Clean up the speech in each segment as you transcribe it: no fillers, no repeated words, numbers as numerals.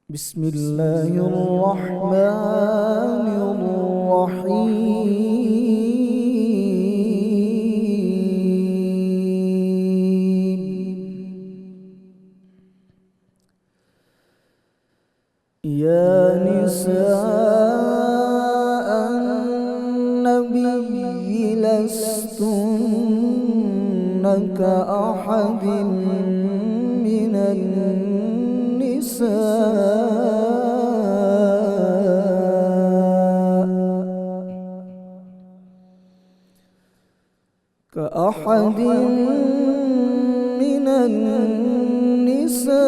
بسم الله الرحمن الرحيم. يا نساء النبي لستن كأحد من النساء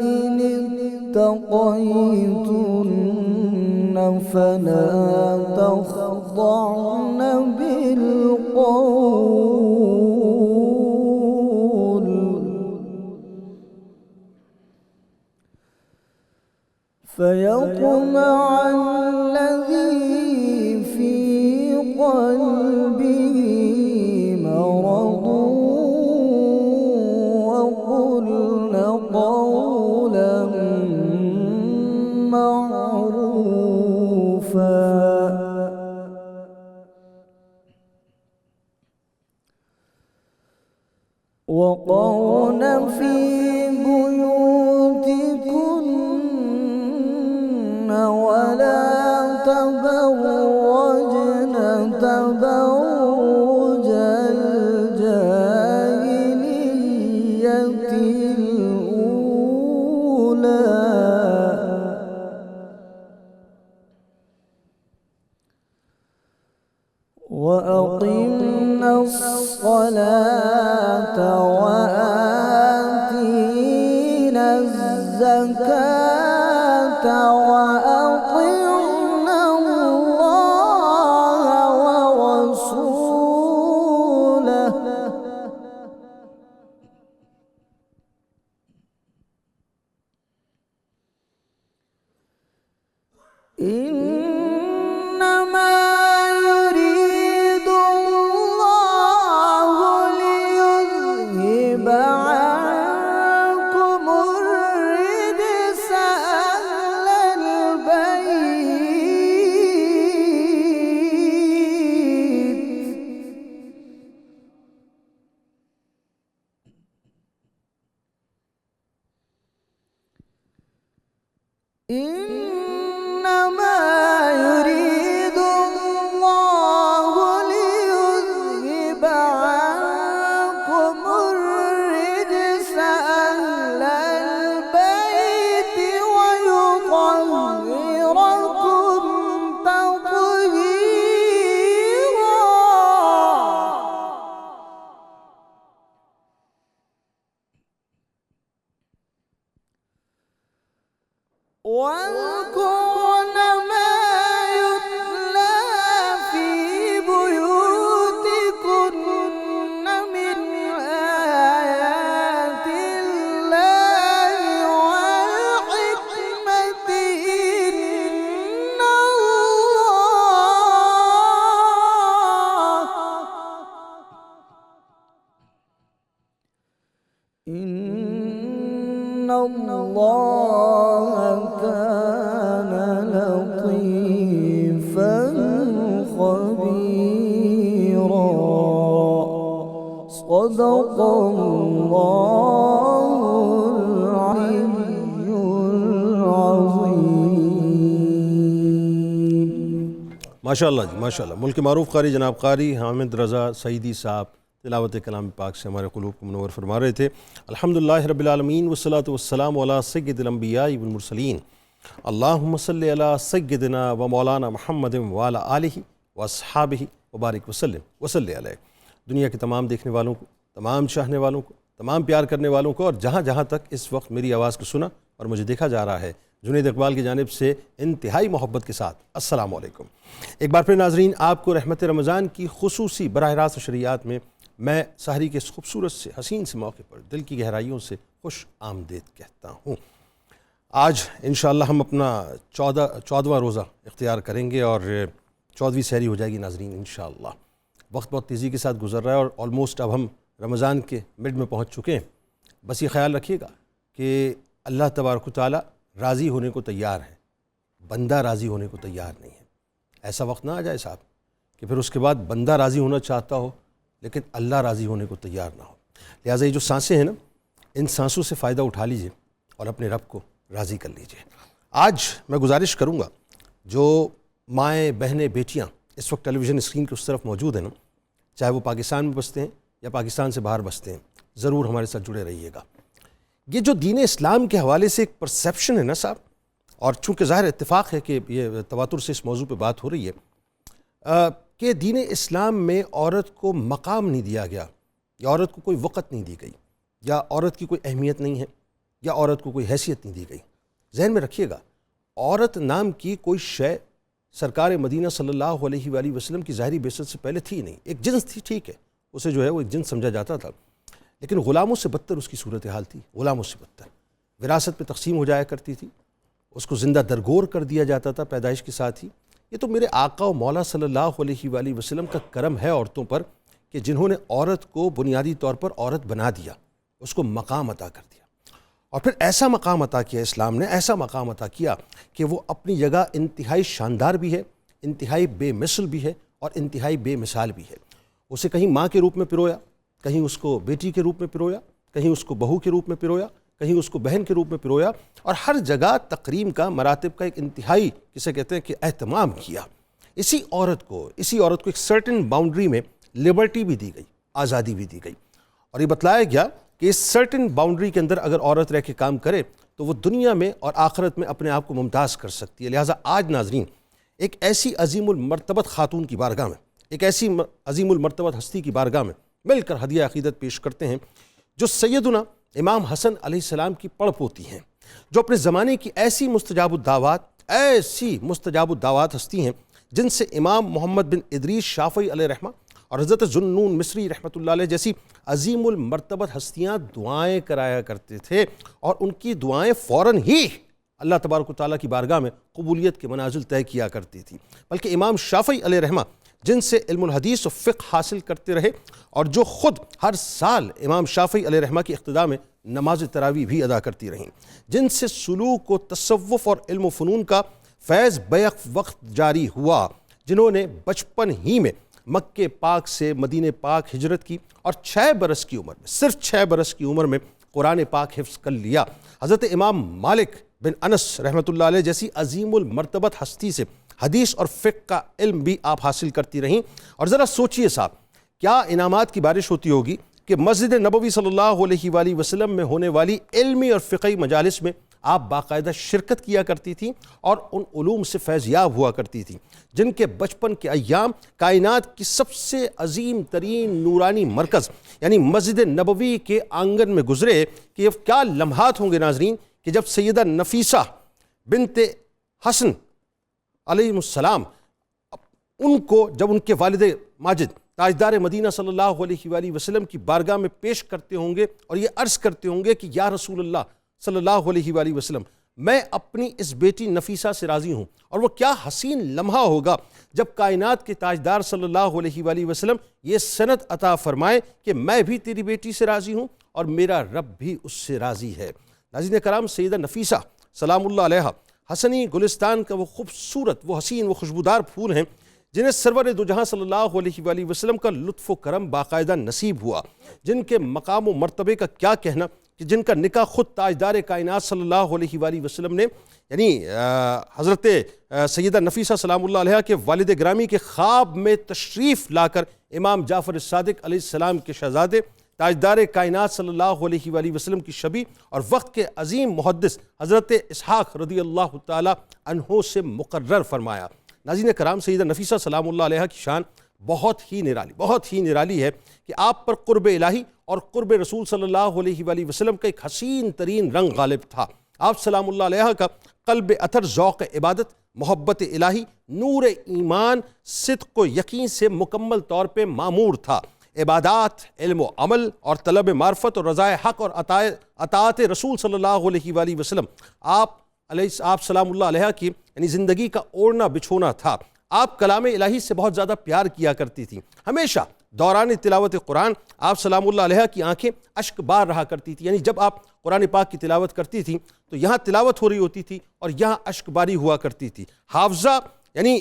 إن اتقيتن فلا تخضعن بالقول فيطمع الذي في قلبه مرض وقلن قولا معروفا وقرن في بيوتكن ولا تبرجن تبرج الجاهلية الأولى وأقمنا الصلاة وآتينا الزكاة وأطعنا الله ورسوله إنما يريد الله ليذهب عنكم الرجس أهل البيت إنما يريد الله ليذهب عنكم الرجس أهل البيت ويطهركم تطهيرا واذكرن ما يتلى في بيوتكن من آيات الله والحكمة إن الله كان لطيفا خبيرا صدق الله العلي العظيم. ماشاء اللہ جی ماشاء اللہ. ملک معروف قاری جناب قاری حامد رضا سعیدی صاحب تلاوت کلام پاک سے ہمارے قلوب کو منور فرما رہے تھے. الحمدللہ رب العالمین والصلاة والسلام علی سید الانبیاء والمرسلین اللہم صلی علی سیدنا و مولانا محمد وعلی آلہ واصحابہ وبارک وسلم وصلی علیہ. دنیا کے تمام دیکھنے والوں کو، تمام چاہنے والوں کو، تمام پیار کرنے والوں کو اور جہاں جہاں تک اس وقت میری آواز کو سنا اور مجھے دیکھا جا رہا ہے، جنید اقبال کی جانب سے انتہائی محبت کے ساتھ السلام علیکم. ایک بار پھر ناظرین آپ کو رحمت رمضان کی خصوصی براہ راست شریعت میں میں سحری کے اس خوبصورت سے حسین سے موقع پر دل کی گہرائیوں سے خوش آمدید کہتا ہوں. آج انشاءاللہ ہم اپنا 14واں روزہ اختیار کریں گے اور 14ویں سحری ہو جائے گی ناظرین انشاءاللہ. وقت بہت تیزی کے ساتھ گزر رہا ہے اور آلموسٹ اب ہم رمضان کے مڈ میں پہنچ چکے ہیں. بس یہ خیال رکھیے گا کہ اللہ تبارک و تعالیٰ راضی ہونے کو تیار ہے، بندہ راضی ہونے کو تیار نہیں ہے۔ ایسا وقت نہ آ جائے صاحب کہ پھر اس کے بعد بندہ راضی ہونا چاہتا ہو لیکن اللہ راضی ہونے کو تیار نہ ہو۔ لہٰذا یہ جو سانسیں ہیں نا، ان سانسوں سے فائدہ اٹھا لیجئے اور اپنے رب کو راضی کر لیجئے۔ آج میں گزارش کروں گا جو مائیں، بہنیں، بیٹیاں اس وقت ٹیلی ویژن اسکرین کے اس طرف موجود ہیں نا، چاہے وہ پاکستان میں بستے ہیں یا پاکستان سے باہر بستے ہیں، ضرور ہمارے ساتھ جڑے رہیے گا۔ یہ جو دین اسلام کے حوالے سے ایک پرسیپشن ہے نا صاحب، اور چونکہ ظاہر اتفاق ہے کہ یہ تواتر سے اس موضوع پہ بات ہو رہی ہے کہ دین اسلام میں عورت کو مقام نہیں دیا گیا، یا عورت کو کوئی وقت نہیں دی گئی، یا عورت کی کوئی اہمیت نہیں ہے، یا عورت کو کوئی حیثیت نہیں دی گئی۔ ذہن میں رکھیے گا، عورت نام کی کوئی شے سرکار مدینہ صلی اللہ علیہ وآلہ وسلم کی ظاہری بعثت سے پہلے تھی نہیں۔ ایک جنس تھی، ٹھیک ہے، اسے جو ہے وہ ایک جنس سمجھا جاتا تھا، لیکن غلاموں سے بدتر اس کی صورتحال تھی، غلاموں سے بدتر۔ وراثت میں تقسیم ہو جایا کرتی تھی، اس کو زندہ درگور کر دیا جاتا تھا پیدائش کے ساتھ ہی۔ یہ تو میرے آقا و مولا صلی اللہ علیہ وآلہ وسلم کا کرم ہے عورتوں پر کہ جنہوں نے عورت کو بنیادی طور پر عورت بنا دیا، اس کو مقام عطا کر دیا، اور پھر ایسا مقام عطا کیا اسلام نے، ایسا مقام عطا کیا کہ وہ اپنی جگہ انتہائی شاندار بھی ہے، انتہائی بے مثل بھی ہے، اور انتہائی بے مثال بھی ہے۔ اسے کہیں ماں کے روپ میں پرویا، کہیں اس کو بیٹی کے روپ میں پرویا، کہیں اس کو بہو کے روپ میں پرویا، کہیں اس کو بہن کے روپ میں پرویا، اور ہر جگہ تقریم کا، مراتب کا ایک انتہائی کسے کہتے ہیں کہ اہتمام کیا۔ اسی عورت کو ایک سرٹن باؤنڈری میں لبرٹی بھی دی گئی، آزادی بھی دی گئی، اور یہ بتلایا گیا کہ اس سرٹن باؤنڈری کے اندر اگر عورت رہ کے کام کرے تو وہ دنیا میں اور آخرت میں اپنے آپ کو ممتاز کر سکتی ہے۔ لہٰذا آج ناظرین ایک ایسی عظیم المرتبت خاتون کی بارگاہ میں، ایک ایسی عظیم المرتبت ہستی کی بارگاہ میں مل کر ہدیہ عقیدت پیش کرتے ہیں جو سیدنا امام حسن علیہ السلام کی پڑ پوتی ہیں، جو اپنے زمانے کی ایسی مستجاب الدعوات ہستی ہیں جن سے امام محمد بن ادریس شافعی علیہ رحمہ اور حضرت ذوالنون مصری رحمۃ اللہ علیہ جیسی عظیم المرتبت ہستیاں دعائیں کرایا کرتے تھے، اور ان کی دعائیں فوراً ہی اللہ تبارک و تعالیٰ کی بارگاہ میں قبولیت کے منازل طے کیا کرتی تھی۔ بلکہ امام شافعی علیہ رحمہ جن سے علم الحدیث و فقہ حاصل کرتے رہے، اور جو خود ہر سال امام شافعی علیہ رحمہ کی اقتداء میں نماز تراویح بھی ادا کرتی رہیں، جن سے سلوک و تصوف اور علم و فنون کا فیض بیک وقت جاری ہوا، جنہوں نے بچپن ہی میں مکہ پاک سے مدینہ پاک ہجرت کی، اور 6 برس کی عمر میں، صرف 6 برس کی عمر میں قرآن پاک حفظ کر لیا۔ حضرت امام مالک بن انس رحمۃ اللہ علیہ جیسی عظیم المرتبت ہستی سے حدیث اور فقہ کا علم بھی آپ حاصل کرتی رہیں۔ اور ذرا سوچئے صاحب، کیا انعامات کی بارش ہوتی ہوگی کہ مسجد نبوی صلی اللہ علیہ وآلہ وسلم میں ہونے والی علمی اور فقہی مجالس میں آپ باقاعدہ شرکت کیا کرتی تھیں، اور ان علوم سے فیض یاب ہوا کرتی تھیں جن کے بچپن کے ایام کائنات کی سب سے عظیم ترین نورانی مرکز یعنی مسجد نبوی کے آنگن میں گزرے۔ کہ کیا لمحات ہوں گے ناظرین کہ جب سیدہ نفیسہ بنت حسن علیہ السلام جب ان کے والد ماجد تاجدار مدینہ صلی اللہ علیہ وآلہ وسلم کی بارگاہ میں پیش کرتے ہوں گے اور یہ عرض کرتے ہوں گے کہ یا رسول اللہ صلی اللہ علیہ وآلہ وسلم، میں اپنی اس بیٹی نفیسہ سے راضی ہوں۔ اور وہ کیا حسین لمحہ ہوگا جب کائنات کے تاجدار صلی اللہ علیہ وآلہ وسلم یہ سند عطا فرمائے کہ میں بھی تیری بیٹی سے راضی ہوں اور میرا رب بھی اس سے راضی ہے۔ ناظرین کرام، سیدہ نفیسہ سلام اللہ علیہا حسنی گلستان کا وہ خوبصورت، وہ حسین، وہ خوشبودار پھول ہیں جنہیں سرور دو جہاں صلی اللہ علیہ وآلہ وسلم کا لطف و کرم باقاعدہ نصیب ہوا، جن کے مقام و مرتبے کا کیا کہنا کہ جن کا نکاح خود تاجدار کائنات صلی اللہ علیہ وآلہ وسلم نے، یعنی حضرت سیدہ نفیسہ سلام اللہ علیہا کے والد گرامی کے خواب میں تشریف لا کر امام جعفر الصادق علیہ السلام کے شہزادے تاجدار کائنات صلی اللہ علیہ وآلہ وسلم کی شبی اور وقت کے عظیم محدث حضرت اسحاق رضی اللہ تعالی عنہ سے مقرر فرمایا۔ ناظرین کرام، سیدہ نفیسہ سلام اللہ علیہا کی شان بہت ہی نرالی ہے کہ آپ پر قرب الہی اور قرب رسول صلی اللہ علیہ وآلہ وسلم کا ایک حسین ترین رنگ غالب تھا۔ آپ سلام اللہ علیہا کا قلب اطہر ذوق عبادت، محبت الہی، نور ایمان، صدق و یقین سے مکمل طور پہ معمور تھا۔ عبادات، علم و عمل اور طلب معرفت اور رضائے حق اور اطاعت رسول صلی اللہ علیہ وآلہ وسلم آپ سلام اللہ علیہا کی یعنی زندگی کا اوڑھنا بچھونا تھا۔ آپ کلام الہی سے بہت زیادہ پیار کیا کرتی تھیں، ہمیشہ دوران تلاوت قرآن آپ سلام اللہ علیہ کی آنکھیں اشک بار رہا کرتی تھی، یعنی جب آپ قرآن پاک کی تلاوت کرتی تھیں تو یہاں تلاوت ہو رہی ہوتی تھی اور یہاں اشک باری ہوا کرتی تھی۔ حافظہ یعنی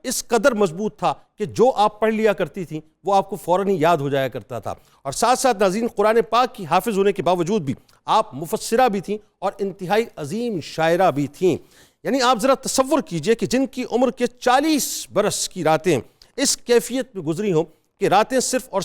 اس قدر مضبوط تھا کہ جو آپ پڑھ لیا کرتی تھیں وہ آپ کو فوراً ہی یاد ہو جایا کرتا تھا۔ اور ساتھ ساتھ ناظرین، قرآن پاک کی حافظ ہونے کے باوجود بھی آپ مفسرہ بھی تھیں اور انتہائی عظیم شاعرہ بھی تھیں۔ یعنی آپ ذرا تصور کیجئے کہ جن کی عمر کے 40 برس کی راتیں اس کیفیت میں گزری ہوں کہ راتیں صرف اور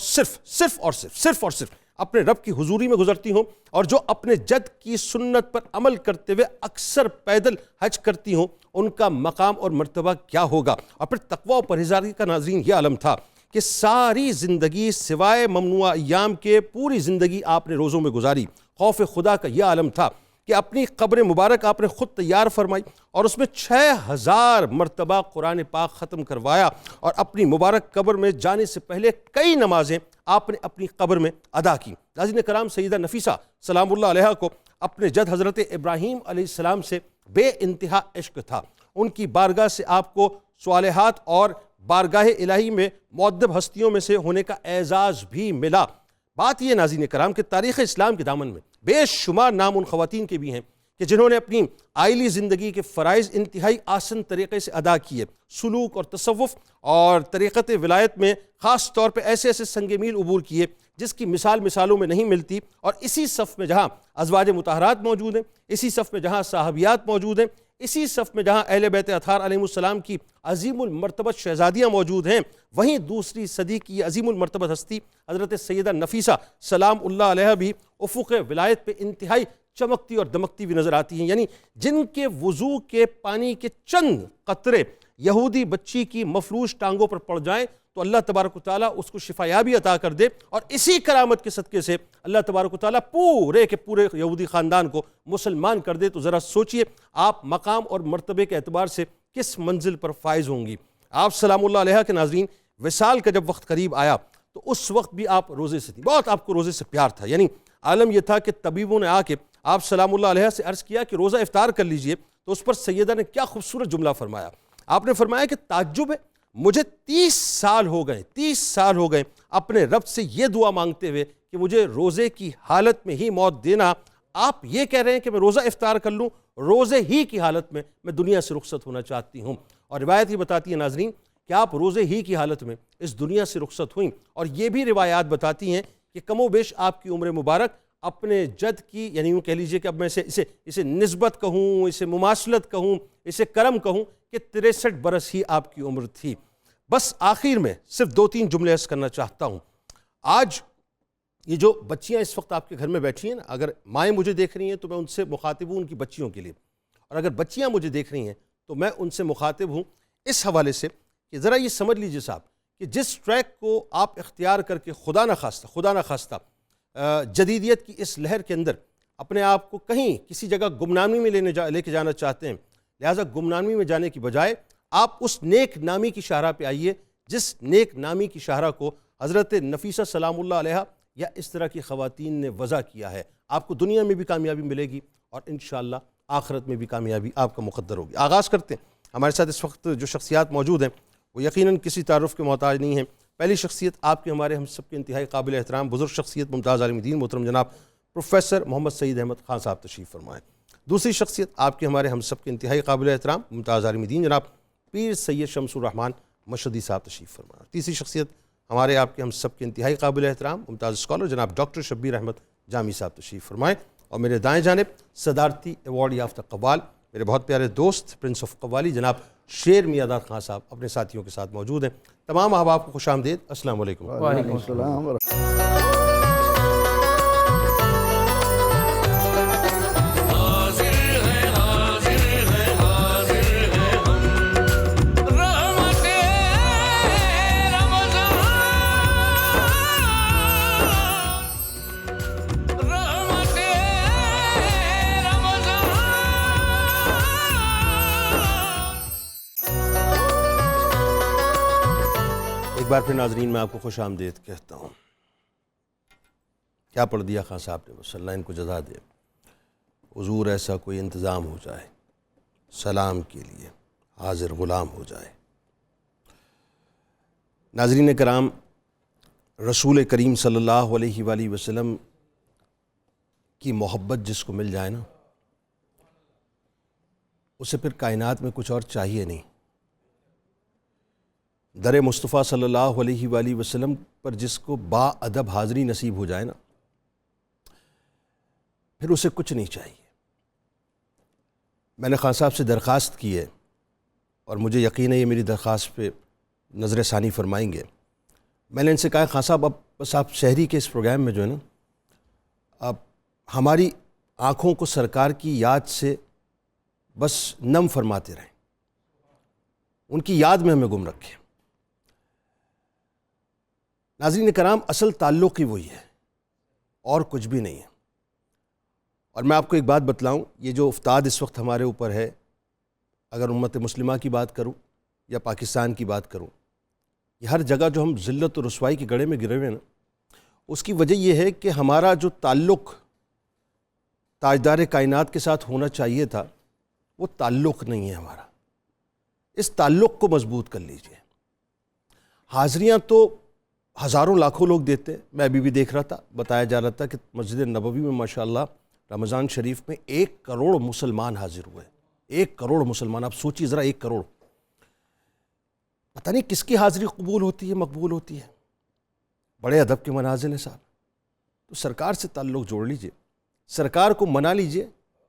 صرف اپنے رب کی حضوری میں گزرتی ہوں، اور جو اپنے جد کی سنت پر عمل کرتے ہوئے اکثر پیدل حج کرتی ہوں، ان کا مقام اور مرتبہ کیا ہوگا۔ اور پھر تقوی و پرہیزگاری کا ناظرین یہ عالم تھا کہ ساری زندگی سوائے ممنوعہ ایام کے پوری زندگی آپ نے روزوں میں گزاری۔ خوف خدا کا یہ عالم تھا کہ اپنی قبر مبارک آپ نے خود تیار فرمائی اور اس میں 6000 مرتبہ قرآن پاک ختم کروایا، اور اپنی مبارک قبر میں جانے سے پہلے کئی نمازیں آپ نے اپنی قبر میں ادا کی۔ ناظرین کرام، سیدہ نفیسہ سلام اللہ علیہ کو اپنے جد حضرت ابراہیم علیہ السلام سے بے انتہا عشق تھا۔ ان کی بارگاہ سے آپ کو صالحات اور بارگاہ الہی میں مؤدب ہستیوں میں سے ہونے کا اعزاز بھی ملا۔ بات یہ ناظرین کرام کہ تاریخ اسلام کے دامن میں بے شمار نام ان خواتین کے بھی ہیں کہ جنہوں نے اپنی آئلی زندگی کے فرائض انتہائی آسن طریقے سے ادا کیے۔ سلوک اور تصوف اور طریقت ولایت میں خاص طور پہ ایسے سنگ میل عبور کیے جس کی مثالوں میں نہیں ملتی، اور اسی صف میں جہاں ازواج مطہرات موجود ہیں، اسی صف میں جہاں صحابیات موجود ہیں، اسی صف میں جہاں اہل بیت اطہار علیہ السلام کی عظیم المرتبت شہزادیاں موجود ہیں، وہیں دوسری صدی کی عظیم المرتبت ہستی حضرت سیدہ نفیسہ سلام اللہ علیہ بھی افق ولایت پہ انتہائی چمکتی اور دمکتی ہوئی نظر آتی ہیں۔ یعنی جن کے وضو کے پانی کے چند قطرے یہودی بچی کی مفلوج ٹانگوں پر پڑ جائیں تو اللہ تبارک و تعالیٰ اس کو شفایابی عطا کر دے، اور اسی کرامت کے صدقے سے اللہ تبارک و تعالیٰ پورے کے پورے یہودی خاندان کو مسلمان کر دے، تو ذرا سوچئے آپ مقام اور مرتبے کے اعتبار سے کس منزل پر فائز ہوں گی۔ آپ سلام اللہ علیہ کے ناظرین، وصال کا جب وقت قریب آیا تو اس وقت بھی آپ روزے سے تھی، بہت آپ کو روزے سے پیار تھا۔ یعنی عالم یہ تھا کہ طبیبوں نے آ کے آپ سلام اللہ علیہ سے عرض کیا کہ روزہ افطار کر لیجئے، تو اس پر سیدہ نے کیا خوبصورت جملہ فرمایا۔ آپ نے فرمایا کہ تعجب ہے، مجھے 30 سال ہو گئے اپنے رب سے یہ دعا مانگتے ہوئے کہ مجھے روزے کی حالت میں ہی موت دینا، آپ یہ کہہ رہے ہیں کہ میں روزہ افطار کر لوں، روزے ہی کی حالت میں میں دنیا سے رخصت ہونا چاہتی ہوں۔ اور روایت یہ بتاتی ہے ناظرین کہ آپ روزے ہی کی حالت میں اس دنیا سے رخصت ہوئیں، اور یہ بھی روایات بتاتی ہیں کہ کم و بیش آپ کی عمر مبارک اپنے جد کی، یعنی یوں کہہ لیجئے کہ اب میں اسے نسبت کہوں، اسے مماثلت کہوں، اسے کرم کہوں کہ 63 برس ہی آپ کی عمر تھی۔ بس آخر میں صرف 2-3 جملے عرض کرنا چاہتا ہوں۔ آج یہ جو بچیاں اس وقت آپ کے گھر میں بیٹھی ہیں نا، اگر مائیں مجھے دیکھ رہی ہیں تو میں ان سے مخاطب ہوں ان کی بچیوں کے لیے، اور اگر بچیاں مجھے دیکھ رہی ہیں تو میں ان سے مخاطب ہوں اس حوالے سے کہ ذرا یہ سمجھ لیجئے صاحب کہ جس ٹریک کو آپ اختیار کر کے خدا نہ خواستہ جدیدیت کی اس لہر کے اندر اپنے آپ کو کہیں کسی جگہ گمنامی میں لے کے جانا چاہتے ہیں، لہٰذا گمنامی میں جانے کی بجائے آپ اس نیک نامی کی شاہراہ پہ آئیے جس نیک نامی کی شاہراہ کو حضرت نفیسہ سلام اللہ علیہ یا اس طرح کی خواتین نے وضع کیا ہے۔ آپ کو دنیا میں بھی کامیابی ملے گی اور انشاءاللہ آخرت میں بھی کامیابی آپ کا مقدر ہوگی۔ آغاز کرتے ہیں۔ ہمارے ساتھ اس وقت جو شخصیات موجود ہیں وہ یقیناً کسی تعارف کے محتاج نہیں ہیں۔ پہلی شخصیت آپ کے ہمارے ہم سب کے انتہائی قابل احترام بزرگ شخصیت ممتاز عالم دین محترم جناب پروفیسر محمد سعید احمد خان صاحب تشریف فرمائیں۔ دوسری شخصیت آپ کے ہمارے ہم سب کے انتہائی قابل احترام ممتاز عالم دین جناب پیر سید شمس الرحمن مشہدی صاحب تشریف فرمائیں۔ تیسری شخصیت ہمارے آپ کے ہم سب کے انتہائی قابل احترام ممتاز اسکالر جناب ڈاکٹر شبیر احمد جامی صاحب تشریف فرمائیں۔ اور میرے دائیں جانب صدارتی ایوارڈ یافتہ قوال میرے بہت پیارے دوست پرنس آف قوالی جناب شیر میاں داد خان صاحب اپنے ساتھیوں کے ساتھ موجود ہیں۔ تمام احباب کو خوش آمدید، السلام علیکم۔ وعلیکم السلام۔ ایک بار پھر ناظرین میں آپ کو خوش آمدید کہتا ہوں۔ کیا پڑھ دیا خان صاحب نے، بس اللہ ان کو جزا دے۔ حضور ایسا کوئی انتظام ہو جائے، سلام کے لیے حاضر غلام ہو جائے۔ ناظرین کرام، رسول کریم صلی اللہ علیہ وآلہ وسلم کی محبت جس کو مل جائے نا، اسے پھر کائنات میں کچھ اور چاہیے نہیں۔ در مصطفیٰ صلی اللہ علیہ وآلہ وسلم پر جس کو با ادب حاضری نصیب ہو جائے نا، پھر اسے کچھ نہیں چاہیے۔ میں نے خان صاحب سے درخواست کی ہے، اور مجھے یقین ہے یہ میری درخواست پہ نظر ثانی فرمائیں گے۔ میں نے ان سے کہا خان صاحب اب بس آپ شہری کے اس پروگرام میں جو ہے نا، اب ہماری آنکھوں کو سرکار کی یاد سے بس نم فرماتے رہیں، ان کی یاد میں ہمیں گم رکھیں۔ ناظرین کرام، اصل تعلق ہی وہی ہے اور کچھ بھی نہیں ہے۔ اور میں آپ کو ایک بات بتلاؤں، یہ جو افتاد اس وقت ہمارے اوپر ہے، اگر امت مسلمہ کی بات کروں یا پاکستان کی بات کروں، یہ ہر جگہ جو ہم ذلت و رسوائی کے گڑھے میں گرے ہوئے ہیں نا، اس کی وجہ یہ ہے کہ ہمارا جو تعلق تاجدار کائنات کے ساتھ ہونا چاہیے تھا، وہ تعلق نہیں ہے ہمارا۔ اس تعلق کو مضبوط کر لیجئے۔ حاضریاں تو ہزاروں لاکھوں لوگ دیتے ہیں، میں ابھی بھی دیکھ رہا تھا، بتایا جا رہا تھا کہ مسجد نبوی میں ماشاءاللہ رمضان شریف میں 1 کروڑ مسلمان حاضر ہوئے۔ 1 کروڑ مسلمان، آپ سوچیے ذرا، 1 کروڑ۔ پتہ نہیں کس کی حاضری قبول ہوتی ہے، مقبول ہوتی ہے۔ بڑے ادب کے منازل ہیں صاحب۔ تو سرکار سے تعلق جوڑ لیجئے، سرکار کو منا لیجئے،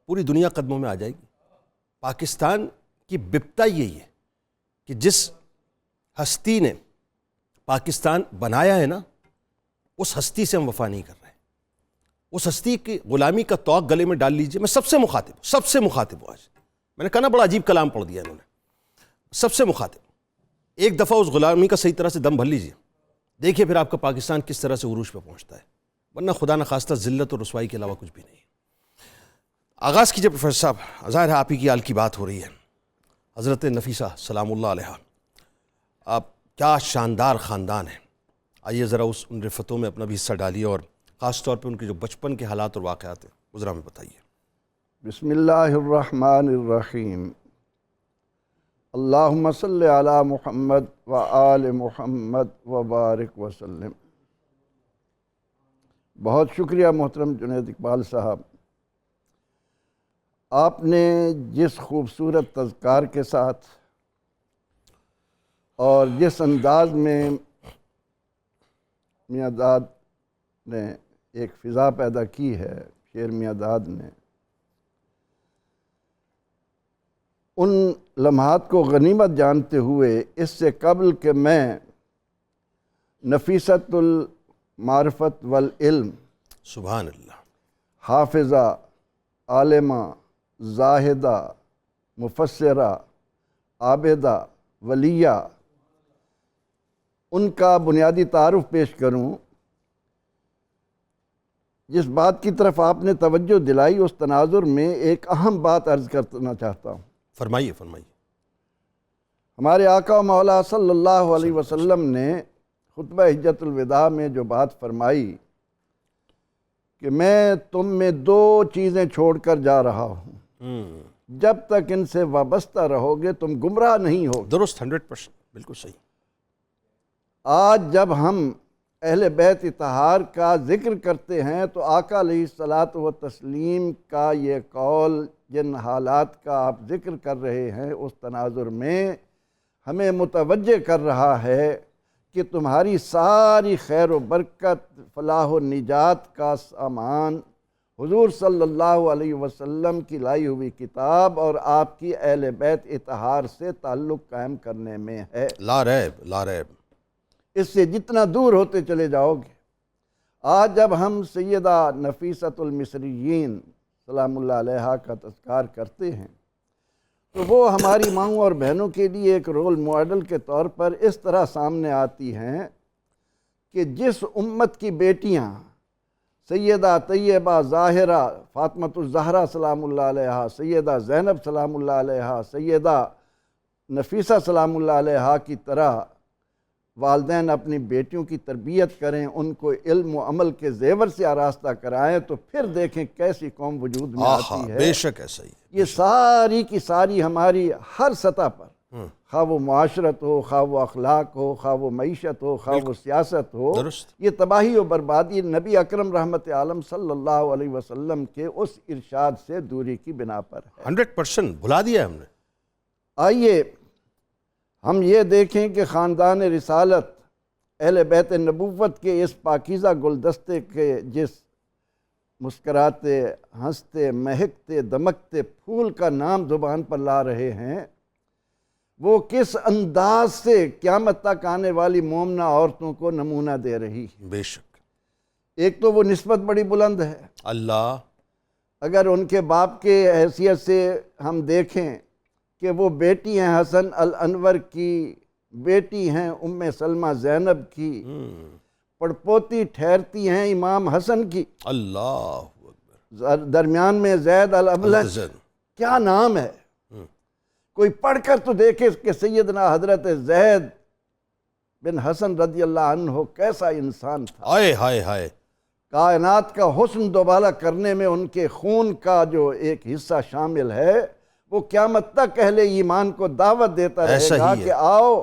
پوری دنیا قدموں میں آ جائے گی۔ پاکستان کی بپتا یہی ہے کہ جس ہستی نے پاکستان بنایا ہے نا، اس ہستی سے ہم وفا نہیں کر رہے۔ اس ہستی کی غلامی کا توق گلے میں ڈال لیجئے۔ میں سب سے مخاطب ہوں آج۔ میں نے کہا نا، بڑا عجیب کلام پڑھ دیا انہوں نے۔ سب سے مخاطب، ایک دفعہ اس غلامی کا صحیح طرح سے دم بھر لیجئے، دیکھیے پھر آپ کا پاکستان کس طرح سے عروج پہ پہنچتا ہے، ورنہ خدا نخواستہ ذلت اور رسوائی کے علاوہ کچھ بھی نہیں ہے۔ آغاز کیجئے پروفیسر صاحب، ظاہر ہے آپ ہی کی آل کی بات ہو رہی ہے۔ حضرت نفیسہ سلام اللہ علیہا، آپ کیا شاندار خاندان ہے۔ آئیے ذرا ان رفتوں میں اپنا بھی حصہ ڈالیے، اور خاص طور پہ ان کے جو بچپن کے حالات اور واقعات ہیں وہ ذرا ہمیں بتائیے۔ بسم اللہ الرحمن الرحیم۔ اللہم صلی علی محمد و آل محمد و بارک وسلم۔ بہت شکریہ محترم جنید اقبال صاحب، آپ نے جس خوبصورت تذکار کے ساتھ اور جس انداز میں میاں داد نے ایک فضا پیدا کی ہے، شیر میاں داد نے، ان لمحات کو غنیمت جانتے ہوئے، اس سے قبل کہ میں نفیست المعرفت والعلم، سبحان اللہ، حافظہ، عالمہ، زاہدہ، مفسرہ، عابدہ، ولیہ، ان کا بنیادی تعارف پیش کروں، جس بات کی طرف آپ نے توجہ دلائی، اس تناظر میں ایک اہم بات عرض کرنا چاہتا ہوں۔ فرمائیے فرمائیے۔ ہمارے آقا و مولا صلی اللہ علیہ وسلم نے خطبہ حجت الوداع میں جو بات فرمائی کہ میں تم میں 2 چیزیں چھوڑ کر جا رہا ہوں، جب تک ان سے وابستہ رہو گے تم گمراہ نہیں ہوگے۔ درست، 100%، بالکل صحیح۔ آج جب ہم اہل بیت اطہار کا ذکر کرتے ہیں تو آقا علیہ الصلاۃ والتسلیم کا یہ قول، جن حالات کا آپ ذکر کر رہے ہیں، اس تناظر میں ہمیں متوجہ کر رہا ہے کہ تمہاری ساری خیر و برکت، فلاح و نجات کا سامان حضور صلی اللہ علیہ وسلم کی لائی ہوئی کتاب اور آپ کی اہل بیت اطہار سے تعلق قائم کرنے میں ہے۔ لا ریب، لا ریب۔ اس سے جتنا دور ہوتے چلے جاؤ گے۔ آج جب ہم سیدہ نفیسۃ المصریین سلام اللہ علیہا کا تذکار کرتے ہیں تو وہ ہماری ماؤں اور بہنوں کے لیے ایک رول ماڈل کے طور پر اس طرح سامنے آتی ہیں کہ جس امت کی بیٹیاں سیدہ طیبہ ظاہرہ فاطمۃ الزہرا سلام اللہ علیہا، سیدہ زینب سلام اللہ علیہا، سیدہ نفیسہ سلام اللہ علیہا کی طرح والدین اپنی بیٹیوں کی تربیت کریں، ان کو علم و عمل کے زیور سے آراستہ کرائیں، تو پھر دیکھیں کیسی قوم وجود میں آتی ہے۔ بے شک ایسا ہی۔ یہ ساری کی ساری ہماری ہر سطح پر خواہ وہ معاشرت ہو، خواہ وہ اخلاق ہو، خواہ وہ معیشت ہو، خواہ وہ سیاست ہو، درست۔ یہ تباہی و بربادی نبی اکرم رحمت عالم صلی اللہ علیہ وسلم کے اس ارشاد سے دوری کی بنا پر ہے۔ 100% بھلا دیا ہے ہم نے۔ آئیے ہم یہ دیکھیں کہ خاندان رسالت اہل بیت نبوت کے اس پاکیزہ گلدستے کے جس مسکراتے، ہنستے، مہکتے، دمکتے پھول کا نام زبان پر لا رہے ہیں، وہ کس انداز سے قیامت تک آنے والی مومنہ عورتوں کو نمونہ دے رہی ہے۔ بے شک۔ ایک تو وہ نسبت بڑی بلند ہے، اللہ، اگر ان کے باپ کے حیثیت سے ہم دیکھیں کہ وہ بیٹی ہیں حسن الانور کی، بیٹی ہیں ام سلمہ زینب کی، پڑپوتی ٹھہرتی ہیں امام حسن کی، اللہ اکبر، درمیان میں زید الابلج، کیا نام ہے! کوئی پڑھ کر تو دیکھے کہ سیدنا حضرت زید بن حسن رضی اللہ عنہ کیسا انسان تھا۔ ہائے ہائے ہائے، کائنات کا حسن دوبالا کرنے میں ان کے خون کا جو ایک حصہ شامل ہے، وہ قیامت تک اہل ایمان کو دعوت دیتا رہے گا کہ آؤ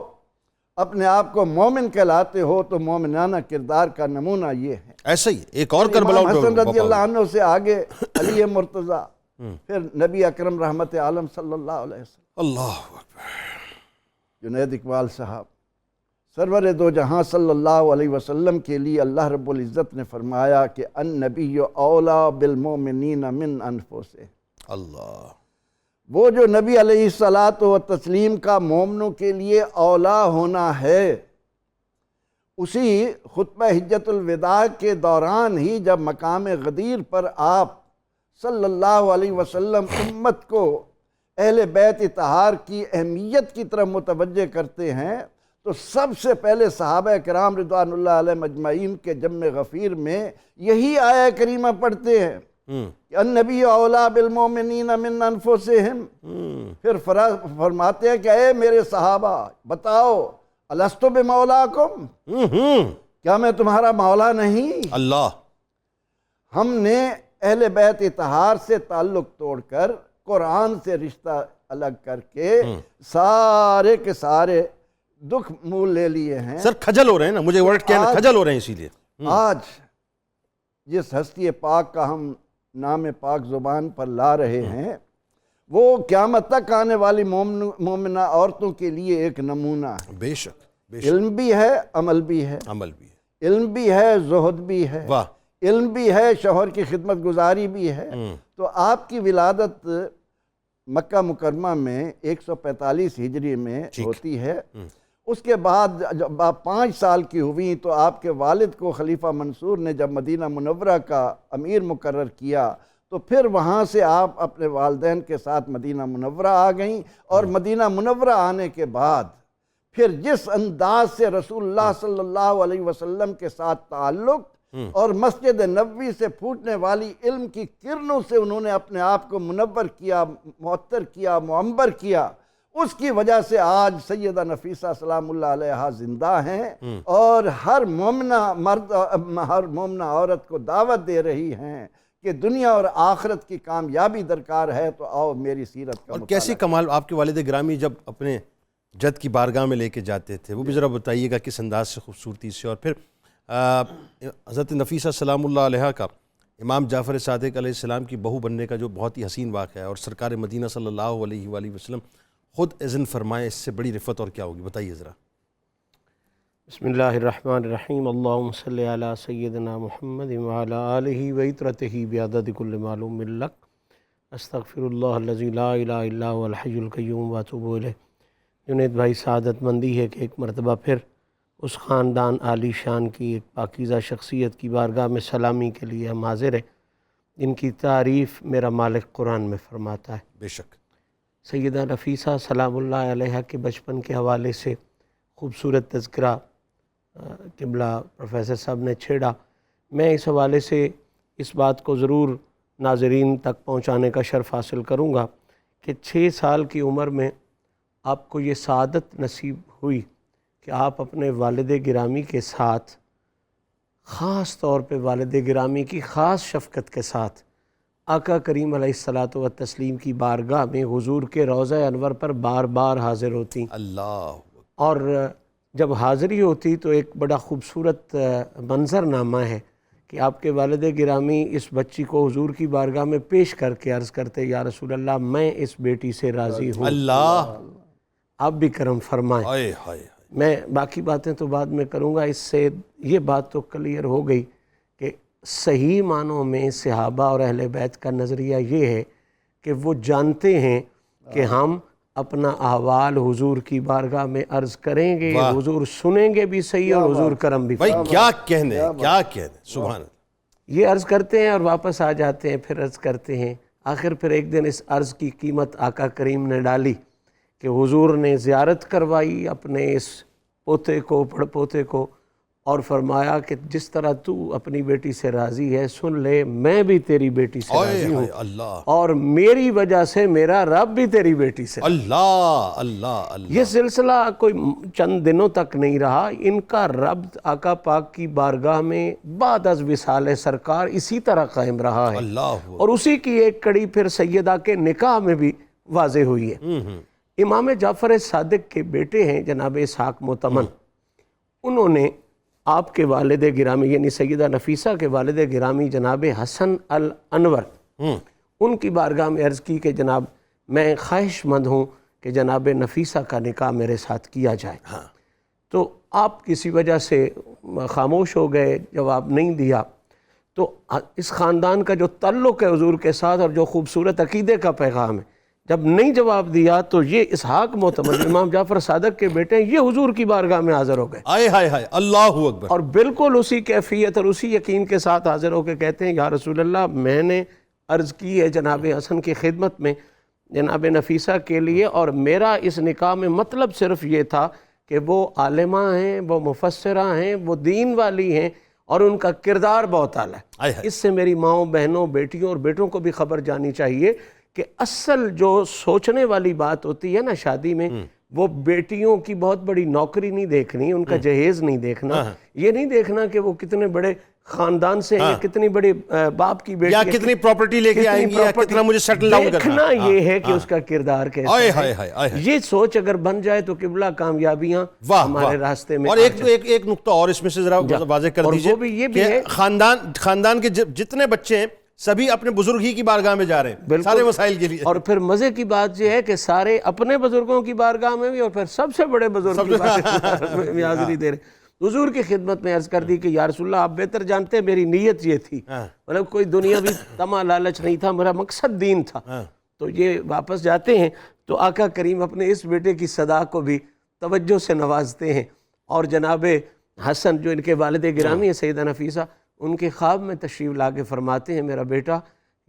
اپنے آپ کو مومن کہلاتے ہو تو مومنانہ کردار کا نمونہ یہ ہے۔ ایسا ہی ایک اور کربلا امام حسن رضی اللہ عنہ سے آگے علی مرتضیٰ، پھر نبی اکرم رحمت عالم صلی اللہ علیہ وسلم، اللہ اکبر، جنید اقبال صاحب، سرور دو جہاں صلی اللہ علیہ وسلم کے لیے اللہ رب العزت نے فرمایا کہ النبی اولا بالمومنین من انفسہم۔ اللہ، وہ جو نبی علیہ الصلاۃ والتسلیم کا مومنوں کے لیے اولا ہونا ہے، اسی خطبہ حجت الوداع کے دوران ہی جب مقام غدیر پر آپ صلی اللہ علیہ وسلم امت کو اہل بیت اطہار کی اہمیت کی طرف متوجہ کرتے ہیں، تو سب سے پہلے صحابہ کرام رضوان اللہ علیہ مجمعین کے جم غفیر میں یہی آیہ کریمہ پڑھتے ہیں کہ النبی اولا بالمومنین من انفسہم۔ پھر فرماتے ہیں کہ اے میرے صحابہ بتاؤ، الستو بمولاکم، کیا میں تمہارا مولا نہیں؟ اللہ، ہم نے اہل بیت اطہار سے تعلق توڑ کر قرآن سے رشتہ الگ کر کے سارے کے سارے دکھ مول لے لیے ہیں۔ سر کھجل ہو رہے ہیں نا، مجھے ورڈ کہنا، کھجل ہو رہے ہیں اسی لیے۔ آج جس ہستی پاک کا ہم نام پاک زبان پر لا رہے ہیں، وہ قیامت تک آنے والی مومنہ عورتوں کے لیے ایک نمونہ ہے۔ بے شک، بے شک، علم بھی ہے، عمل بھی ہے، عمل بھی ہے، علم بھی ہے، زہد بھی ہے، واہ، علم بھی ہے، شوہر کی خدمت گزاری بھی ہے۔ تو آپ کی ولادت مکہ مکرمہ میں 145 ہجری میں ہوتی ہے۔ اس کے بعد جب آپ 5 سال کی ہوئیں تو آپ کے والد کو خلیفہ منصور نے جب مدینہ منورہ کا امیر مقرر کیا، تو پھر وہاں سے آپ اپنے والدین کے ساتھ مدینہ منورہ آ گئیں، اور مدینہ منورہ آنے کے بعد پھر جس انداز سے رسول اللہ صلی اللہ علیہ وسلم کے ساتھ تعلق اور مسجد نبوی سے پھوٹنے والی علم کی کرنوں سے انہوں نے اپنے آپ کو منور کیا، معطر کیا، معمبر کیا، اس کی وجہ سے آج سیدہ نفیسہ سلام اللہ علیہا زندہ ہیں، اور ہر مومنہ مرد، ہر مومنہ عورت کو دعوت دے رہی ہیں کہ دنیا اور آخرت کی کامیابی درکار ہے تو آؤ میری سیرت کا اور مطالعہ۔ کیسی کمال آپ کے والد گرامی جب اپنے جد کی بارگاہ میں لے کے جاتے تھے، وہ بھی ذرا بتائیے گا کس انداز سے، خوبصورتی سے۔ اور پھر حضرت نفیسہ سلام اللہ علیہا کا امام جعفر صادق علیہ السلام کی بہو بننے کا جو بہت ہی حسین واقعہ ہے، اور سرکار مدینہ صلی اللہ علیہ وآلہ وسلم خود اذن فرمائے، اس سے بڑی رفعت اور کیا ہوگی؟ بتائیے ذرا۔ بسم اللہ الرحمن الرحیم، اللہم صلی علی سیدنا محمد وعلی آلہ وعطرتہ بعدد کل معلوم لک، استغفر اللہ الذی لا الہ الا هو الحی القیوم واتوب الیہ۔ جنید بھائی، سعادت مندی ہے کہ ایک مرتبہ پھر اس خاندان عالی شان کی ایک پاکیزہ شخصیت کی بارگاہ میں سلامی کے لیے ہم حاضر ہیں، جن کی تعریف میرا مالک قرآن میں فرماتا ہے۔ بے شک۔ سیدہ نفیسہ سلام اللہ علیہا کے بچپن کے حوالے سے خوبصورت تذکرہ قبلہ پروفیسر صاحب نے چھیڑا۔ میں اس حوالے سے اس بات کو ضرور ناظرین تک پہنچانے کا شرف حاصل کروں گا کہ 6 سال کی عمر میں آپ کو یہ سعادت نصیب ہوئی کہ آپ اپنے والد گرامی کے ساتھ، خاص طور پہ والد گرامی کی خاص شفقت کے ساتھ آقا کریم علیہ الصلاۃ والتسلیم کی بارگاہ میں حضور کے روضہ انور پر بار بار حاضر ہوتی، اللہ اور جب حاضری ہوتی تو ایک بڑا خوبصورت منظر نامہ ہے کہ آپ کے والد گرامی اس بچی کو حضور کی بارگاہ میں پیش کر کے عرض کرتے، یا رسول اللہ میں اس بیٹی سے راضی ہوں، اللہ آپ بھی کرم فرمائیں۔ ہائے ہائے میں باقی باتیں تو بعد میں کروں گا، اس سے یہ بات تو کلیئر ہو گئی کہ صحیح معنوں میں صحابہ اور اہل بیت کا نظریہ یہ ہے کہ وہ جانتے ہیں کہ ہم اپنا احوال حضور کی بارگاہ میں عرض کریں گے، حضور سنیں گے بھی صحیح اور حضور کرم بھی بھائی کیا کہنے کیا کہنے، سبحان اللہ۔ یہ عرض کرتے ہیں اور واپس آ جاتے ہیں، پھر عرض کرتے ہیں۔ آخر پھر ایک دن اس عرض کی قیمت آقا کریم نے ڈالی کہ حضور نے زیارت کروائی اپنے اس پوتے کو، پڑ پوتے کو، اور فرمایا کہ جس طرح تو اپنی بیٹی سے راضی ہے، سن لے میں بھی تیری بیٹی سے راضی ہوں، اللہ اور میری وجہ سے میرا رب بھی تیری بیٹی سے۔ اللہ اللہ اللہ، یہ سلسلہ کوئی چند دنوں تک نہیں رہا، ان کا ربط آقا پاک کی بارگاہ میں بعد از وصال سرکار اسی طرح قائم رہا ہے، اللہ اور اسی کی ایک کڑی پھر سیدہ کے نکاح میں بھی واضح ہوئی ہے۔ امام جعفر صادق کے بیٹے ہیں جناب اسحاق معتمن، انہوں نے آپ کے والد گرامی یعنی سیدہ نفیسہ کے والد گرامی جناب حسن الانور ان کی بارگاہ میں عرض کی کہ جناب میں خواہش مند ہوں کہ جناب نفیسہ کا نکاح میرے ساتھ کیا جائے۔ تو آپ کسی وجہ سے خاموش ہو گئے، جواب نہیں دیا۔ تو اس خاندان کا جو تعلق ہے حضور کے ساتھ اور جو خوبصورت عقیدے کا پیغام ہے، جب نہیں جواب دیا تو یہ اسحاق معتمن امام جعفر صادق کے بیٹے ہیں، یہ حضور کی بارگاہ میں حاضر ہو گئے، آئے ہائے ہائے، اللہ اکبر، اور بالکل اسی کیفیت اور اسی یقین کے ساتھ حاضر ہو کے کہتے ہیں، یا رسول اللہ میں نے عرض کی ہے جناب حسن کی خدمت میں جناب نفیسہ کے لیے، اور میرا اس نکاح میں مطلب صرف یہ تھا کہ وہ عالمہ ہیں، وہ مفسرہ ہیں، وہ دین والی ہیں، اور ان کا کردار بہت اعلیٰ ہے۔ اس سے میری ماؤں، بہنوں، بیٹیوں اور بیٹوں کو بھی خبر جانی چاہیے کہ اصل جو سوچنے والی بات ہوتی ہے نا شادی میں، وہ بیٹیوں کی بہت بڑی نوکری نہیں دیکھنی، ان کا جہیز نہیں دیکھنا، یہ نہیں دیکھنا کہ وہ کتنے بڑے خاندان سے ہیں، کتنی بڑی باپ کی بیٹی یا کتنی پراپرٹی لے کے آئیں گی، یا کتنا مجھے سیٹل ڈاؤن کرنا، دیکھنا یہ ہے کہ اس کا کردار کیسا ہے۔ یہ سوچ اگر بن جائے تو قبلہ کامیابیاں ہمارے راستے میں۔ اور ایک نقطہ اور اس میں سے ذرا واضح کر دیجئے کہ خاندان کے جتنے بچے ہیں سبھی اپنے بزرگ ہی کی بارگاہ میں جا رہے ہیں سارے مسائل کے لیے، اور پھر مزے کی بات یہ ہے کہ سارے اپنے بزرگوں کی بارگاہ میں بھی، اور پھر سب سے بڑے بزرگ کی بارگاہ میں حاضری دے رہے۔ حضور کی خدمت میں عرض کر دی کہ یا رسول اللہ آپ بہتر جانتے ہیں میری نیت یہ تھی، مطلب کوئی دنیاوی طمع لالچ نہیں تھا، میرا مقصد دین تھا۔ تو یہ واپس جاتے ہیں تو آقا کریم اپنے اس بیٹے کی صدا کو بھی توجہ سے نوازتے ہیں، اور جناب حسن جو ان کے والد گرامی ہیں سیدہ نفیسہ، ان کے خواب میں تشریف لا کے فرماتے ہیں، میرا بیٹا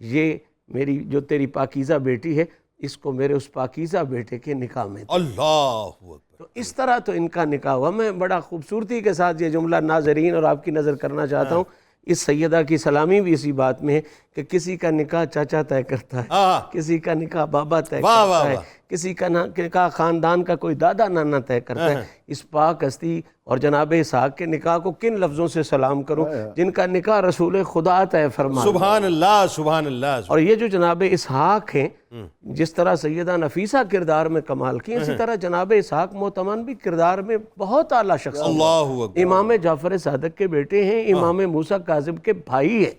یہ میری جو تیری پاکیزہ بیٹی ہے، اس کو میرے اس پاکیزہ بیٹے کے نکاح میں۔ اللہ اکبر۔ تو اس طرح تو ان کا نکاح ہوا۔ میں بڑا خوبصورتی کے ساتھ یہ جملہ ناظرین اور آپ کی نظر کرنا چاہتا ہوں، اس سیدہ کی سلامی بھی اسی بات میں ہے کہ کسی کا نکاح چاچا طے کرتا ہے، کسی کا نکاح بابا طے کرتا ہے، کسی کا نکاح خاندان کا کوئی دادا نانا طے کرتا ہے۔ اس پاک ہستی اور جناب اسحاق کے نکاح کو کن لفظوں سے سلام کروں جن کا نکاح رسول خدا طے فرمایا۔ سبحان اللہ سبحان اللہ۔ اور یہ جو جناب اسحاق ہیں، جس طرح سیدہ نفیسہ کردار میں کمال کی، اسی طرح جناب اسحاق معتمن بھی کردار میں بہت اعلیٰ شخص، اللہ اکبر، امام جعفر صادق کے بیٹے ہیں، امام موسیٰ کاظم کے بھائی ہیں۔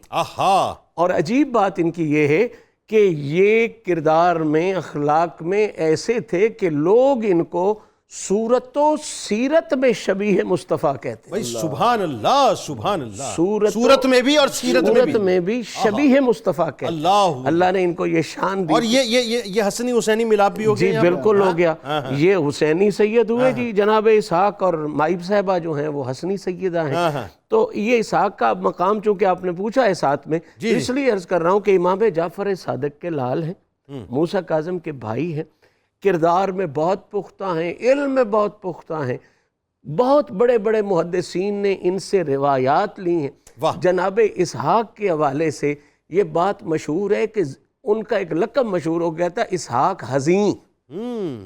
اور عجیب بات ان کی یہ ہے کہ یہ کردار میں، اخلاق میں ایسے تھے کہ لوگ ان کو صورت و سیرت میں شبیہ مصطفیٰ کہتے ہیں۔ سبحان اللہ سبحان اللہ، صورت میں بھی اور سیرت میں بھی شبیہ مصطفیٰ کہتے ہیں۔ اللہ نے ان کو یہ شان دی۔ اور یہ حسنی حسینی ملاپ بھی ہو گیا؟ جی بالکل ہو گیا، یہ حسینی سید ہوئے جی، جناب اسحاق اور مائب صاحبہ جو ہیں وہ حسنی سیدہ ہیں۔ تو یہ اسحاق کا مقام چونکہ آپ نے پوچھا ہے ساتھ میں، اس لیے عرض کر رہا ہوں کہ امام جعفر صادق کے لال ہیں، موسیٰ کاظم کے بھائی ہیں، کردار میں بہت پختہ ہیں، علم میں بہت پختہ ہیں، بہت بڑے بڑے محدثین نے ان سے روایات لی ہیں۔ جناب اسحاق کے حوالے سے یہ بات مشہور ہے کہ ان کا ایک لقب مشہور ہو گیا تھا، اسحاق حزین،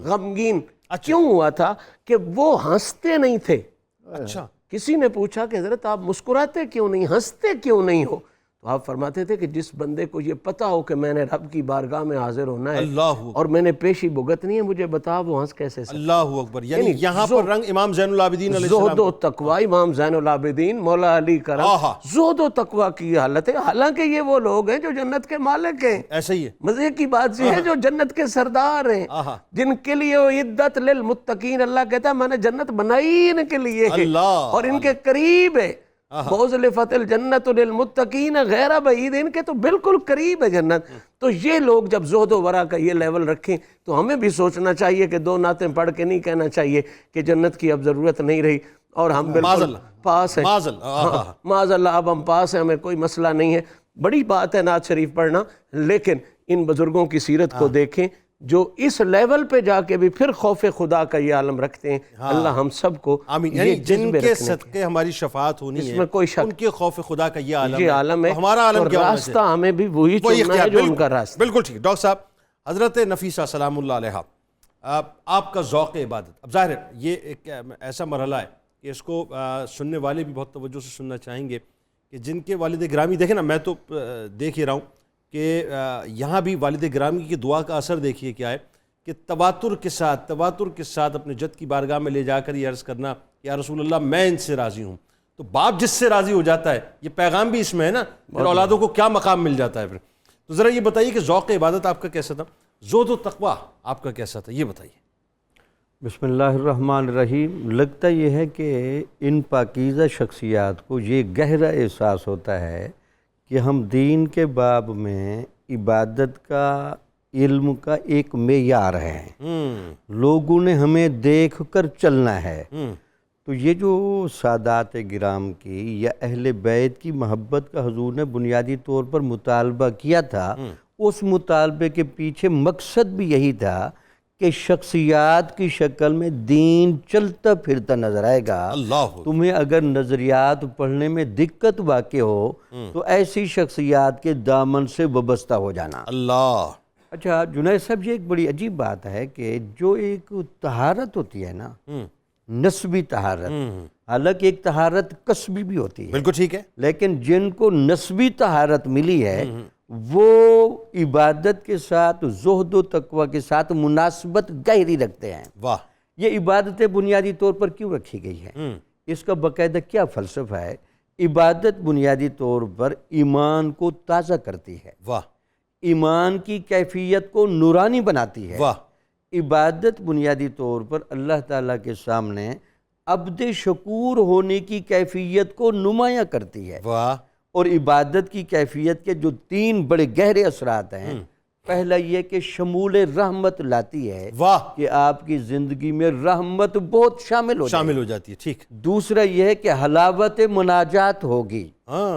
غمگین۔ کیوں ہوا تھا کہ وہ ہنستے نہیں تھے۔ اچھا، کسی نے پوچھا کہ حضرت آپ مسکراتے کیوں نہیں، ہنستے کیوں نہیں ہو؟ تو آپ فرماتے تھے کہ جس بندے کو یہ پتہ ہو کہ میں نے رب کی بارگاہ میں حاضر ہونا ہے اللہ اور میں نے پیشی بھگتنی ہے، مجھے بتا وہ ہنس کیسے سکتا؟ اللہ اکبر، یعنی یہاں پر رنگ امام زین العابدین علیہ زہد السلام و تقوی، امام زین العابدین مولا علی کرم، آہا، زہد و تقوی کی حالت ہے، حالانکہ یہ وہ لوگ ہیں جو جنت کے مالک ہیں۔ ایسا ہی ہے، مزے کی بات یہ ہے جو جنت کے سردار ہیں، آہا، جن کے لیے عدت للمتقین، اللہ کہتا ہے میں نے جنت بنائی ان کے لیے اللہ، اور ان کے قریب ہے۔ بوزلفت الجنت للمتقین غیر بعید، ان کے تو بالکل قریب ہے جنت۔ تو یہ لوگ جب زہد و ورع کا یہ لیول رکھیں تو ہمیں بھی سوچنا چاہیے کہ دو نعتیں پڑھ کے نہیں کہنا چاہیے کہ جنت کی اب ضرورت نہیں رہی اور ہم بالکل پاس ہیں، معاذ اللہ اب ہم پاس ہیں، ہمیں کوئی مسئلہ نہیں ہے۔ بڑی بات ہے نعت شریف پڑھنا، لیکن ان بزرگوں کی سیرت کو دیکھیں جو اس لیول پہ جا کے بھی پھر خوف خدا کا یہ عالم رکھتے ہیں۔ اللہ ہم سب کو آمین، یعنی جن کے صدقے ہماری شفاعت ہونی ہے، میں کوئی شک، ان کے خوف خدا کا یہ یہ عالم ہے، تو ہمارا عالم کیا ہونا راستہ ہمیں بھی وہی چننا ہے جو ان کا راستہ۔ بالکل ٹھیک۔ ڈاکٹر صاحب، حضرت نفیسہ سلام اللہ علیہ، آپ کا ذوق عبادت، اب ظاہر ہے یہ ایک ایسا مرحلہ ہے کہ اس کو سننے والے بھی بہت توجہ سے سننا چاہیں گے کہ جن کے والد گرامی، دیکھیں نا، میں تو دیکھ ہی رہا ہوں کہ یہاں بھی والد گرامی کی دعا کا اثر دیکھیے کیا ہے کہ تواتر کے ساتھ اپنے جد کی بارگاہ میں لے جا کر یہ عرض کرنا یا رسول اللہ میں ان سے راضی ہوں۔ تو باپ جس سے راضی ہو جاتا ہے، یہ پیغام بھی اس میں ہے نا، پھر اولادوں کو کیا مقام مل جاتا ہے پھر۔ تو ذرا یہ بتائیے کہ ذوق عبادت آپ کا کیسا تھا، زہد و تقویٰ آپ کا کیسا تھا، یہ بتائیے۔ بسم اللہ الرحمن الرحیم۔ لگتا یہ ہے کہ ان پاکیزہ شخصیات کو یہ گہرا احساس ہوتا ہے کہ ہم دین کے باب میں عبادت کا، علم کا ایک معیار ہے، لوگوں نے ہمیں دیکھ کر چلنا ہے۔ تو یہ جو سادات گرام کی یا اہل بیت کی محبت کا حضور نے بنیادی طور پر مطالبہ کیا تھا، اس مطالبے کے پیچھے مقصد بھی یہی تھا کہ شخصیات کی شکل میں دین چلتا پھرتا نظر آئے گا۔ تمہیں اگر نظریات پڑھنے میں دقت واقع ہو تو ایسی شخصیات کے دامن سے وابستہ ہو جانا۔ اللہ، اچھا جنید صاحب، یہ ایک بڑی عجیب بات ہے کہ جو ایک طہارت ہوتی ہے نا، نسبی طہارت، حالانکہ ایک طہارت کسبی بھی ہوتی ہے، بالکل ٹھیک ہے، لیکن جن کو نسبی طہارت ملی ہے وہ عبادت کے ساتھ، زہد و تقوی کے ساتھ مناسبت گہری رکھتے ہیں۔ واہ، یہ عبادتیں بنیادی طور پر کیوں رکھی گئی ہے؟ اس کا باقاعدہ کیا فلسفہ ہے؟ عبادت بنیادی طور پر ایمان کو تازہ کرتی ہے، واہ، ایمان کی کیفیت کو نورانی بناتی ہے۔ واہ، عبادت بنیادی طور پر اللہ تعالیٰ کے سامنے عبد شکور ہونے کی کیفیت کو نمایاں کرتی ہے۔ واہ، اور عبادت کی کیفیت کے جو تین بڑے گہرے اثرات ہیں، پہلا یہ کہ شمول رحمت لاتی ہے، واہ، کہ آپ کی زندگی میں رحمت بہت شامل ہو جاتی ہے، ٹھیک۔ دوسرا یہ ہے کہ حلاوت مناجات ہوگی،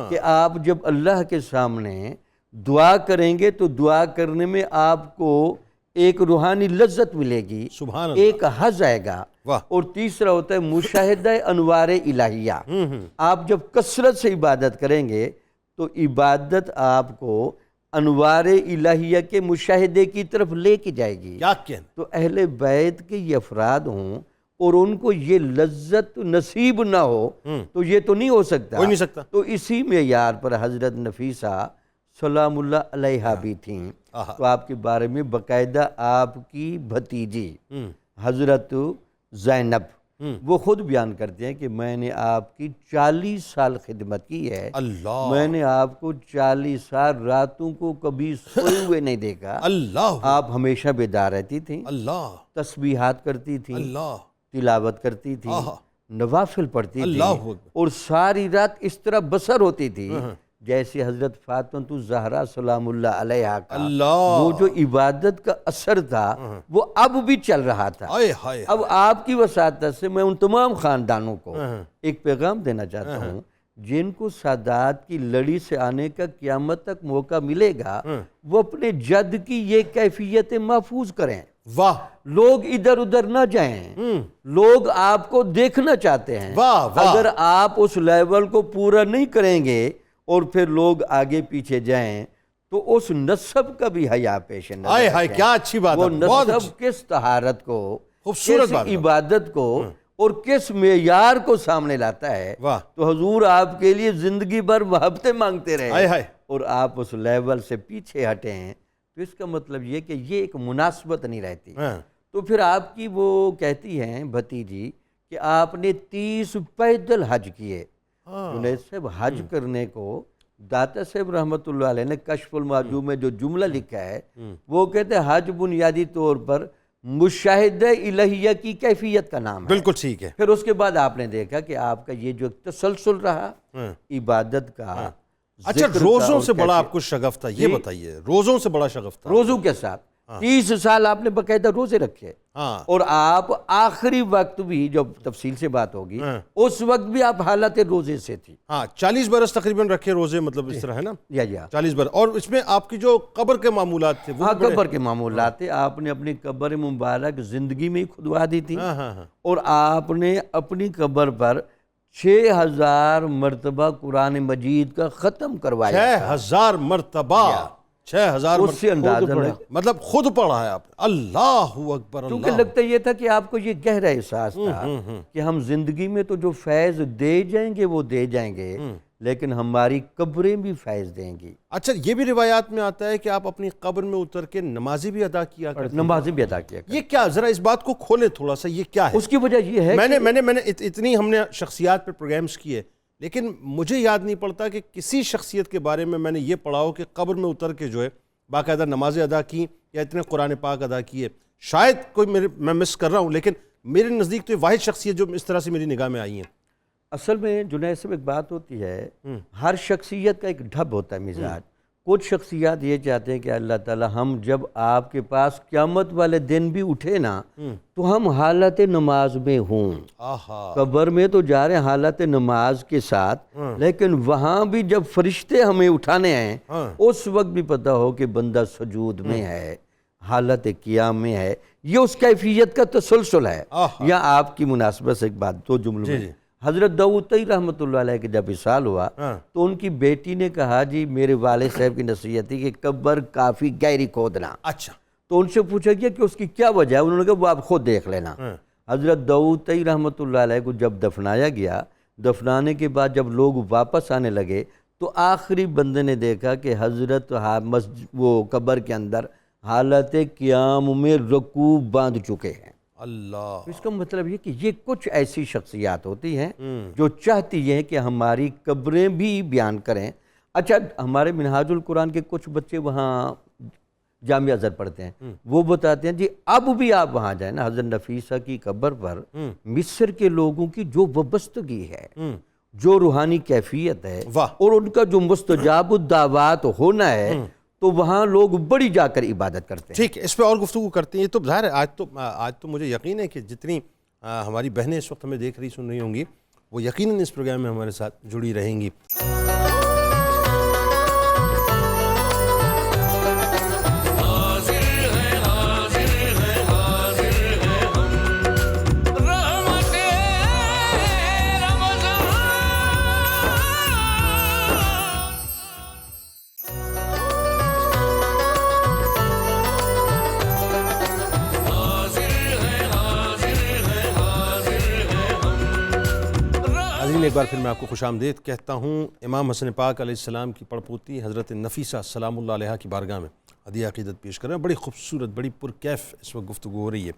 کہ آپ جب اللہ کے سامنے دعا کریں گے تو دعا کرنے میں آپ کو ایک روحانی لذت ملے گی، سبحان اللہ، ایک حظ آئے گا۔ واہ، اور تیسرا ہوتا ہے مشاہدہ انوار الہیہ۔ آپ جب کثرت سے عبادت کریں گے تو عبادت آپ کو انوار الہیہ کے مشاہدے کی طرف لے کے جائے گی۔ کیا کہنا، تو اہل بیت کے یہ افراد ہوں اور ان کو یہ لذت نصیب نہ ہو تو یہ تو نہیں ہو سکتا، ہو نہیں سکتا۔ تو اسی معیار پر حضرت نفیسہ سلام اللہ علیہا بھی تھیں۔ تو آپ کے بارے میں باقاعدہ آپ کی بھتیجی حضرت زینب وہ خود بیان کرتے ہیں کہ میں نے آپ کی 40 سال خدمت کی ہے، اللہ، میں نے آپ کو 40 سال راتوں کو کبھی سوئے ہوئے نہیں دیکھا، اللہ، آپ ہمیشہ بیدار رہتی تھیں، اللہ، تسبیحات کرتی تھیں، اللہ، تلاوت کرتی تھیں، نوافل پڑھتی تھیں، اللہ اکبر، اور ساری رات اس طرح بسر ہوتی تھی جیسے حضرت فاطمہ الزہرا سلام اللہ علیہا کا وہ جو عبادت کا اثر تھا وہ اب بھی چل رہا تھا۔ اب آپ کی وساطت سے میں ان تمام خاندانوں کو ایک پیغام دینا چاہتا ہوں جن کو سادات کی لڑی سے آنے کا قیامت تک موقع ملے گا، وہ اپنے جد کی یہ کیفیتیں محفوظ کریں۔ واہ، لوگ ادھر ادھر نہ جائیں، لوگ آپ کو دیکھنا چاہتے ہیں۔ اگر آپ اس لیول کو پورا نہیں کریں گے اور پھر لوگ آگے پیچھے جائیں تو اس نسب کا بھی حیا پیش نظر آتا ہے۔ کیا اچھی بات ہے، وہ نسب کس طہارت کو، خوبصورت کس عبادت کو اور کس معیار کو سامنے لاتا ہے. واہ. تو حضور آپ کے لیے زندگی بھر محبتیں مانگتے ہائے رہے ہائے. اور آپ اس لیول سے پیچھے ہٹے ہیں، تو اس کا مطلب یہ کہ یہ ایک مناسبت نہیں رہتی. ہاں. تو پھر آپ کی وہ کہتی ہیں بھتیجی کہ آپ نے 30 پیدل حج کیے. جنید صاحب حج کرنے کو داتا صاحب رحمۃ اللہ علیہ نے کشف المعجوب میں جو جملہ لکھا ہے وہ کہتے ہیں حج بنیادی طور پر مشاہدہ الہیہ کی کیفیت کا نام ہے. بالکل ٹھیک ہے. پھر اس کے بعد آپ نے دیکھا کہ آپ کا یہ جو تسلسل رہا عبادت کا. اچھا روزوں سے بڑا آپ کو شغف تھا، یہ بتائیے روزوں سے بڑا شغف تھا؟ روزوں کے ساتھ 30 سال آپ نے باقاعدہ روزے رکھے. اور آپ آخری وقت بھی جب تفصیل سے بات ہوگی اس وقت بھی آپ حالت روزے سے تھی. 40 برس تقریباً رکھے روزے، مطلب اس طرح ہے نا. 40 برس. اور اس میں آپ کی جو قبر کے معمولات تھے وہ قبر کے معمولات تھے. آپ نے اپنی قبر مبارک زندگی میں ہی کھدوا دی تھی اور آپ نے اپنی قبر پر 6000 مرتبہ قرآن مجید کا ختم کروایا. 6000 مرتبہ. 6000 اس سے اندازہ مطلب خود پڑھا ہے آپ. اللہ اکبر. کیونکہ لگتا یہ تھا کہ آپ کو یہ گہرا احساس تھا کہ ہم زندگی میں تو جو فیض دے جائیں گے وہ دے جائیں گے، لیکن ہماری قبریں بھی فیض دیں گی. اچھا یہ بھی روایات میں آتا ہے کہ آپ اپنی قبر میں اتر کے نمازیں بھی ادا کیا کرتے. نمازیں بھی ادا کیا کرتے. یہ کیا، ذرا اس بات کو کھولیں تھوڑا سا، یہ کیا ہے؟ اس کی وجہ یہ ہے میں نے اتنی ہم نے شخصیات پر پروگرامز کیے، لیکن مجھے یاد نہیں پڑتا کہ کسی شخصیت کے بارے میں نے یہ پڑھا ہو کہ قبر میں اتر کے جو ہے باقاعدہ نمازیں ادا کی یا اتنے قرآن پاک ادا کیے. شاید کوئی میں مس کر رہا ہوں، لیکن میرے نزدیک تو یہ واحد شخصیت جو اس طرح سے میری نگاہ میں آئی ہیں. اصل میں جنید صاحب ایک بات ہوتی ہے، ہر شخصیت کا ایک ڈھب ہوتا ہے مزاج. کچھ شخصیات یہ چاہتے ہیں کہ اللہ تعالی ہم جب آپ کے پاس قیامت والے دن بھی اٹھے نا تو ہم حالت نماز میں ہوں. قبر میں تو جا رہے ہیں حالت نماز کے ساتھ، لیکن وہاں بھی جب فرشتے ہمیں اٹھانے ہیں اس وقت بھی پتہ ہو کہ بندہ سجود میں ہے، حالت قیام میں ہے. یہ اس کیفیت کا تسلسل ہے. یا آپ کی مناسبت سے ایک بات دو جملوں میں، حضرت داؤد طئی رحمۃ اللہ علیہ کے جب وصال ہوا تو ان کی بیٹی نے کہا جی میرے والد صاحب کی نصیحت تھی کہ قبر کافی گہری کھودنا. اچھا. تو ان سے پوچھا گیا کہ اس کی کیا وجہ ہے؟ انہوں نے کہا وہ آپ خود دیکھ لینا. حضرت داؤد طئی رحمۃ اللہ علیہ کو جب دفنایا گیا، دفنانے کے بعد جب لوگ واپس آنے لگے تو آخری بندے نے دیکھا کہ حضرت وہ قبر کے اندر حالت قیام میں رکوع باندھ چکے ہیں. اللہ. اس کا مطلب یہ کہ یہ کچھ ایسی شخصیات ہوتی ہیں جو چاہتی ہیں کہ ہماری قبریں بھی بیان کریں. اچھا ہمارے منہاج القرآن کے کچھ بچے وہاں جامعہ ازہر پڑھتے ہیں، وہ بتاتے ہیں جی اب بھی آپ وہاں جائیں نا، حضرت نفیسہ کی قبر پر مصر کے لوگوں کی جو وابستگی ہے، جو روحانی کیفیت ہے اور ان کا جو مستجاب الدعوات ہونا ہے، تو وہاں لوگ بڑی جا کر عبادت کرتے ہیں. ٹھیک ہے، اس پہ اور گفتگو کرتے ہیں. یہ تو ظاہر ہے آج تو مجھے یقین ہے کہ جتنی ہماری بہنیں اس وقت ہمیں دیکھ رہی سن رہی ہوں گی وہ یقیناً اس پروگرام میں ہمارے ساتھ جڑی رہیں گی. ایک بار پھر میں آپ کو خوش آمدید کہتا ہوں. امام حسن پاک علیہ السلام کی پڑپوتی حضرت نفیسہ سلام اللہ علیہ کی بارگاہ میں ہدیہ عقیدت پیش کر رہے ہیں. بڑی خوبصورت، بڑی پرکیف اس وقت گفتگو ہو رہی ہے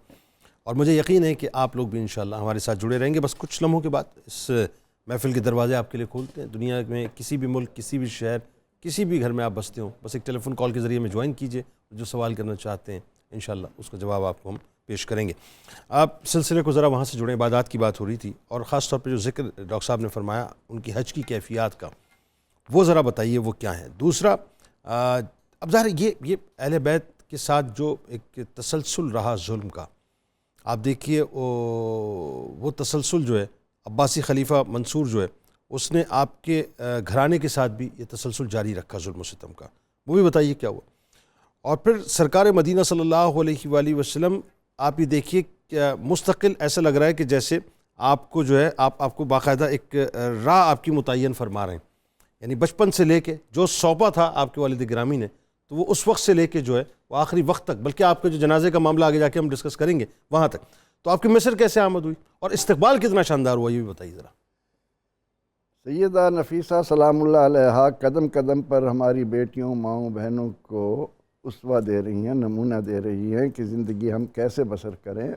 اور مجھے یقین ہے کہ آپ لوگ بھی انشاءاللہ ہمارے ساتھ جڑے رہیں گے. بس کچھ لمحوں کے بعد اس محفل کے دروازے آپ کے لیے کھولتے ہیں. دنیا میں کسی بھی ملک، کسی بھی شہر، کسی بھی گھر میں آپ بستے ہوں، بس ایک ٹیلی فون کال کے ذریعے میں جوائن کیجئے. جو سوال کرنا چاہتے ہیں انشاءاللہ اس کا جواب آپ کو ہم پیش کریں گے. آپ سلسلے کو ذرا وہاں سے جڑیں. عبادات کی بات ہو رہی تھی اور خاص طور پہ جو ذکر ڈاکٹر صاحب نے فرمایا ان کی حج کی کیفیات کا، وہ ذرا بتائیے وہ کیا ہے. دوسرا اب ظاہر یہ اہل بیت کے ساتھ جو ایک تسلسل رہا ظلم کا، آپ دیکھیے وہ تسلسل جو ہے عباسی خلیفہ منصور جو ہے اس نے آپ کے گھرانے کے ساتھ بھی یہ تسلسل جاری رکھا ظلم و ستم کا. وہ بھی بتائیے کیا ہوا. اور پھر سرکار مدینہ صلی اللہ علیہ وآلہ وسلم آپ یہ دیکھیے کہ مستقل ایسا لگ رہا ہے کہ جیسے آپ کو جو ہے آپ کو باقاعدہ ایک راہ آپ کی متعین فرما رہے ہیں. یعنی بچپن سے لے کے جو سونپا تھا آپ کے والد گرامی نے، تو وہ اس وقت سے لے کے جو ہے وہ آخری وقت تک، بلکہ آپ کے جو جنازے کا معاملہ آگے جا کے ہم ڈسکس کریں گے وہاں تک، تو آپ کی مصر کیسے آمد ہوئی اور استقبال کتنا شاندار ہوا یہ بھی بتائیے ذرا۔ سیدہ نفیسہ سلام اللہ علیہا قدم قدم پر ہماری بیٹیوں، ماؤں، بہنوں کو اسوہ دے رہی ہیں، نمونہ دے رہی ہیں کہ زندگی ہم کیسے بسر کریں۔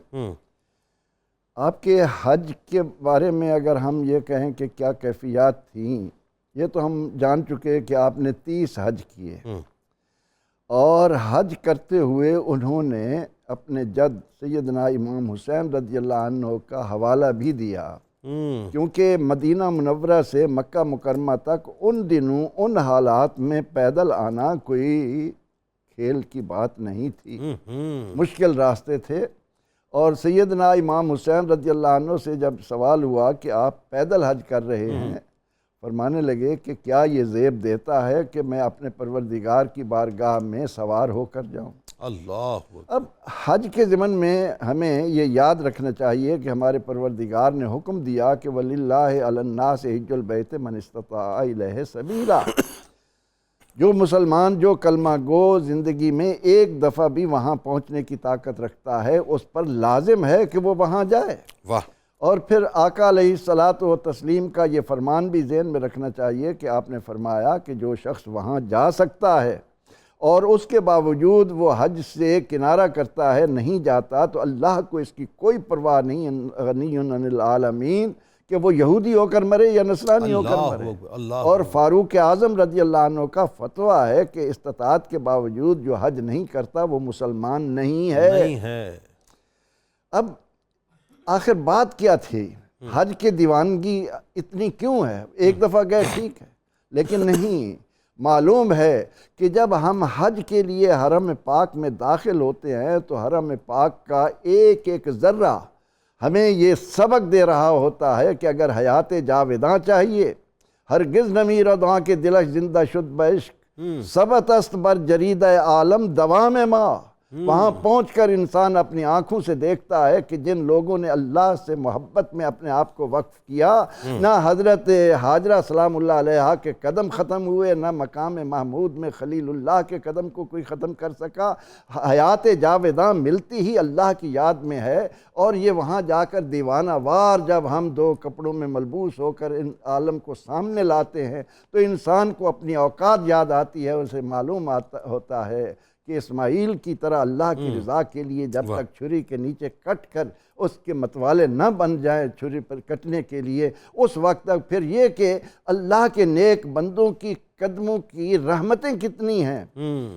آپ کے حج کے بارے میں اگر ہم یہ کہیں کہ کیا کیفیات تھیں، یہ تو ہم جان چکے کہ آپ نے 30 حج کیے، اور حج کرتے ہوئے انہوں نے اپنے جد سیدنا امام حسین رضی اللہ عنہ کا حوالہ بھی دیا، کیونکہ مدینہ منورہ سے مکہ مکرمہ تک ان دنوں ان حالات میں پیدل آنا کوئی کھیل کی بات نہیں تھی، مشکل راستے تھے۔ اور سیدنا امام حسین رضی اللہ عنہ سے جب سوال ہوا کہ آپ پیدل حج کر رہے ہیں، فرمانے لگے کہ کیا یہ زیب دیتا ہے کہ میں اپنے پروردگار کی بارگاہ میں سوار ہو کر جاؤں۔ اللہ اب حج کے ضمن میں ہمیں یہ یاد رکھنا چاہیے کہ ہمارے پروردگار نے حکم دیا کہ وَلِلَّهِ عَلَى النَّاسِ حِجُّ الْبَيْتِ مَنِ اسْتَطَاعَ إِلَيْهِ سَبِيلًا، جو مسلمان، جو کلمہ گو زندگی میں ایک دفعہ بھی وہاں پہنچنے کی طاقت رکھتا ہے، اس پر لازم ہے کہ وہ وہاں جائے۔ واہ۔ اور پھر آقا علیہ الصلاۃ والتسلیم کا یہ فرمان بھی ذہن میں رکھنا چاہیے کہ آپ نے فرمایا کہ جو شخص وہاں جا سکتا ہے اور اس کے باوجود وہ حج سے کنارہ کرتا ہے، نہیں جاتا، تو اللہ کو اس کی کوئی پرواہ نہیں، غنی عن العالمین، کہ وہ یہودی ہو کر مرے یا نصرانی ہو کر مرے۔ اور فاروق اعظم رضی اللہ عنہ کا فتویٰ ہے کہ استطاعت کے باوجود جو حج نہیں کرتا وہ مسلمان نہیں ہے۔ اب آخر بات کیا تھی؟ حج کے دیوانگی اتنی کیوں ہے؟ ایک دفعہ گئے ٹھیک ہے، لیکن نہیں، معلوم ہے کہ جب ہم حج کے لیے حرم پاک میں داخل ہوتے ہیں تو حرم پاک کا ایک ایک ذرہ ہمیں یہ سبق دے رہا ہوتا ہے کہ اگر حیات جاوداں چاہیے، ہرگز نمیر و دعا کے دلش زندہ شد بعشق، ثبت است بر جرید عالم دوام ماں۔ وہاں پہنچ کر انسان اپنی آنکھوں سے دیکھتا ہے کہ جن لوگوں نے اللہ سے محبت میں اپنے آپ کو وقف کیا، نہ حضرت حاجرہ سلام اللہ علیہا کے قدم ختم ہوئے، نہ مقام محمود میں خلیل اللہ کے قدم کو کوئی ختم کر سکا۔ حیات جاوداں ملتی ہی اللہ کی یاد میں ہے، اور یہ وہاں جا کر دیوانہ وار جب ہم دو کپڑوں میں ملبوس ہو کر ان عالم کو سامنے لاتے ہیں تو انسان کو اپنی اوقات یاد آتی ہے، اسے معلوم ہوتا ہے کہ اسماعیل کی طرح اللہ کی رضا کے لیے جب تک چھری کے نیچے کٹ کر اس کے متوالے نہ بن جائیں چھری پر کٹنے کے لیے، اس وقت تک پھر یہ کہ اللہ کے نیک بندوں کی قدموں کی رحمتیں کتنی ہیں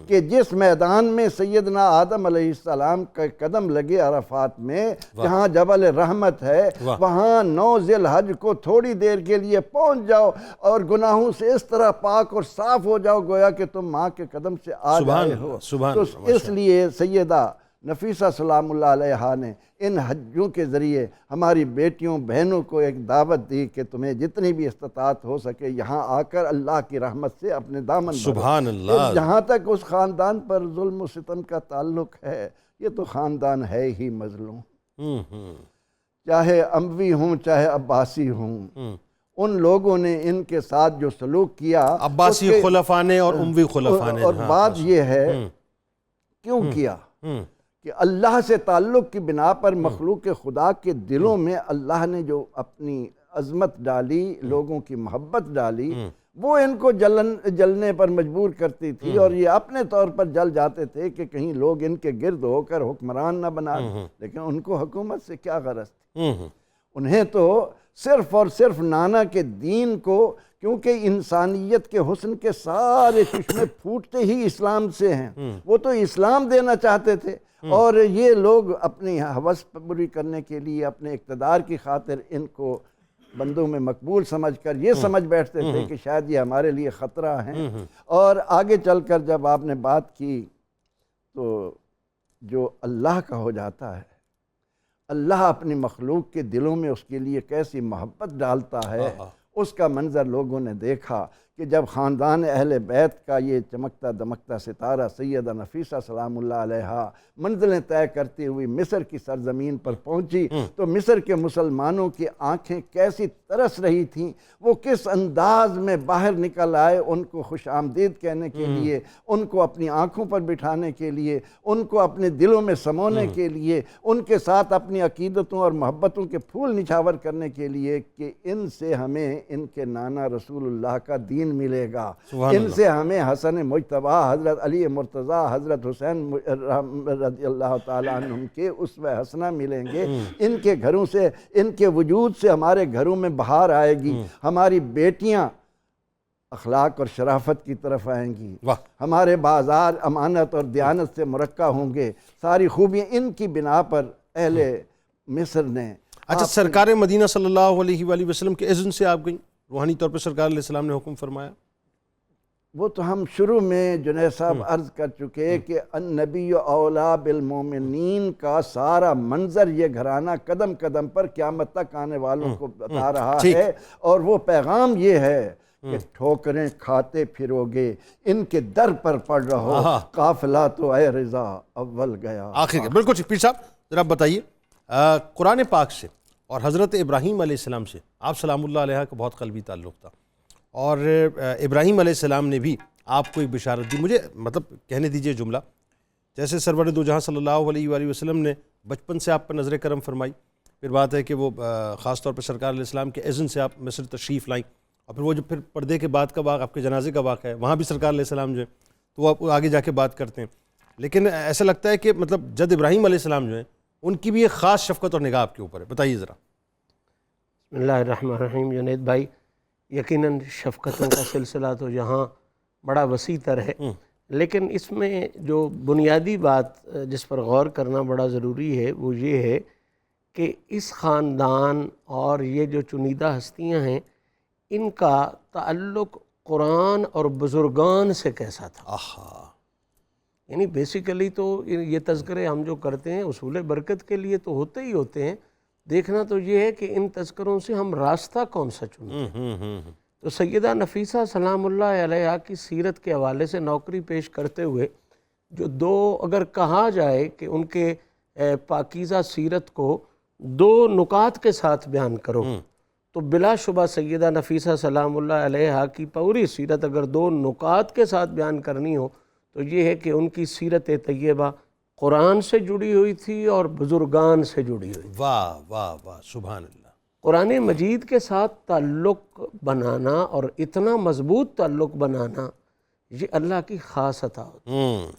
کہ جس میدان میں سیدنا آدم علیہ السلام کا قدم لگے عرفات میں، جہاں جبل رحمت ہے، وہاں 9 ذی الحج کو تھوڑی دیر کے لیے پہنچ جاؤ اور گناہوں سے اس طرح پاک اور صاف ہو جاؤ گویا کہ تم ماں کے قدم سے آ جائے ہو۔ تو اس لیے سیدہ نفیسہ سلام اللہ علیہا نے ان حجوں کے ذریعے ہماری بیٹیوں بہنوں کو ایک دعوت دی کہ تمہیں جتنی بھی استطاعت ہو سکے یہاں آ کر اللہ کی رحمت سے اپنے دامن بھرو۔ سبحان اللہ۔ جہاں تک اس خاندان پر ظلم و ستم کا تعلق ہے، یہ تو خاندان ہے ہی مظلوم، چاہے اموی ہوں چاہے عباسی ہوں، ان لوگوں نے ان کے ساتھ جو سلوک کیا، عباسی خلفاء نے اور اموی خلفاء نے، اور بات یہ ہے کیوں کیا کہ اللہ سے تعلق کی بنا پر مخلوق خدا کے دلوں میں اللہ نے جو اپنی عظمت ڈالی، لوگوں کی محبت ڈالی، وہ ان کو جلنے پر مجبور کرتی تھی، اور یہ اپنے طور پر جل جاتے تھے کہ کہیں لوگ ان کے گرد ہو کر حکمران نہ بنا دیں، لیکن ان کو حکومت سے کیا غرض تھی؟ انہیں تو صرف اور صرف نانا کے دین کو، کیونکہ انسانیت کے حسن کے سارے چشمے پھوٹتے ہی اسلام سے ہیں، وہ تو اسلام دینا چاہتے تھے، اور یہ لوگ اپنی ہوس پوری کرنے کے لیے اپنے اقتدار کی خاطر ان کو بندوں میں مقبول سمجھ کر یہ سمجھ بیٹھتے تھے کہ شاید یہ ہمارے لیے خطرہ ہیں۔ اور آگے چل کر جب آپ نے بات کی تو جو اللہ کا ہو جاتا ہے، اللہ اپنی مخلوق کے دلوں میں اس کے لیے کیسی محبت ڈالتا ہے، اس کا منظر لوگوں نے دیکھا کہ جب خاندان اہل بیت کا یہ چمکتا دمکتا ستارہ سیدہ نفیسہ سلام اللہ علیہا منزلیں طے کرتی ہوئی مصر کی سرزمین پر پہنچی تو مصر کے مسلمانوں کی آنکھیں کیسی ترس رہی تھیں، وہ کس انداز میں باہر نکل آئے ان کو خوش آمدید کہنے کے لیے، ان کو اپنی آنکھوں پر بٹھانے کے لیے، ان کو اپنے دلوں میں سمونے کے لیے، ان کے ساتھ اپنی عقیدتوں اور محبتوں کے پھول نچھاور کرنے کے لیے کہ ان سے ہمیں ان کے نانا رسول اللہ کا دین ملے گا، ان سے ہمیں حسن مجتبیٰ، حضرت علی مرتضیٰ، حضرت حسین رضی اللہ تعالیٰ عنہم کے اسوہ حسنہ ملیں گے، ان کے گھروں سے، ان کے وجود سے ہمارے گھروں میں بہار آئے گی، ہماری بیٹیاں اخلاق اور شرافت کی طرف آئیں گی، ہمارے بازار امانت اور دیانت سے مرقع ہوں گے، ساری خوبیاں ان کی بنا پر اہل مصر نے۔ اچھا، سرکار مدینہ صلی اللہ علیہ وآلہ وسلم کے اذن سے آپ گئیں، روحانی طور پر سرکار علیہ السلام نے حکم فرمایا؟ وہ تو ہم شروع میں جنید صاحب عرض کر چکے کہ النبی اولا بالمومنین کا سارا منظر یہ گھرانہ قدم قدم پر قیامت تک آنے والوں کو بتا رہا ہے، اور وہ پیغام یہ ہے کہ ٹھوکریں کھاتے پھرو گے، ان کے در پر پڑ رہو، قافلہ تو اے رضا اول گیا۔ آخر بالکل پیر صاحب ذرا بتائیے، قرآن پاک سے اور حضرت ابراہیم علیہ السلام سے آپ سلام اللہ علیہ کا بہت قلبی تعلق تھا، اور ابراہیم علیہ السلام نے بھی آپ کو ایک بشارت دی، مجھے مطلب کہنے دیجئے جملہ، جیسے سرور دو جہاں صلی اللہ علیہ وآلہ وسلم نے بچپن سے آپ پر نظر کرم فرمائی، پھر بات ہے کہ وہ خاص طور پر سرکار علیہ السلام کے اذن سے آپ مصر تشریف لائیں، اور پھر وہ جو پھر پردے کے بعد کا واقعہ، آپ کے جنازے کا واقعہ ہے، وہاں بھی سرکار علیہ السلام جو ہے تو وہ آپ آگے جا کے بات کرتے ہیں، لیکن ایسا لگتا ہے کہ مطلب جد ابراہیم علیہ السلام جو ہیں ان کی بھی ایک خاص شفقت اور نگاہ آپ کے اوپر ہے، بتائیے ذرا۔ بسم اللہ الرحمن الرحیم۔ جنید بھائی، یقیناً شفقتوں کا سلسلہ تو یہاں بڑا وسیع تر ہے، لیکن اس میں جو بنیادی بات جس پر غور کرنا بڑا ضروری ہے وہ یہ ہے کہ اس خاندان اور یہ جو چنیدہ ہستیاں ہیں ان کا تعلق قرآن اور بزرگان سے کیسا تھا۔ یعنی بیسیکلی تو یہ تذکرے ہم جو کرتے ہیں اصول برکت کے لیے تو ہوتے ہی ہوتے ہیں، دیکھنا تو یہ ہے کہ ان تذکروں سے ہم راستہ کون سا چنتے ہیں۔ تو سیدہ نفیسہ سلام اللہ علیہا کی سیرت کے حوالے سے نوکری پیش کرتے ہوئے جو دو اگر کہا جائے کہ ان کے پاکیزہ سیرت کو دو نکات کے ساتھ بیان کرو تو بلا شبہ سیدہ نفیسہ سلام اللہ علیہا کی پوری سیرت اگر دو نکات کے ساتھ بیان کرنی ہو تو یہ ہے کہ ان کی سیرت طیبہ قرآن سے جڑی ہوئی تھی اور بزرگان سے جڑی ہوئی تھی۔ واہ واہ واہ، سبحان اللہ۔ قرآن مجید کے ساتھ تعلق بنانا اور اتنا مضبوط تعلق بنانا یہ اللہ کی خاص عطا ہوتی ہے۔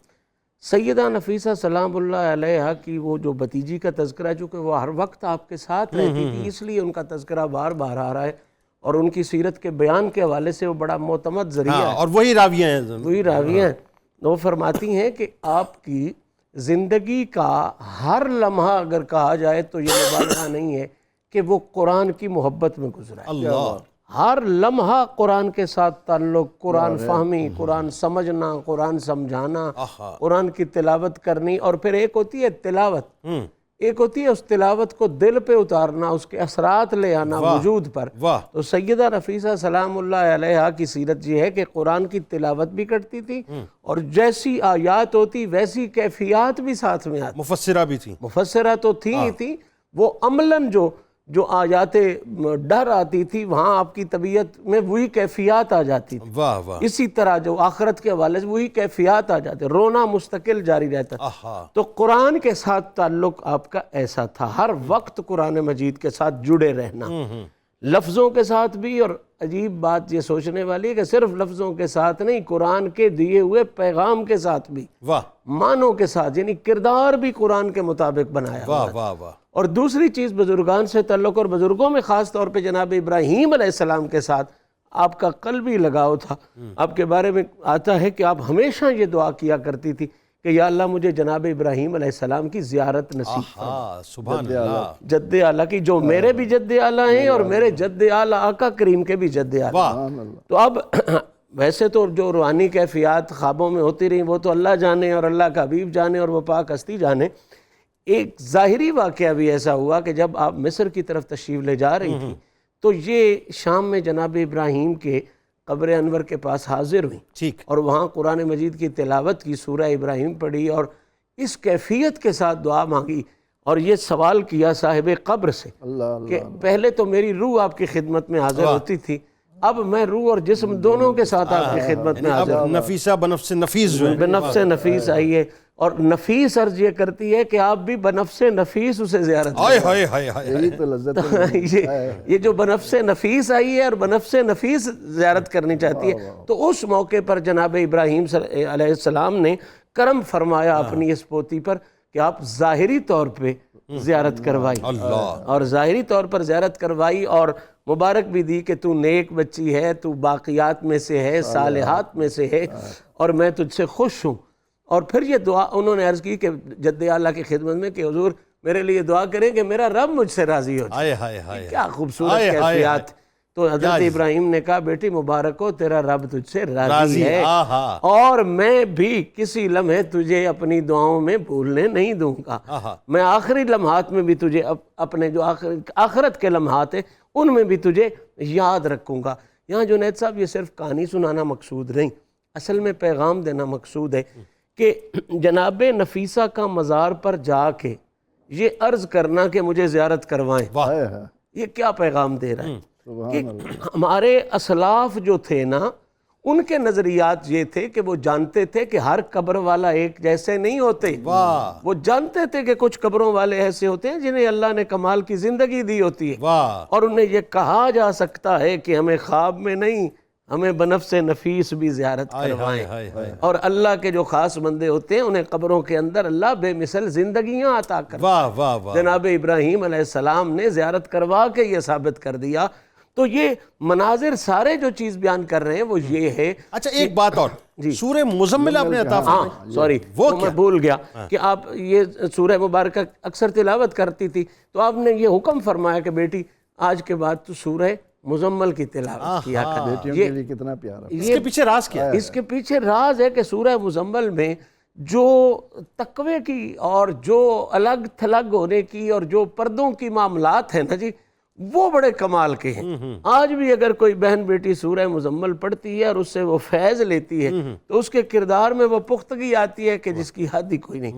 سیدہ نفیسہ سلام اللہ علیہا کی وہ جو بھتیجی کا تذکرہ ہے، چونکہ وہ ہر وقت آپ کے ساتھ رہتی تھی اس لیے ان کا تذکرہ بار بار آ رہا ہے، اور ان کی سیرت کے بیان کے حوالے سے وہ بڑا معتمد ذریعہ ہے، اور وہی راویہ ہیں، وہی راویہ ہیں۔ وہ فرماتی ہیں کہ آپ کی زندگی کا ہر لمحہ اگر کہا جائے تو یہ مبالغہ نہیں ہے کہ وہ قرآن کی محبت میں گزرا ہے۔ اللہ، ہر لمحہ قرآن کے ساتھ تعلق، قرآن فہمی، قرآن سمجھنا، قرآن سمجھانا، قرآن کی تلاوت کرنی، اور پھر ایک ہوتی ہے تلاوت، ایک ہوتی ہے اس تلاوت کو دل پہ اتارنا، اس کے اثرات لے آنا وجود پر۔ تو سیدہ نفیسہ سلام اللہ علیہا کی سیرت یہ ہے کہ قرآن کی تلاوت بھی کرتی تھی اور جیسی آیات ہوتی ویسی کیفیات بھی ساتھ میں آتی، مفسرہ بھی تھی، مفسرہ تو تھی ہی تھی، وہ عملاً جو آیات ڈر آتی تھی وہاں آپ کی طبیعت میں وہی کیفیات آ جاتی تھی۔ واہ واہ، اسی طرح جو آخرت کے حوالے سے وہی کیفیات آ جاتے، رونا مستقل جاری رہتا۔ تو قرآن کے ساتھ تعلق آپ کا ایسا تھا، ہر وقت قرآن مجید کے ساتھ جڑے رہنا، لفظوں کے ساتھ بھی، اور عجیب بات یہ سوچنے والی ہے کہ صرف لفظوں کے ساتھ نہیں، قرآن کے دیے ہوئے پیغام کے ساتھ بھی، معنوں کے ساتھ، یعنی کردار بھی قرآن کے مطابق بنایا۔ واہ واہ واہ۔ اور دوسری چیز بزرگان سے تعلق، اور بزرگوں میں خاص طور پہ جناب ابراہیم علیہ السلام کے ساتھ آپ کا قلبی لگاؤ تھا۔ آپ کے بارے میں آتا ہے کہ آپ ہمیشہ یہ دعا کیا کرتی تھی کہ یا اللہ مجھے جناب ابراہیم علیہ السلام کی زیارت نصیب فرما، سبحان اللہ، جد اعلیٰ کی، جو میرے بھی جد اعلیٰ ہیں اور میرے جد اعلیٰ آقا کریم کے بھی جد اعلیٰ۔ تو اب ویسے تو جو روحانی کیفیات خوابوں میں ہوتی رہیں وہ تو اللہ جانے اور اللہ کا حبیب جانے اور وہ پاک ہستی جانے۔ ایک ظاہری واقعہ بھی ایسا ہوا کہ جب آپ مصر کی طرف تشریف لے جا رہی تھیں تو یہ شام میں جناب ابراہیم کے قبر انور کے پاس حاضر ہوئیں ٹھیک، اور وہاں قرآن مجید کی تلاوت کی، سورہ ابراہیم پڑھی اور اس کیفیت کے ساتھ دعا مانگی اور یہ سوال کیا صاحب قبر سے اللہ کہ پہلے تو میری روح آپ کی خدمت میں حاضر ہوتی تھی، اب میں روح اور جسم دونوں کے ساتھ آپ کی خدمت میں اب حاضر ہوں، نفیسہ بنفس نفیس جو ہے بنفس نفیس آئیے، اور نفیس عرض یہ کرتی ہے کہ آپ بھی بنفس نفیس اسے زیارت ہائے ہائے ہائے ہائے، یہی تو لذت یہ جو بنفس نفیس آئی ہے اور بنفس نفیس زیارت کرنی چاہتی ہے، تو اس موقع پر جناب ابراہیم علیہ السلام نے کرم فرمایا اپنی اس پوتی پر کہ آپ ظاہری طور پہ زیارت کروائی، اور ظاہری طور پر زیارت کروائی اور مبارک بھی دی کہ تو نیک بچی ہے، تو باقیات میں سے ہے، صالحات میں سے ہے، اور میں تجھ سے خوش ہوں۔ اور پھر یہ دعا انہوں نے عرض کی کہ جد اعلیٰ کی خدمت میں کہ حضور میرے لیے دعا کریں کہ میرا رب مجھ سے راضی ہو جائے۔ ہائے ہائے ہائے، کیا خوبصورت کیفیات۔ تو حضرت ابراہیم نے کہا بیٹی مبارک ہو، تیرا رب تجھ سے راضی ہے، اور میں بھی کسی لمحے تجھے اپنی دعاؤں میں بھولنے نہیں دوں گا، میں آخری لمحات میں بھی تجھے اپنے جو آخرت کے لمحات ہیں ان میں بھی تجھے یاد رکھوں گا۔ یہاں جنید صاحب یہ صرف کہانی سنانا مقصود نہیں، اصل میں پیغام دینا مقصود ہے کہ جناب نفیسہ کا مزار پر جا کے یہ عرض کرنا کہ مجھے زیارت کروائیں، یہ کیا پیغام دے رہا ہے کہ ہمارے اسلاف جو تھے نا ان کے نظریات یہ تھے کہ وہ جانتے تھے کہ ہر قبر والا ایک جیسے نہیں ہوتے، وہ جانتے تھے کہ کچھ قبروں والے ایسے ہوتے ہیں جنہیں اللہ نے کمال کی زندگی دی ہوتی ہے، اور انہیں یہ کہا جا سکتا ہے کہ ہمیں خواب میں نہیں، ہمیں بنفس نفیس بھی زیارت کروائیں، اور اللہ کے جو خاص بندے ہوتے ہیں انہیں قبروں کے اندر اللہ بے مثل زندگیاں عطا کرتا ہے۔ جناب ابراہیم علیہ السلام نے زیارت کروا کے یہ ثابت کر دیا۔ تو یہ مناظر سارے جو چیز بیان کر رہے ہیں وہ یہ ہے۔ اچھا ایک بات اور، سورہ مزمل آپ نے عطا فرمائی، سوری وہ میں بھول گیا کہ آپ یہ سورہ مبارکہ اکثر تلاوت کرتی تھی، تو آپ نے یہ حکم فرمایا کہ بیٹی آج کے بعد تو سورہ مزمل کی تلاوت کیا کر۔ بیٹیوں کے لیے کتنا پیارا۔ اس کے پیچھے راز کیا ہے؟ اس کے پیچھے راز ہے کہ سورہ مزمل میں جو تقوی کی اور جو الگ تھلگ ہونے کی اور جو پردوں کی معاملات ہیں نا جی، وہ بڑے کمال کے ہیں۔ آج بھی اگر کوئی بہن بیٹی سورہ مزمل پڑھتی ہے اور اس سے وہ فیض لیتی ہے تو اس کے کردار میں وہ پختگی آتی ہے کہ جس کی حد ہی کوئی نہیں۔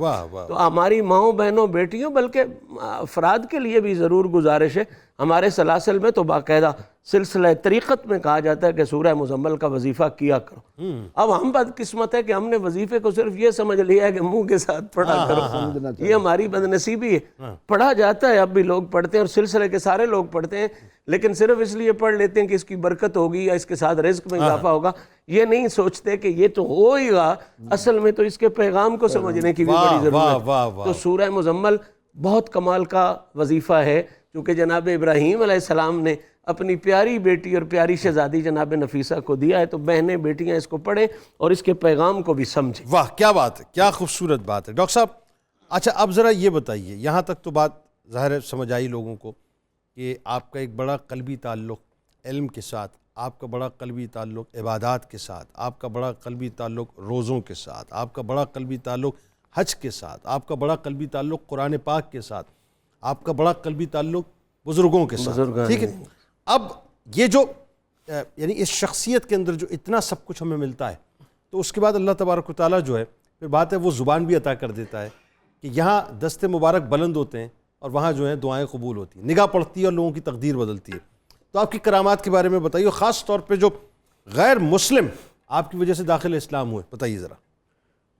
تو ہماری ماؤں بہنوں بیٹیوں بلکہ افراد کے لیے بھی ضرور گزارش ہے، ہمارے سلاسل میں تو باقاعدہ سلسلہ طریقت میں کہا جاتا ہے کہ سورہ مزمل کا وظیفہ کیا کرو۔ اب ہم بد قسمت ہے کہ ہم نے وظیفے کو صرف یہ سمجھ لیا ہے کہ منہ کے ساتھ پڑھا کرو، یہ ہماری بد نصیبی ہے۔ پڑھا جاتا ہے، اب بھی لوگ پڑھتے ہیں اور سلسلے کے سارے لوگ پڑھتے ہیں، لیکن صرف اس لیے پڑھ لیتے ہیں کہ اس کی برکت ہوگی یا اس کے ساتھ رزق میں اضافہ ہوگا، یہ نہیں سوچتے کہ یہ تو ہو ہی گا، اصل میں تو اس کے پیغام کو سمجھنے کی بھی بڑی ضرورت ہے۔ تو سورہ مزمل بہت کمال کا وظیفہ ہے، کیونکہ جناب ابراہیم علیہ السلام نے اپنی پیاری بیٹی اور پیاری شہزادی جناب نفیسہ کو دیا ہے، تو بہنیں بیٹیاں اس کو پڑھیں اور اس کے پیغام کو بھی سمجھیں۔ واہ کیا بات ہے، کیا خوبصورت بات ہے ڈاکٹر صاحب۔ اچھا اب ذرا یہ بتائیے، یہاں تک تو بات ظاہر ہے سمجھ آئی لوگوں کو کہ آپ کا ایک بڑا قلبی تعلق علم کے ساتھ، آپ کا بڑا قلبی تعلق عبادات کے ساتھ، آپ کا بڑا قلبی تعلق روزوں کے ساتھ، آپ کا بڑا قلبی تعلق حج کے ساتھ، آپ کا بڑا قلبی تعلق قرآن پاک کے ساتھ، آپ کا بڑا قلبی تعلق بزرگوں کے ساتھ، ٹھیک ہے۔ اب یہ جو یعنی اس شخصیت کے اندر جو اتنا سب کچھ ہمیں ملتا ہے، تو اس کے بعد اللہ تبارک و تعالیٰ جو ہے پھر بات ہے وہ زبان بھی عطا کر دیتا ہے کہ یہاں دست مبارک بلند ہوتے ہیں اور وہاں جو ہیں دعائیں قبول ہوتی ہیں، نگاہ پڑتی ہے اور لوگوں کی تقدیر بدلتی ہے۔ تو آپ کی کرامات کے بارے میں بتائیے، خاص طور پہ جو غیر مسلم آپ کی وجہ سے داخل اسلام ہوئے، بتائیے ذرا۔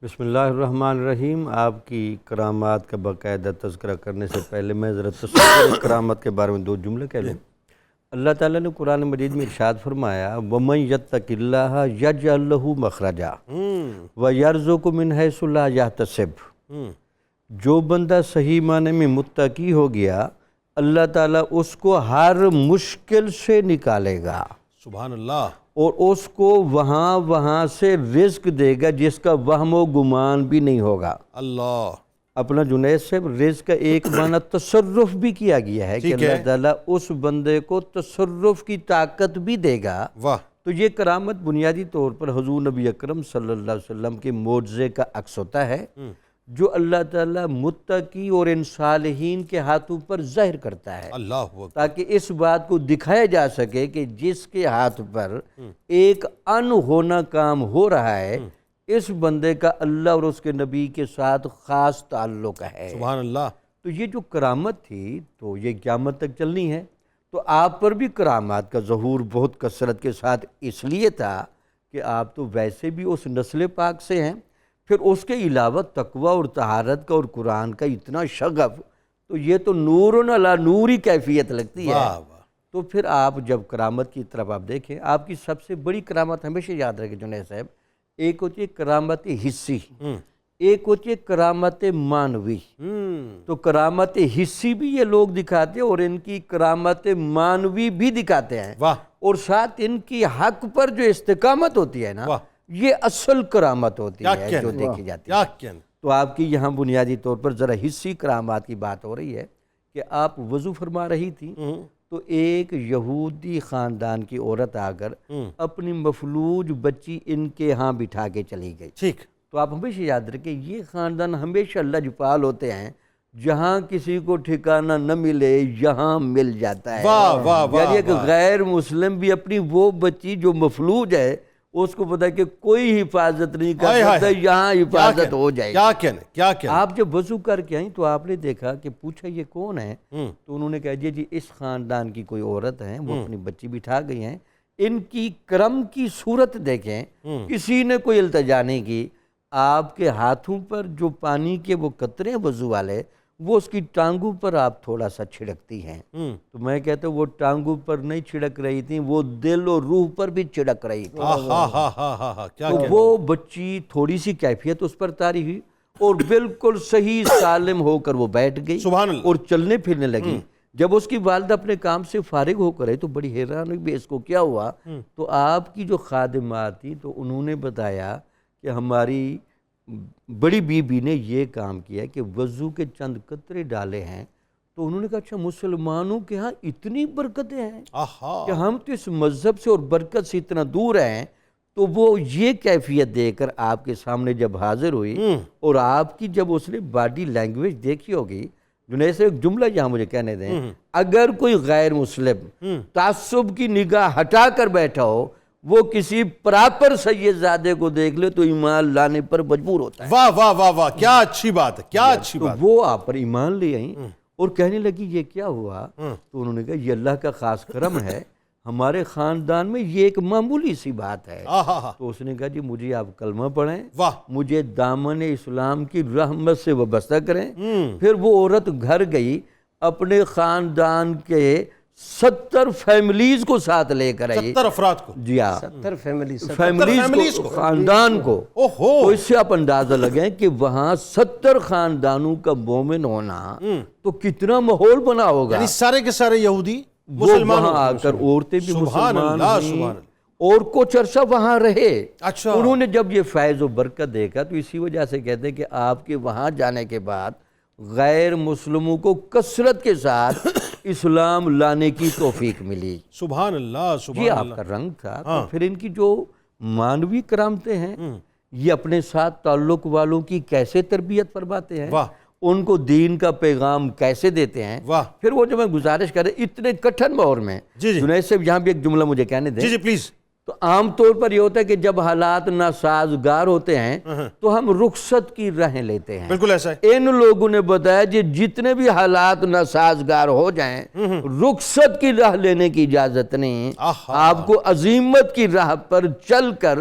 بسم اللہ الرحمن الرحیم۔ آپ کی کرامات کا باقاعدہ تذکرہ کرنے سے پہلے میں ذرا تصور کرامات کے بارے میں دو جملے کہہ لوں۔ اللہ تعالیٰ نے قرآن مجید میں ارشاد فرمایا وَمَن يَتَّقِ اللَّهَ يَجْعَلْ لَهُ مَخْرَجًا وَيَرْزُقْهُ مِنْ حَيْثُ لَا يَحْتَسِبُ۔ جو بندہ صحیح معنی میں متقی ہو گیا، اللہ تعالیٰ اس کو ہر مشکل سے نکالے گا، سبحان اللہ، اور اس کو وہاں سے رزق دے گا جس کا وہم و گمان بھی نہیں ہوگا۔ اللہ اپنا جنید صاحب، رزق کا ایک معنی تصرف بھی کیا گیا ہے کہ اللہ تعالیٰ اس بندے کو تصرف کی طاقت بھی دے گا۔ واہ، تو یہ کرامت بنیادی طور پر حضور نبی اکرم صلی اللہ علیہ وسلم کے معجزے کا عکس ہوتا ہے۔ جو اللہ تعالیٰ متقی اور ان صالحین کے ہاتھوں پر ظاہر کرتا ہے، اللہ اکبر، تاکہ اس بات کو دکھایا جا سکے کہ جس کے ہاتھ پر ایک ہونا کام ہو رہا ہے، اس بندے کا اللہ اور اس کے نبی کے ساتھ خاص تعلق ہے۔ سبحان اللہ۔ تو یہ جو کرامت تھی تو یہ قیامت تک چلنی ہے۔ تو آپ پر بھی کرامات کا ظہور بہت کثرت کے ساتھ اس لیے تھا کہ آپ تو ویسے بھی اس نسل پاک سے ہیں، پھر اس کے علاوہ تقوی اور طہارت کا اور قرآن کا اتنا شغف، تو یہ تو نور علی نوری کیفیت لگتی ہے۔ واہ واہ، تو پھر آپ جب کرامت کی طرف آپ دیکھیں، آپ کی سب سے بڑی کرامت ہمیشہ یاد رکھیں جنید صاحب، ایک ہوتی ہے کرامت حسی، ایک ہوتی ہے کرامت معنوی۔ تو کرامت حسی بھی یہ لوگ دکھاتے ہیں اور ان کی کرامت معنوی بھی دکھاتے ہیں، واہ، اور ساتھ ان کی حق پر جو استقامت ہوتی ہے نا، واہ، یہ اصل کرامت ہوتی کیا ہے کہنے، جو دیکھی جاتی ہے۔ کیا کہنے، تو آپ کی یہاں بنیادی طور پر ذرا حسی کرامات کی بات ہو رہی ہے کہ آپ وضو فرما رہی تھی تو ایک یہودی خاندان کی عورت آ کر اپنی مفلوج بچی ان کے ہاں بٹھا کے چلی گئی۔ ٹھیک، تو آپ ہمیشہ یاد رکھیں، یہ خاندان ہمیشہ لجپال ہوتے ہیں، جہاں کسی کو ٹھکانہ نہ ملے یہاں مل جاتا ہے۔ واہ واہ واہ، یعنی ایک غیر مسلم بھی اپنی وہ بچی جو مفلوج ہے، اس کو پتا ہے کہ کوئی حفاظت نہیں کر سکتا، یہاں حفاظت ہو جائے گی۔ کیا کہنے، کیا کہنے، آپ جب وضو کر کے آئیں تو آپ نے دیکھا کہ پوچھا یہ کون ہے، تو انہوں نے کہا جی اس خاندان کی کوئی عورت ہے، وہ اپنی بچی بٹھا گئی ہیں، ان کی کرم کی صورت دیکھیں، کسی نے کوئی التجا نہیں کی۔ آپ کے ہاتھوں پر جو پانی کے وہ قطرے ہیں وضو والے، وہ اس کی ٹانگوں پر آپ تھوڑا سا چھڑکتی ہیں۔ تو میں کہتا ہوں وہ ٹانگوں پر نہیں چھڑک رہی تھی، وہ دل اور روح پر بھی چھڑک رہی تھی۔ کیا تو کہنے، وہ بچی تھوڑی سی کیفیت اس پر طاری ہوئی اور بالکل صحیح سالم ہو کر وہ بیٹھ گئی سبحان اللہ، اور چلنے پھرنے لگی۔ جب اس کی والدہ اپنے کام سے فارغ ہو کر آئی تو بڑی حیران ہوئی بھی اس کو کیا ہوا۔ تو آپ کی جو خادمات تھیں تو انہوں نے بتایا کہ ہماری بڑی بی بی نے یہ کام کیا کہ وضو کے چند قطرے ڈالے ہیں۔ تو انہوں نے کہا اچھا مسلمانوں کے ہاں اتنی برکتیں ہیں کہ ہم تو اس مذہب سے اور برکت سے اتنا دور ہیں۔ تو وہ یہ کیفیت دے کر آپ کے سامنے جب حاضر ہوئی اور آپ کی جب اس نے باڈی لینگویج دیکھی ہوگی، جنید سے ایک جملہ یہاں مجھے کہنے دیں، اگر کوئی غیر مسلم تعصب کی نگاہ ہٹا کر بیٹھا ہو، وہ کسی پراپر سید زادے کو دیکھ لے تو ایمان لانے پر مجبور ہوتا ہے۔ واہ واہ واہ واہ، کیا اچھی بات ہے، کیا اچھی تو بات، وہ آپ پر ایمان لے آئیں اور کہنے لگی یہ کیا ہوا؟ تو انہوں نے کہا یہ اللہ کا خاص کرم ہے، ہمارے خاندان میں یہ ایک معمولی سی بات ہے۔ تو اس نے کہا جی مجھے آپ کلمہ پڑھیں، واہ، مجھے دامن اسلام کی رحمت سے وابستہ کریں۔ پھر وہ عورت گھر گئی، اپنے خاندان کے 70 فیملیز کو ساتھ لے کر آئی۔ 70 افراد کو، جی ہاں، 70 فیملیز فیملیز کو، خاندان کو۔ اوہو، تو اس سے آپ اندازہ لگیں کہ وہاں 70 خاندانوں کا مومن ہونا تو کتنا ماحول بنا ہوگا۔ یعنی سارے کے سارے یہودی وہ وہاں آ کر عورتیں بھی سبحان مسلمان اللہ، ہوئیں سبحان اللہ، اور کچھ عرصہ وہاں رہے۔ اچھا، انہوں نے جب یہ فیض و برکت دیکھا تو اسی وجہ سے کہتے ہیں کہ آپ کے وہاں جانے کے بعد غیر مسلموں کو کثرت کے ساتھ اسلام لانے کی توفیق ملی۔ سبحان اللہ، یہ سبحان آپ اللہ، کا رنگ تھا۔ تو پھر ان کی جو معنوی کرامتیں ہیں، یہ اپنے ساتھ تعلق والوں کی کیسے تربیت فرماتے ہیں، واہ، ان کو دین کا پیغام کیسے دیتے ہیں۔ واہ، پھر وہ جو میں گزارش کر رہے اتنے کٹھن ماحول میں، جی جی جنید صاحب یہاں بھی ایک جملہ مجھے کہنے دیں۔ جی جی پلیز، تو عام طور پر یہ ہوتا ہے کہ جب حالات ناسازگار ہوتے ہیں تو ہم رخصت کی راہیں لیتے ہیں۔ بالکل ایسا ہے، ان لوگوں نے بتایا کہ جتنے بھی حالات ناسازگار ہو جائیں رخصت کی راہ لینے کی اجازت نہیں، آپ کو عزیمت کی راہ پر چل کر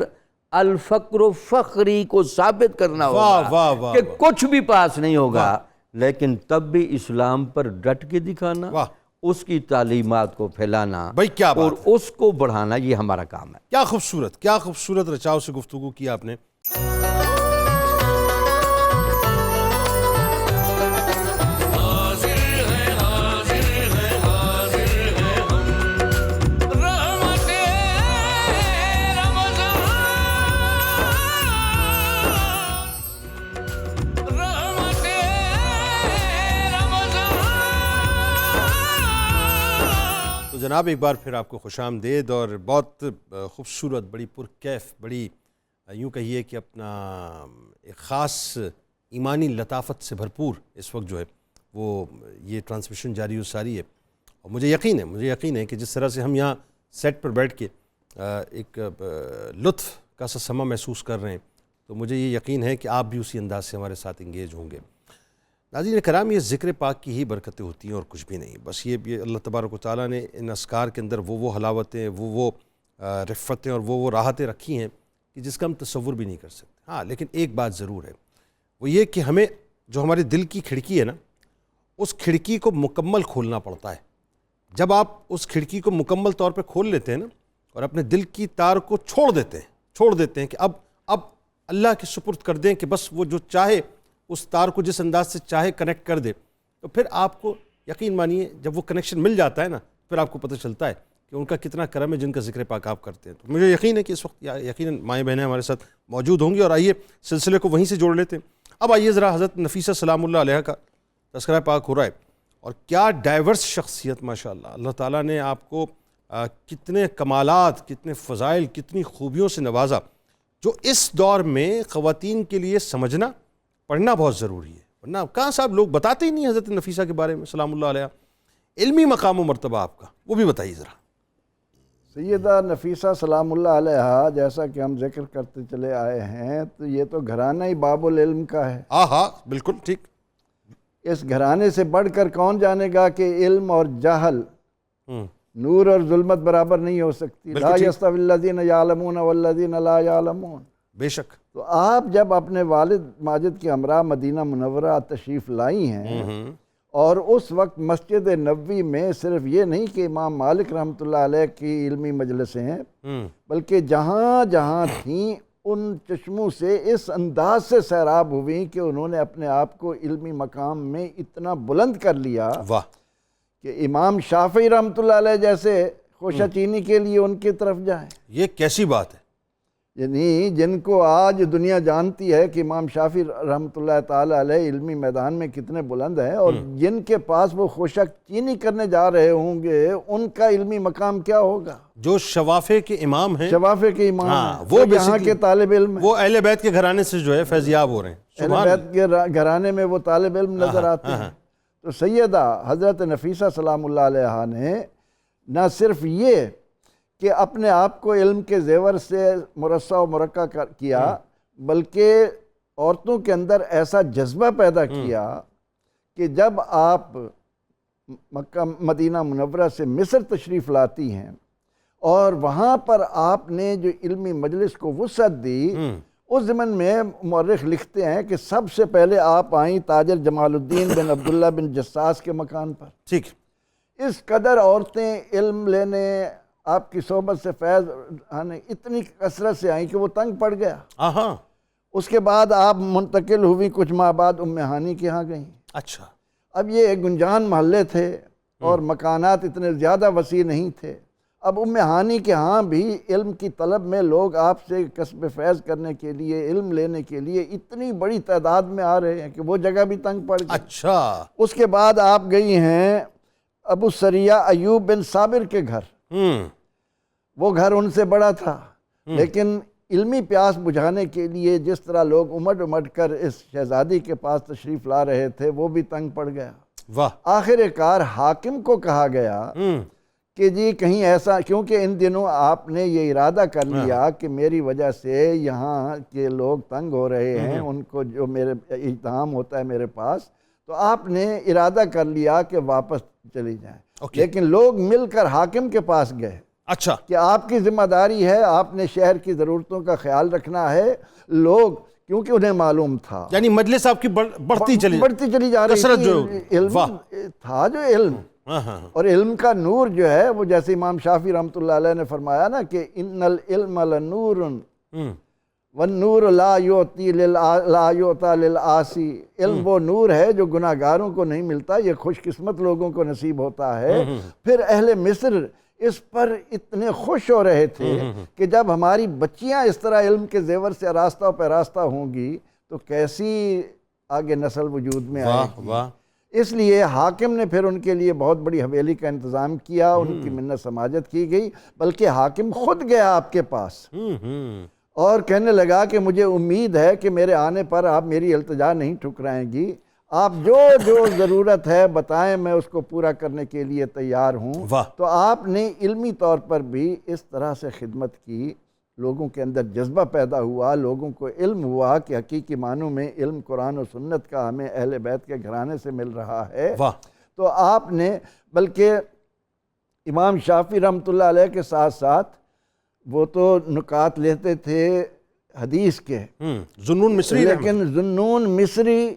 الفقر و فخری کو ثابت کرنا واہ واہ ہوگا واہ، کہ کچھ بھی پاس نہیں ہوگا، لیکن تب بھی اسلام پر ڈٹ کے دکھانا، واہ، اس کی تعلیمات کو پھیلانا بھائی کیا اور بات ہے، اس کو بڑھانا، یہ ہمارا کام ہے۔ کیا خوبصورت، کیا خوبصورت رچاؤ سے گفتگو کی آپ نے۔ تو جناب ایک بار پھر آپ کو خوش آمدید، اور بہت خوبصورت، بڑی پرکیف، بڑی یوں کہیے کہ اپنا ایک خاص ایمانی لطافت سے بھرپور اس وقت جو ہے وہ یہ ٹرانسمیشن جاری و ساری ہے. اور مجھے یقین ہے کہ جس طرح سے ہم یہاں سیٹ پر بیٹھ کے ایک لطف کا سا سما محسوس کر رہے ہیں، تو مجھے یہ یقین ہے کہ آپ بھی اسی انداز سے ہمارے ساتھ انگیج ہوں گے. ناظرین کرام، یہ ذکر پاک کی ہی برکتیں ہوتی ہیں اور کچھ بھی نہیں. بس یہ اللہ تبارک و تعالیٰ نے ان اذکار کے اندر وہ حلاوتیں، وہ رفتیں اور وہ راحتیں رکھی ہیں کہ جس کا ہم تصور بھی نہیں کر سکتے. ہاں لیکن ایک بات ضرور ہے، وہ یہ کہ ہمیں جو ہمارے دل کی کھڑکی ہے نا، اس کھڑکی کو مکمل کھولنا پڑتا ہے. جب آپ اس کھڑکی کو مکمل طور پہ کھول لیتے ہیں نا اور اپنے دل کی تار کو چھوڑ دیتے ہیں کہ اب اللہ کے سپرد کر دیں کہ بس وہ جو چاہے اس تار کو جس انداز سے چاہے کنیکٹ کر دے، تو پھر آپ کو یقین مانیے جب وہ کنیکشن مل جاتا ہے نا، پھر آپ کو پتہ چلتا ہے کہ ان کا کتنا کرم ہے جن کا ذکر پاک آپ کرتے ہیں. تو مجھے یقین ہے کہ اس وقت یقیناً مائیں بہنیں ہمارے ساتھ موجود ہوں گی، اور آئیے سلسلے کو وہیں سے جوڑ لیتے ہیں. اب آئیے ذرا حضرت نفیسہ سلام اللہ علیہ کا تذکرہ پاک ہو رہا ہے، اور کیا ڈائیورس شخصیت ماشاءاللہ. اللہ تعالیٰ نے آپ کو کتنے کمالات، کتنے فضائل، کتنی خوبیوں سے نوازا، جو اس دور میں خواتین کے لیے سمجھنا پڑھنا بہت ضروری ہے. ورنہ کہاں صاحب لوگ بتاتے ہی نہیں حضرت نفیسہ کے بارے میں سلام اللہ علیہ. علمی مقام و مرتبہ آپ کا وہ بھی بتائیے ذرا. سیدہ نفیسہ سلام اللہ علیہ جیسا کہ ہم ذکر کرتے چلے آئے ہیں، تو یہ تو گھرانہ ہی باب العلم کا ہے. ہاں بالکل ٹھیک. اس گھرانے سے بڑھ کر کون جانے گا کہ علم اور جہل، نور اور ظلمت برابر نہیں ہو سکتی. لا یستوی الذین یعلمون والذین لا یعلمون. بے شک. تو آپ جب اپنے والد ماجد کے ہمراہ مدینہ منورہ تشریف لائی ہیں، اور اس وقت مسجد نبوی میں صرف یہ نہیں کہ امام مالک رحمۃ اللہ علیہ کی علمی مجلسیں ہیں، بلکہ جہاں جہاں تھیں ان چشموں سے اس انداز سے سیراب ہوئی کہ انہوں نے اپنے آپ کو علمی مقام میں اتنا بلند کر لیا کہ امام شافعی رحمۃ اللہ علیہ جیسے خوشہ چینی کے لیے ان کی طرف جائیں. یہ کیسی بات ہے؟ یعنی جن کو آج دنیا جانتی ہے کہ امام شافعی رحمۃ اللہ تعالی علیہ علمی میدان میں کتنے بلند ہیں، اور جن کے پاس وہ خوشک چینی کرنے جا رہے ہوں گے، ان کا علمی مقام کیا ہوگا؟ جو شوافے کے امام ہیں، شوافے کے امام ہیں، وہ یہاں کے طالب علم ہیں، وہ اہل بیت کے گھرانے سے جو ہے فیضیاب ہو رہے ہیں. اہل بیت کے گھرانے میں وہ طالب علم نظر آتے ہیں. تو سیدہ حضرت نفیسہ سلام اللہ علیہ نے نہ صرف یہ کہ اپنے آپ کو علم کے زیور سے مرصع و مرقع کیا، بلکہ عورتوں کے اندر ایسا جذبہ پیدا کیا کہ جب آپ مکہ مدینہ منورہ سے مصر تشریف لاتی ہیں اور وہاں پر آپ نے جو علمی مجلس کو وسعت دی، اس ضمن میں مورخ لکھتے ہیں کہ سب سے پہلے آپ آئیں تاجر جمال الدین بن عبداللہ بن جساس کے مکان پر. ٹھیک. اس قدر عورتیں علم لینے، آپ کی صحبت سے فیض آنے اتنی کثرت سے آئیں کہ وہ تنگ پڑ گیا. اس کے بعد آپ منتقل ہوئی، کچھ ماہ بعد ام ہانی کے ہاں گئیں. اچھا. اب یہ گنجان محلے تھے اور مکانات اتنے زیادہ وسیع نہیں تھے. اب ام ہانی کے ہاں بھی علم کی طلب میں لوگ آپ سے کسب فیض کرنے کے لیے، علم لینے کے لیے اتنی بڑی تعداد میں آ رہے ہیں کہ وہ جگہ بھی تنگ پڑ گئی. اچھا. اس کے بعد آپ گئی ہیں ابو سریہ ایوب بن صابر کے گھر. وہ گھر ان سے بڑا تھا، لیکن علمی پیاس بجھانے کے لیے جس طرح لوگ امٹ کر اس شہزادی کے پاس تشریف لا رہے تھے، وہ بھی تنگ پڑ گیا. آخر کار حاکم کو کہا گیا کہ جی کہیں ایسا، کیونکہ ان دنوں آپ نے یہ ارادہ کر لیا کہ میری وجہ سے یہاں کے لوگ تنگ ہو رہے ہیں، ان کو جو میرے اہتمام ہوتا ہے میرے پاس، تو آپ نے ارادہ کر لیا کہ واپس چلی جائیں. لیکن لوگ مل کر حاکم کے پاس گئے. اچھا. کہ آپ کی ذمہ داری ہے، آپ نے شہر کی ضرورتوں کا خیال رکھنا ہے. لوگ کیونکہ انہیں معلوم تھا، یعنی مجلس آپ کی بڑھتی چلی جا رہی تھی. علم تھا، جو علم اور علم کا نور جو ہے وہ جیسے امام شافعی رحمۃ اللہ علیہ نے فرمایا نا کہ ان العلم لنور والنور لا یعطی للعاصی. علم وہ نور ہے جو گناہ گاروں کو نہیں ملتا، یہ خوش قسمت لوگوں کو نصیب ہوتا ہے. پھر اہل مصر اس پر اتنے خوش ہو رہے تھے کہ جب ہماری بچیاں اس طرح علم کے زیور سے آراستہ و پیراستہ ہوں گی تو کیسی آگے نسل وجود میں آئے گی. اس لیے حاکم نے پھر ان کے لیے بہت بڑی حویلی کا انتظام کیا، ان کی منت سماجت کی گئی، بلکہ حاکم خود گیا آپ کے پاس اور کہنے لگا کہ مجھے امید ہے کہ میرے آنے پر آپ میری التجا نہیں ٹھکرائیں گی، آپ جو جو ضرورت ہے بتائیں، میں اس کو پورا کرنے کے لیے تیار ہوں۔ واہ۔ تو آپ نے علمی طور پر بھی اس طرح سے خدمت کی، لوگوں کے اندر جذبہ پیدا ہوا، لوگوں کو علم ہوا کہ حقیقی معنوں میں علم قرآن و سنت کا ہمیں اہل بیت کے گھرانے سے مل رہا ہے۔ واہ۔ تو آپ نے بلکہ امام شافعی رحمۃ اللہ علیہ کے ساتھ ساتھ وہ تو نکات لیتے تھے حدیث کے، ذوالنون مصری لیکن ذوالنون مصری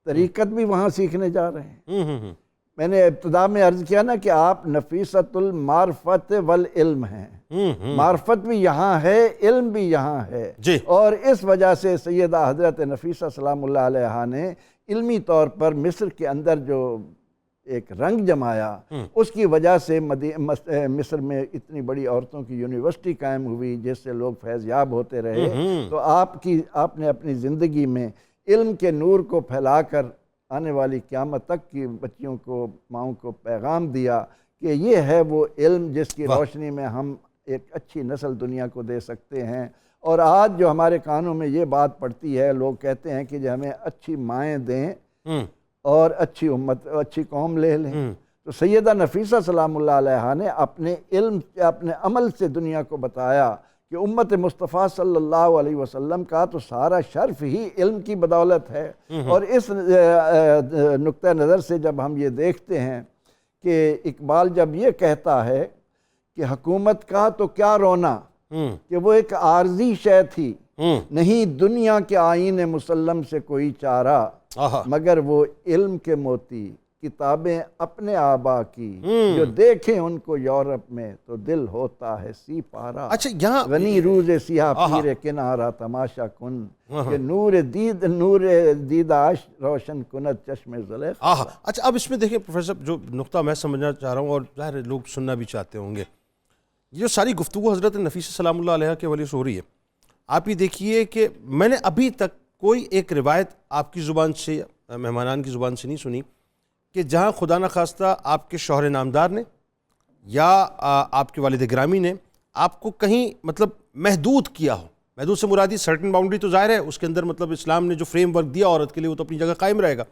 طریقت بھی وہاں سیکھنے جا رہے ہیں۔ میں نے ابتدا میں عرض کیا نا کہ آپ نفیست المعرفت والعلم ہیں، معرفت بھی یہاں ہے، علم بھی یہاں ہے، جی۔ اور اس وجہ سے سیدہ حضرت نفیسہ سلام اللہ علیہ نے علمی طور پر مصر کے اندر جو ایک رنگ جمایا، اس کی وجہ سے مصر میں اتنی بڑی عورتوں کی یونیورسٹی قائم ہوئی جس سے لوگ فیض یاب ہوتے رہے۔ تو آپ نے اپنی زندگی میں علم کے نور کو پھیلا کر آنے والی قیامت تک کی بچیوں کو، ماؤں کو پیغام دیا کہ یہ ہے وہ علم جس کی روشنی میں ہم ایک اچھی نسل دنیا کو دے سکتے ہیں۔ اور آج جو ہمارے کانوں میں یہ بات پڑتی ہے، لوگ کہتے ہیں کہ جو ہمیں اچھی مائیں دیں اور اچھی امت، اچھی قوم لے لیں، تو سیدہ نفیسہ سلام اللہ علیہ نے اپنے علم، اپنے عمل سے دنیا کو بتایا کہ امت مصطفیٰ صلی اللہ علیہ وسلم کا تو سارا شرف ہی علم کی بدولت ہے۔ اور اس نقطہ نظر سے جب ہم یہ دیکھتے ہیں کہ اقبال جب یہ کہتا ہے کہ حکومت کا تو کیا رونا، کہ وہ ایک عارضی شے تھی، نہیں دنیا کے آئین مسلم سے کوئی چارہ، مگر وہ علم کے موتی کتابیں اپنے آبا کی، جو دیکھیں ان کو یورپ میں تو دل ہوتا ہے سی پارا۔ اچھا، یہاں غنی روز سیاہ پیر کنارہ تماشا کن، کہ نور دیداش روشن کند چشم زلیخا۔ اچھا، اب اس میں دیکھیں پروفیسر، جو نقطہ میں سمجھنا چاہ رہا ہوں اور ظاہر ہے لوگ سننا بھی چاہتے ہوں گے، یہ جو ساری گفتگو حضرت نفیسہ سلام اللہ علیہ کے ولی سے ہو رہی ہے، آپ یہ دیکھیے کہ میں نے ابھی تک کوئی ایک روایت آپ کی زبان سے، مہمانان کی زبان سے نہیں سنی کہ جہاں خدا نخواستہ آپ کے شوہر نامدار نے یا آپ کے والد گرامی نے آپ کو کہیں مطلب محدود کیا ہو۔ محدود سے مرادی سرٹن باؤنڈری تو ظاہر ہے اس کے اندر، مطلب اسلام نے جو فریم ورک دیا عورت کے لیے وہ تو اپنی جگہ قائم رہے گا،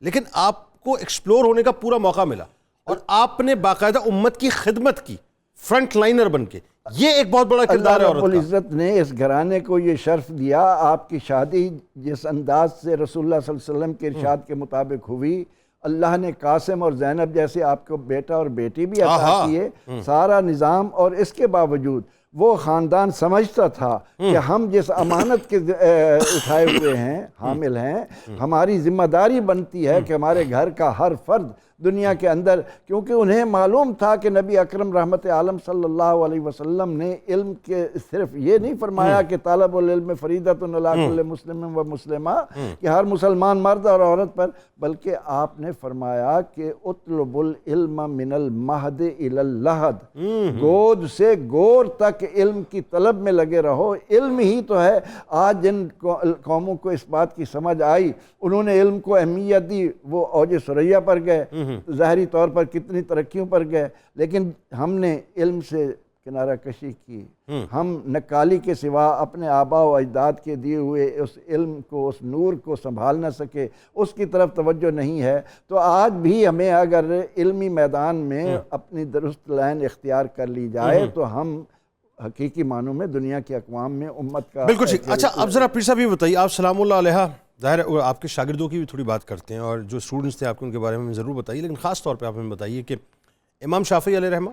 لیکن آپ کو ایکسپلور ہونے کا پورا موقع ملا اور آپ نے باقاعدہ امت کی خدمت کی، فرنٹ لائنر بن کے۔ یہ ایک بہت بڑا کردار ہے اللہ رب عورت کا۔ العزت نے اس گھرانے کو یہ شرف دیا۔ آپ کی شادی جس انداز سے رسول اللہ صلی اللہ علیہ وسلم کے ارشاد کے مطابق ہوئی، اللہ نے قاسم اور زینب جیسے آپ کو بیٹا اور بیٹی بھی عطا کیے، سارا نظام، اور اس کے باوجود وہ خاندان سمجھتا تھا کہ ہم جس امانت کے اٹھائے ہوئے ہیں، حامل ہیں، ہماری ذمہ داری بنتی ہے کہ ہمارے گھر کا ہر فرد دنیا کے اندر، کیونکہ انہیں معلوم تھا کہ نبی اکرم رحمت عالم صلی اللہ علیہ وسلم نے علم کے صرف یہ نہیں فرمایا کہ طالب العلم فریضۃ علی کل مسلم و مسلمہ، کہ ہر مسلمان مرد اور عورت پر، بلکہ آپ نے فرمایا کہ اطلب العلم من المہد الی اللحد، گود سے گور تک علم کی طلب میں لگے رہو۔ علم ہی تو ہے۔ آج جن قوموں کو اس بات کی سمجھ آئی، انہوں نے علم کو اہمیت دی، وہ اوج ثریا پر گئے، ظاہری طور پر کتنی ترقیوں پر گئے، لیکن ہم نے علم سے کنارہ کشی کی۔ ہم نکالی کے سوا اپنے آباء و اجداد کے دیے ہوئے اس علم کو، اس نور کو سنبھال نہ سکے، اس کی طرف توجہ نہیں ہے۔ تو آج بھی ہمیں اگر علمی میدان میں اپنی درست لائن اختیار کر لی جائے تو ہم حقیقی معنوں میں دنیا کے اقوام میں امت کا بالکل ٹھیک۔ اچھا، اب ذرا پیر صاحب یہ بتائیے، آپ سلام اللہ علیہ، ظاہر ہے آپ کے شاگردوں کی بھی تھوڑی بات کرتے ہیں اور جو اسٹوڈنٹس تھے آپ کے، ان کے بارے میں ضرور بتائیے، لیکن خاص طور پہ آپ ہمیں بتائیے کہ امام شافعی علیہ رحمہ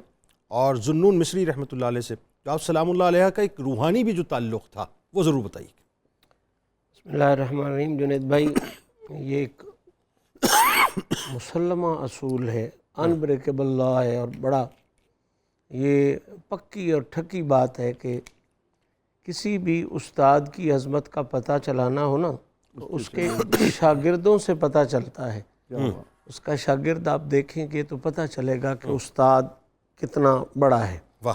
اور ذوالنون مصری رحمۃ اللہ علیہ سے جو آپ سلام اللہ علیہ کا ایک روحانی بھی جو تعلق تھا وہ ضرور بتائیے۔ بسم اللہ الرحمن الرحیم۔ جنید بھائی، یہ ایک مسلمہ اصول ہے، انبریکیبل لا ہے، اور بڑا یہ پکی اور ٹھکی بات ہے کہ کسی بھی استاد کی عظمت کا پتہ چلانا ہو نا تو اس کے شاگردوں سے پتہ چلتا ہے۔ اس کا شاگرد آپ دیکھیں گے تو پتہ چلے گا کہ استاد کتنا بڑا ہے۔ واہ۔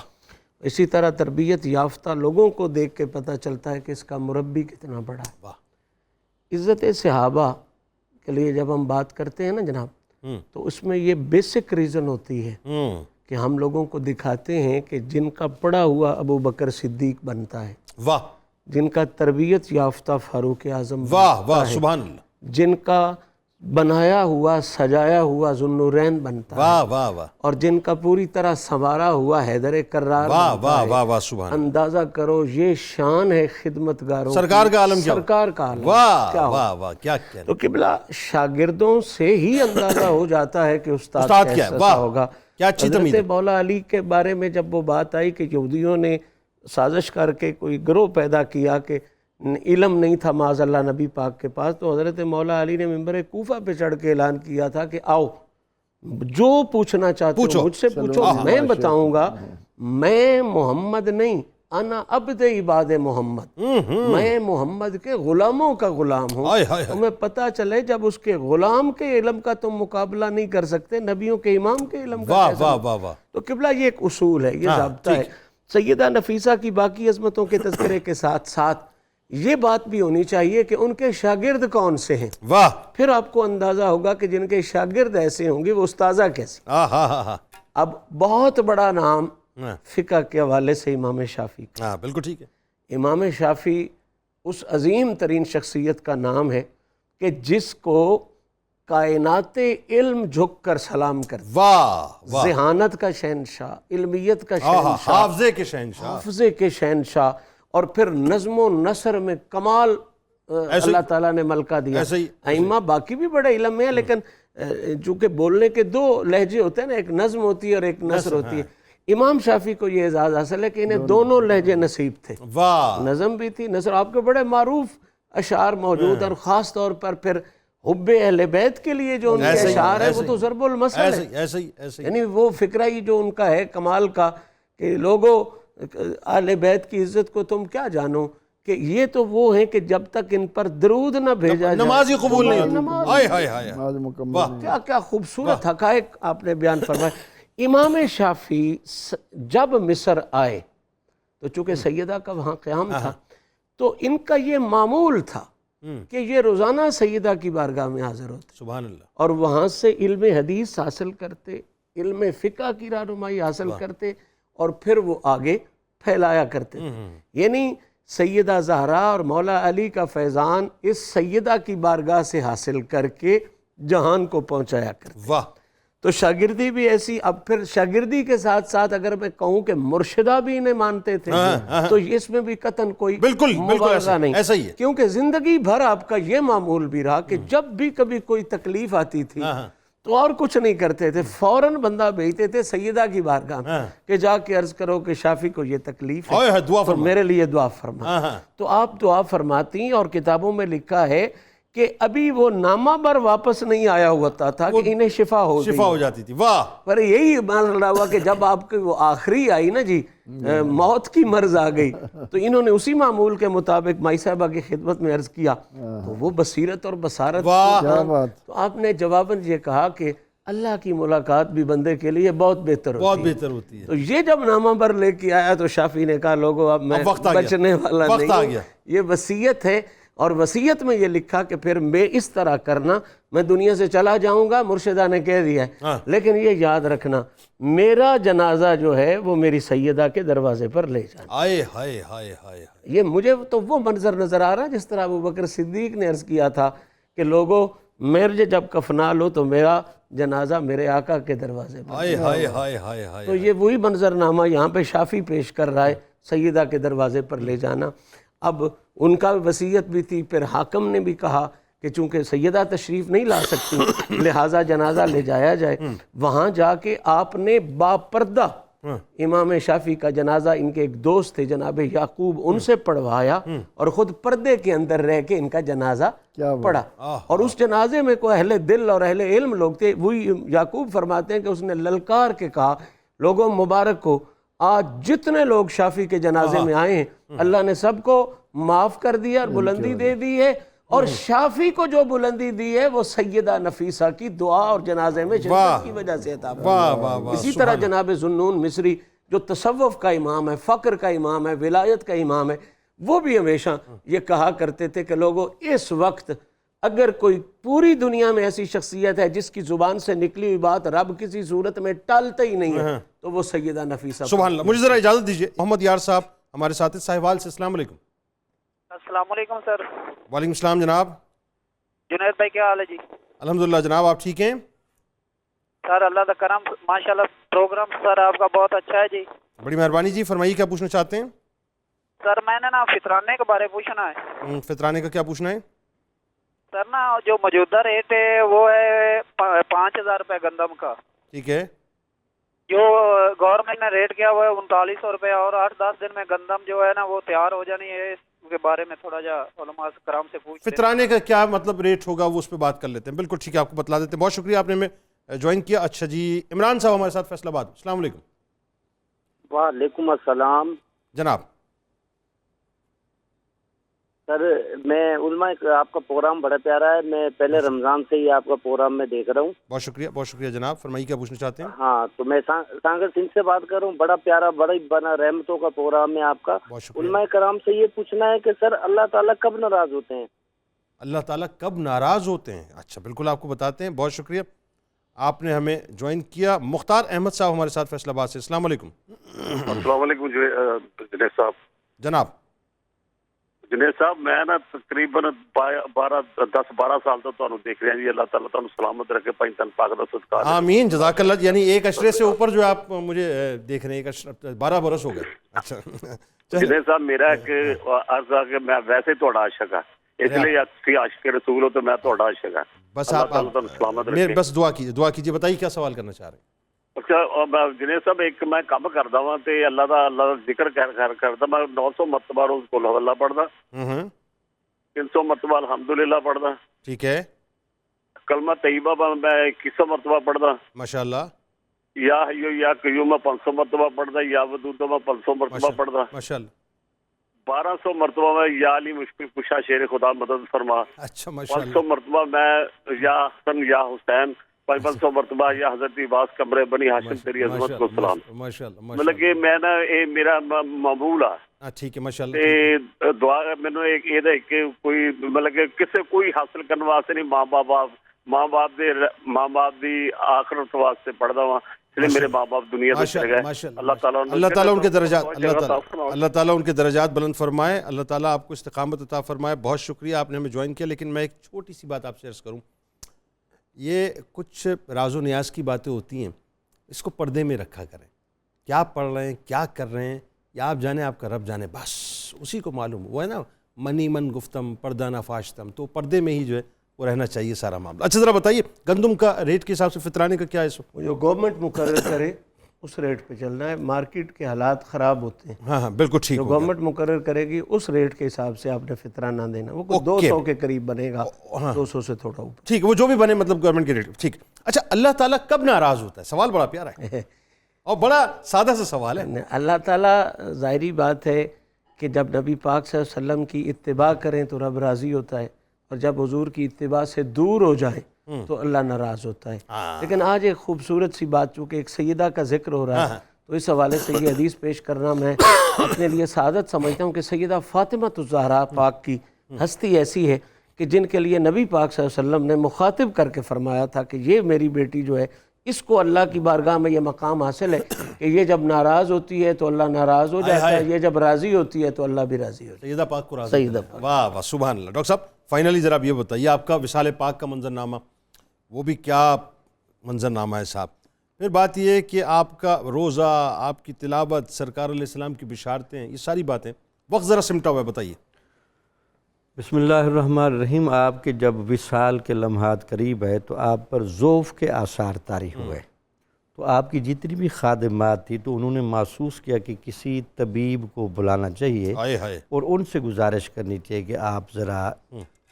اسی طرح تربیت یافتہ لوگوں کو دیکھ کے پتہ چلتا ہے کہ اس کا مربی کتنا بڑا ہے۔ واہ۔ عزت صحابہ کے لیے جب ہم بات کرتے ہیں نا جناب، تو اس میں یہ بیسک ریزن ہوتی ہے کہ ہم لوگوں کو دکھاتے ہیں کہ جن کا پڑھا ہوا ابو بکر صدیق بنتا ہے، واہ، جن کا تربیت یافتہ فاروق اعظم واہ واہ سبحان اللہ، جن کا بنایا ہوا سجایا ہوا ذوالنورین بنتا ہے، واہ واہ واہ اور جن کا پوری طرح سنوارا ہوا حیدر کرار واہ بنتا واہ ہے۔ واہ واہ سبحان اللہ، اندازہ کرو یہ شان ہے خدمتگاروں کی، سرکار کا عالم کیا ہو؟ سرکار کا عالم واہ کیا ہو؟ واہ واہ کیا کہنا، تو قبلہ شاگردوں سے ہی اندازہ ہو جاتا ہے کہ استاد استاد کیا ہے، کیسا واہ ہوگا۔ کیا اچھی تمید ہے۔ حضرت مولا علی کے بارے میں جب وہ بات آئی کہ یہودیوں نے سازش کر کے کوئی گروہ پیدا کیا کہ علم نہیں تھا معاذ اللہ نبی پاک کے پاس، تو حضرت مولا علی نے منبر کوفہ پہ چڑھ کے اعلان کیا تھا کہ آؤ جو پوچھنا چاہتے ہو مجھ سے پوچھو، میں بتاؤں گا۔ میں محمد نہیں، انا عبد عباد محمد، میں محمد کے غلاموں کا غلام ہوں۔ ہائے ہائے تمہیں پتہ چلے جب اس کے غلام کے علم کا تم مقابلہ نہیں کر سکتے، نبیوں کے امام کے علم کا واہ کیسا؟ واہ واہ واہ، تو قبلہ یہ ایک اصول ہے، یہ ضابطہ ہے۔ سیدہ نفیسہ کی باقی عظمتوں کے تذکرے کے ساتھ ساتھ یہ بات بھی ہونی چاہیے کہ ان کے شاگرد کون سے ہیں، واہ پھر آپ کو اندازہ ہوگا کہ جن کے شاگرد ایسے ہوں گے وہ استاذہ کیسے۔ ہاں ہاں ہاں ہاں اب بہت بڑا نام ہاں فقہ کے حوالے سے امام شافعی کا۔ ہاں بالکل ٹھیک ہے، امام شافعی اس عظیم ترین شخصیت کا نام ہے کہ جس کو کائنات علم جھک کر سلام کرتے، واہ واہ، ذہانت کا شہنشاہ، علمیت کا ہاں شہنشاہ، حافظے کے شہنشاہ، حافظے کے شہنشاہ، اور پھر نظم و نثر میں کمال اللہ تعالیٰ نے ملکہ دیا۔ ایسے ہی ائمہ باقی بھی بڑے علم میں ہیں، لیکن چونکہ بولنے کے دو لہجے ہوتے ہیں نا، ایک نظم ہوتی ہے اور ایک نثر ہوتی ہے۔ امام شافعی کو یہ اعزاز حاصل ہے کہ انہیں دونوں لہجے نصیب تھے، واہ نظم بھی تھی، نثر۔ آپ کے بڑے معروف اشعار موجود ہیں، اور خاص طور پر پھر حب اہل بیت کے لیے جو ان کے ایسے ہی، اشعار ہیں ایسے وہ ہی، تو ضرب المثل ایسے ہے، ہی ایسے ہی ایسے ہی، یعنی وہ فکرہ ہی جو ان کا ہے کمال کا کہ لوگوں اہل بیت کی عزت کو تم کیا جانو، کہ یہ تو وہ ہیں کہ جب تک ان پر درود نہ بھیجا جائے نماز ہی قبول نہیں نماز ہوتی، ہائے ہائے ہائے، نماز مکمل واہ نہیں۔ کیا کیا خوبصورت حقائق آپ نے بیان فرمائے۔ امام شافعی جب مصر آئے تو چونکہ سیدہ کا وہاں قیام تھا تو ان کا یہ معمول تھا کہ یہ روزانہ سیدہ کی بارگاہ میں حاضر ہوتے سبحان اللہ، اور وہاں سے علم حدیث حاصل کرتے، علم فقہ کی رہنمائی حاصل کرتے، اور پھر وہ آگے پھیلایا کرتے تھے۔ یعنی سیدہ زہرا اور مولا علی کا فیضان اس سیدہ کی بارگاہ سے حاصل کر کے جہان کو پہنچایا کرتے۔ واہ تو شاگردی بھی ایسی، اب پھر شاگردی کے ساتھ ساتھ اگر میں کہوں کہ مرشدہ بھی انہیں مانتے تھے تو اس میں بھی قطعاً کوئی بالکل مبالغہ نہیں، ایسا ہی ہے، کیونکہ زندگی بھر آپ کا یہ معمول بھی رہا کہ جب بھی کبھی کوئی تکلیف آتی تھی تو اور کچھ نہیں کرتے تھے، فوراً بندہ بھیجتے تھے سیدہ کی بارگاہ میں کہ جا کے عرض کرو کہ شافی کو یہ تکلیف ہے، ہائے ہائے دعا تو فرما، میرے لیے دعا فرما۔ تو آپ دعا فرماتی، اور کتابوں میں لکھا ہے کہ ابھی وہ نامہ بر واپس نہیں آیا ہوتا تھا کہ انہیں شفا ہو گئی، شفا ہو جاتی تھی، واہ پر یہی معاملہ ہوا کہ جب آپ کی وہ آخری آئی نا جی، موت کی مرض آ گئی، تو انہوں نے اسی معمول کے مطابق مائی صاحبہ کی خدمت میں عرض کیا، تو وہ بصیرت اور بصارت، کیا بات، تو آپ نے جواباً یہ کہا کہ اللہ کی ملاقات بھی بندے کے لیے بہت بہتر بہت ہوتی ہے۔ بہتر ہوتی ہے، تو یہ جب نامہ بر لے کے آیا تو شافعی نے کہا لوگوں اب میں وقت آ گیا، بچنے والا وقت نہیں آ ہوں، گیا، یہ وصیت ہے، اور وصیت میں یہ لکھا کہ پھر میں اس طرح کرنا، میں دنیا سے چلا جاؤں گا، مرشدہ نے کہہ دیا ہے، لیکن یہ یاد رکھنا میرا جنازہ جو ہے وہ میری سیدہ کے دروازے پر لے جانا۔ ہائے ہائے ہائے ہائے، یہ مجھے تو وہ منظر نظر آ رہا جس طرح ابوبکر صدیق نے عرض کیا تھا کہ لوگوں میرے جب کفنا لو تو میرا جنازہ میرے آقا کے دروازے پر۔ ہائے ہائے ہائے ہائے ہائے، تو یہ وہی منظرنامہ یہاں پہ شافعی پیش کر رہا ہے، سیدہ کے دروازے پر لے جانا۔ اب ان کا وصیت بھی تھی، پھر حاکم نے بھی کہا کہ چونکہ سیدہ تشریف نہیں لا سکتی لہٰذا جنازہ لے جایا جائے۔ وہاں جا کے آپ نے باپردہ امام شافعی کا جنازہ، ان کے ایک دوست تھے جناب یعقوب، ان سے پڑھوایا اور خود پردے کے اندر رہ کے ان کا جنازہ پڑھا۔ اور اس جنازے میں کوئی اہل دل اور اہل علم لوگ تھے، وہی یعقوب فرماتے ہیں کہ اس نے للکار کے کہا لوگوں مبارک ہو، آج جتنے لوگ شافعی کے جنازے میں آئے ہیں اللہ نے سب کو معاف کر دیا اور بلندی دے دی ہے، اور شافعی کو جو بلندی دی ہے وہ سیدہ نفیسہ کی دعا اور جنازے میں شرکت کی وجہ سے عطا فرمائی۔ اسی طرح جناب ذوالنون مصری جو تصوف کا امام ہے، فقر کا امام ہے، ولایت کا امام ہے، وہ بھی ہمیشہ یہ کہا کرتے تھے کہ لوگوں اس وقت اگر کوئی پوری دنیا میں ایسی شخصیت ہے جس کی زبان سے نکلی ہوئی بات رب کسی صورت میں ٹالتا ہی نہیں ہے تو وہ سیدہ نفیسہ۔ سبحان اللہ۔ مجھے ذرا اجازت دیجیے، محمد یار صاحب ہمارے ساتھ ہیں ساہیوال سے، السلام علیکم۔ السلام علیکم سر. وعلیکم السلام جناب. جنید بھائی کیا حال ہے جی؟ الحمدللہ جناب, آپ ٹھیک ہیں؟ سر اللہ کا کرم ماشاءاللہ پروگرام سر آپ کا بہت اچھا ہے جی. بڑی مہربانی جی, فرمائیے کیا پوچھنا چاہتے ہیں؟ سر میں نے نا فطرانے کے بارے پوچھنا ہے. فطرانے کا کیا پوچھنا ہے؟ سر نا جو موجودہ ریٹ ہے وہ ہے 5,000 روپے گندم کا. ٹھیک ہے. جو گورنمنٹ نے ریٹ کیا ہوا ہے 3900 روپے, اور 8-10 دن میں گندم جو ہے نا وہ تیار ہو جانی ہے. اس کے بارے میں تھوڑا جا علماء کرام سے پوچھ. فطرانے کا کیا مطلب ریٹ ہوگا وہ اس پہ بات کر لیتے ہیں. بالکل ٹھیک ہے, آپ کو بتلا دیتے ہیں. بہت شکریہ آپ نے ہمیں جوائن کیا. اچھا جی, عمران صاحب ہمارے ساتھ فیصل آباد. السلام علیکم. وعلیکم السلام جناب. سر میں علماء آپ کا پروگرام بڑا پیارا ہے. میں پہلے رمضان سے ہی آپ کا پروگرام میں دیکھ رہا ہوں. بہت شکریہ جناب. فرمائیے کیا پوچھنا چاہتے ہیں؟ ہاں تو میں سانگر سنگھ سے بات کر رہا ہوں. بڑا پیارا, بڑا ہی بنا رحمتوں کا پروگرام ہے آپ کا. بہت شکریہ. علماء کرام سے یہ پوچھنا ہے کہ سر اللہ تعالیٰ کب ناراض ہوتے ہیں؟ اللہ تعالیٰ کب ناراض ہوتے ہیں؟ اچھا بالکل آپ کو بتاتے ہیں. بہت شکریہ آپ نے ہمیں جوائن کیا. مختار احمد صاحب ہمارے ساتھ فیصل آباد سے. السلام علیکم. السلام علیکم جنید صاحب. جناب. جنید صاحب میں نا تقریباً 10-12 سال تو تمہیں دیکھ رہے ہیں جی. اللہ تعالیٰ تمہیں سلامت رکھے, پنج تن پاک دا صدقہ. آمین, جزاک اللہ. یعنی ایک اشرے سے اوپر جو آپ مجھے دیکھ رہے ہیں, 12 برس ہو گئے. اچھا جنید صاحب میرا ایک عرض ہے کہ میں ویسے تھوڑا عاشق ہوں, اس لیے اسی عاشق رسول ہو تو میں تھوڑا عاشق ہوں. بس اللہ آپ تعالیٰ تمہیں سلامت رکھے. بس دعا کیجیے. بتائیے کیا سوال کرنا چاہ رہے ہیں؟ اچھا جنید صاحب, ایک میں کام کرتا ہوں تو اللہ دا ذکر کرتا. میں 900 مرتبہ روز قل ہو اللہ پڑھتا, 300 مرتبہ الحمدللہ پڑھتا. ٹھیک ہے. کلمہ طیبہ میں 2100 مرتبہ پڑھتا. ماشاءاللہ. یا حیو یا قیوم میں 500 مرتبہ پڑھتا. یا ودود میں 500 مرتبہ پڑھتا. ماشاءاللہ. 1200 مرتبہ میں یا علی مشکل کشا شیر خدا مدد فرما. اچھا ماشاءاللہ. 500 مرتبہ میں یا حسن یا حسین. 500 مرتبہ یا حضرت عباس کمرے بنی ہاشم تیری عظمت کو سلام. ماشاءاللہ. مطلب کہ میں نا یہ میرا معمول ہے. ٹھیک ہے ماشاءاللہ. دعا مینوں ایک یہ ہے کہ کوئی مطلب کہ کسے کوئی حاصل کرنے واسطے نہیں, ماں باپ دی آخرت واسطے پڑھدا ہوں. اس لیے میرے ماں باپ دنیا میں چلے گئے. اللہ تعالیٰ ان کے درجات اللہ تعالیٰ ان کے درجات بلند فرمائے. اللہ تعالیٰ آپ کو استقامت عطا فرمائے. بہت شکریہ آپ نے ہمیں جوائن کیا. لیکن میں ایک چھوٹی سی بات آپ سے عرض کروں. یہ کچھ راز و نیاز کی باتیں ہوتی ہیں, اس کو پردے میں رکھا کریں. کیا پڑھ رہے ہیں, کیا کر رہے ہیں, یا آپ جانے آپ کا رب جانے, بس اسی کو معلوم. وہ ہے نا منی من گفتم پردہ نہ فاشتم, تو پردے میں ہی جو ہے وہ رہنا چاہیے سارا معاملہ. اچھا ذرا بتائیے گندم کا ریٹ کے حساب سے فطرانے کا کیا ہے؟ جو گورنمنٹ مقرر کرے اس ریٹ پہ چلنا ہے. مارکیٹ کے حالات خراب ہوتے ہیں. ہاں بالکل ٹھیک. جو گورنمنٹ مقرر کرے گی اس ریٹ کے حساب سے آپ نے فطرانہ دینا. وہ کوئی 200 کے قریب بنے گا, 200 سے تھوڑا اوپر. ٹھیک, وہ جو بھی بنے مطلب گورنمنٹ کے ریٹ. ٹھیک. اچھا اللہ تعالیٰ کب ناراض ہوتا ہے؟ سوال بڑا پیارا ہے اور بڑا سادہ سا سوال ہے. اللہ تعالیٰ ظاہری بات ہے کہ جب نبی پاک صلی اللہ علیہ وسلم کی اتباع کریں تو رب راضی ہوتا ہے, اور جب حضور کی اتباع سے دور ہو جائیں تو اللہ ناراض ہوتا ہے. لیکن آج ایک خوبصورت سی بات, چونکہ ایک سیدہ کا ذکر ہو رہا ہے, تو اس حوالے سے یہ حدیث پیش کرنا میں اپنے لیے سعادت سمجھتا ہوں کہ سیدہ فاطمہ الزہرا پاک کی ہستی ایسی ہے کہ جن کے لیے نبی پاک صلی اللہ علیہ وسلم نے مخاطب کر کے فرمایا تھا کہ یہ میری بیٹی جو ہے, اس کو اللہ کی بارگاہ میں یہ مقام حاصل ہے کہ یہ جب ناراض ہوتی ہے تو اللہ ناراض ہو جاتا ہے, یہ جب راضی ہوتی ہے تو اللہ بھی راضی ہوتا ہے. سیدہ پاک کو راضی. سیدہ پاک. واہ واہ سبحان اللہ. ڈاکٹر صاحب فائنلی ذرا یہ بتائیے, آپ کا وصال پاک کا منظرنامہ, وہ بھی کیا منظرنامہ ہے صاحب. پھر بات یہ ہے کہ آپ کا روزہ, آپ کی تلاوت, سرکار علیہ السلام کی بشارتیں, یہ ساری باتیں. وقت ذرا سمٹا ہوا ہے, بتائیے. بسم اللہ الرحمن الرحیم. آپ کے جب وصال کے لمحات قریب ہے تو آپ پر ذوف کے آثار طاری ہوئے. تو آپ کی جتنی بھی خادمات تھی تو انہوں نے محسوس کیا کہ کسی طبیب کو بلانا چاہیے اور ان سے گزارش کرنی چاہیے کہ آپ ذرا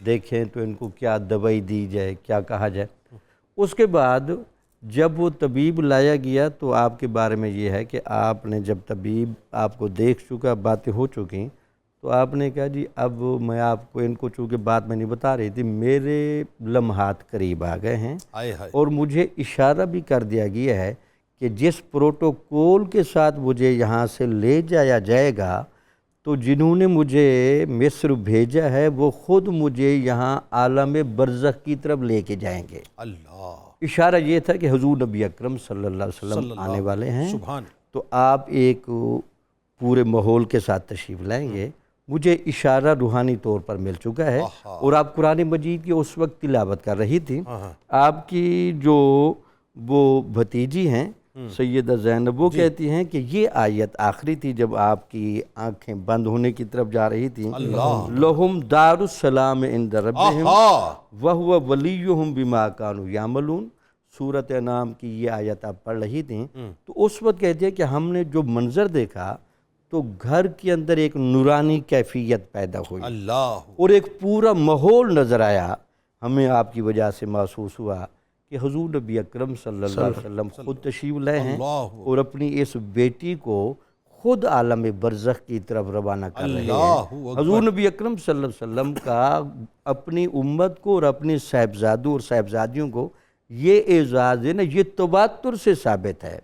دیکھیں تو ان کو کیا دوائی دی جائے, کیا کہا جائے. اس کے بعد جب وہ طبیب لایا گیا تو آپ کے بارے میں یہ ہے کہ آپ نے جب طبیب آپ کو دیکھ چکا, باتیں ہو چکی, تو آپ نے کہا جی اب میں آپ کو, ان کو چونکہ بات میں نہیں بتا رہی تھی, میرے لمحات قریب آ گئے ہیں اور مجھے اشارہ بھی کر دیا گیا ہے کہ جس پروٹوکول کے ساتھ مجھے یہاں سے لے جایا جائے گا تو جنہوں نے مجھے مصر بھیجا ہے وہ خود مجھے یہاں عالم برزخ کی طرف لے کے جائیں گے. اللہ. اشارہ یہ تھا کہ حضور نبی اکرم صلی اللہ علیہ وسلم آنے والے ہیں, تو آپ ایک پورے ماحول کے ساتھ تشریف لائیں گے مجھے اشارہ روحانی طور پر مل چکا ہے، اور آپ قرآن مجید کی اس وقت تلاوت کر رہی تھی، آپ کی جو وہ بھتیجی ہیں سیدہ زینب، وہ کہتی ہیں کہ یہ آیت آخری تھی جب آپ کی آنکھیں بند ہونے کی طرف جا رہی تھیں، لہم دار السلام عند ربہم وہو ولیہم بما کانوا یعملون، سورۃ انعام کی یہ آیت آپ پڑھ رہی تھیں، تو اس وقت کہتے ہیں کہ ہم نے جو منظر دیکھا تو گھر کے اندر ایک نورانی کیفیت پیدا ہوئی اور ایک پورا ماحول نظر آیا، ہمیں آپ کی وجہ سے محسوس ہوا کہ حضور نبی اکرم صلی اللہ علیہ وسلم خود تشریف لائے ہیں اور اپنی اس بیٹی کو خود عالم برزخ کی طرف روانہ کر رہے ہیں۔ حضور نبی اکرم صلی اللہ علیہ وسلم کا اپنی امت کو اور اپنے صاحبزادوں اور صاحبزادیوں کو یہ اعزاز ہے نا، یہ تواتر سے ثابت ہے۔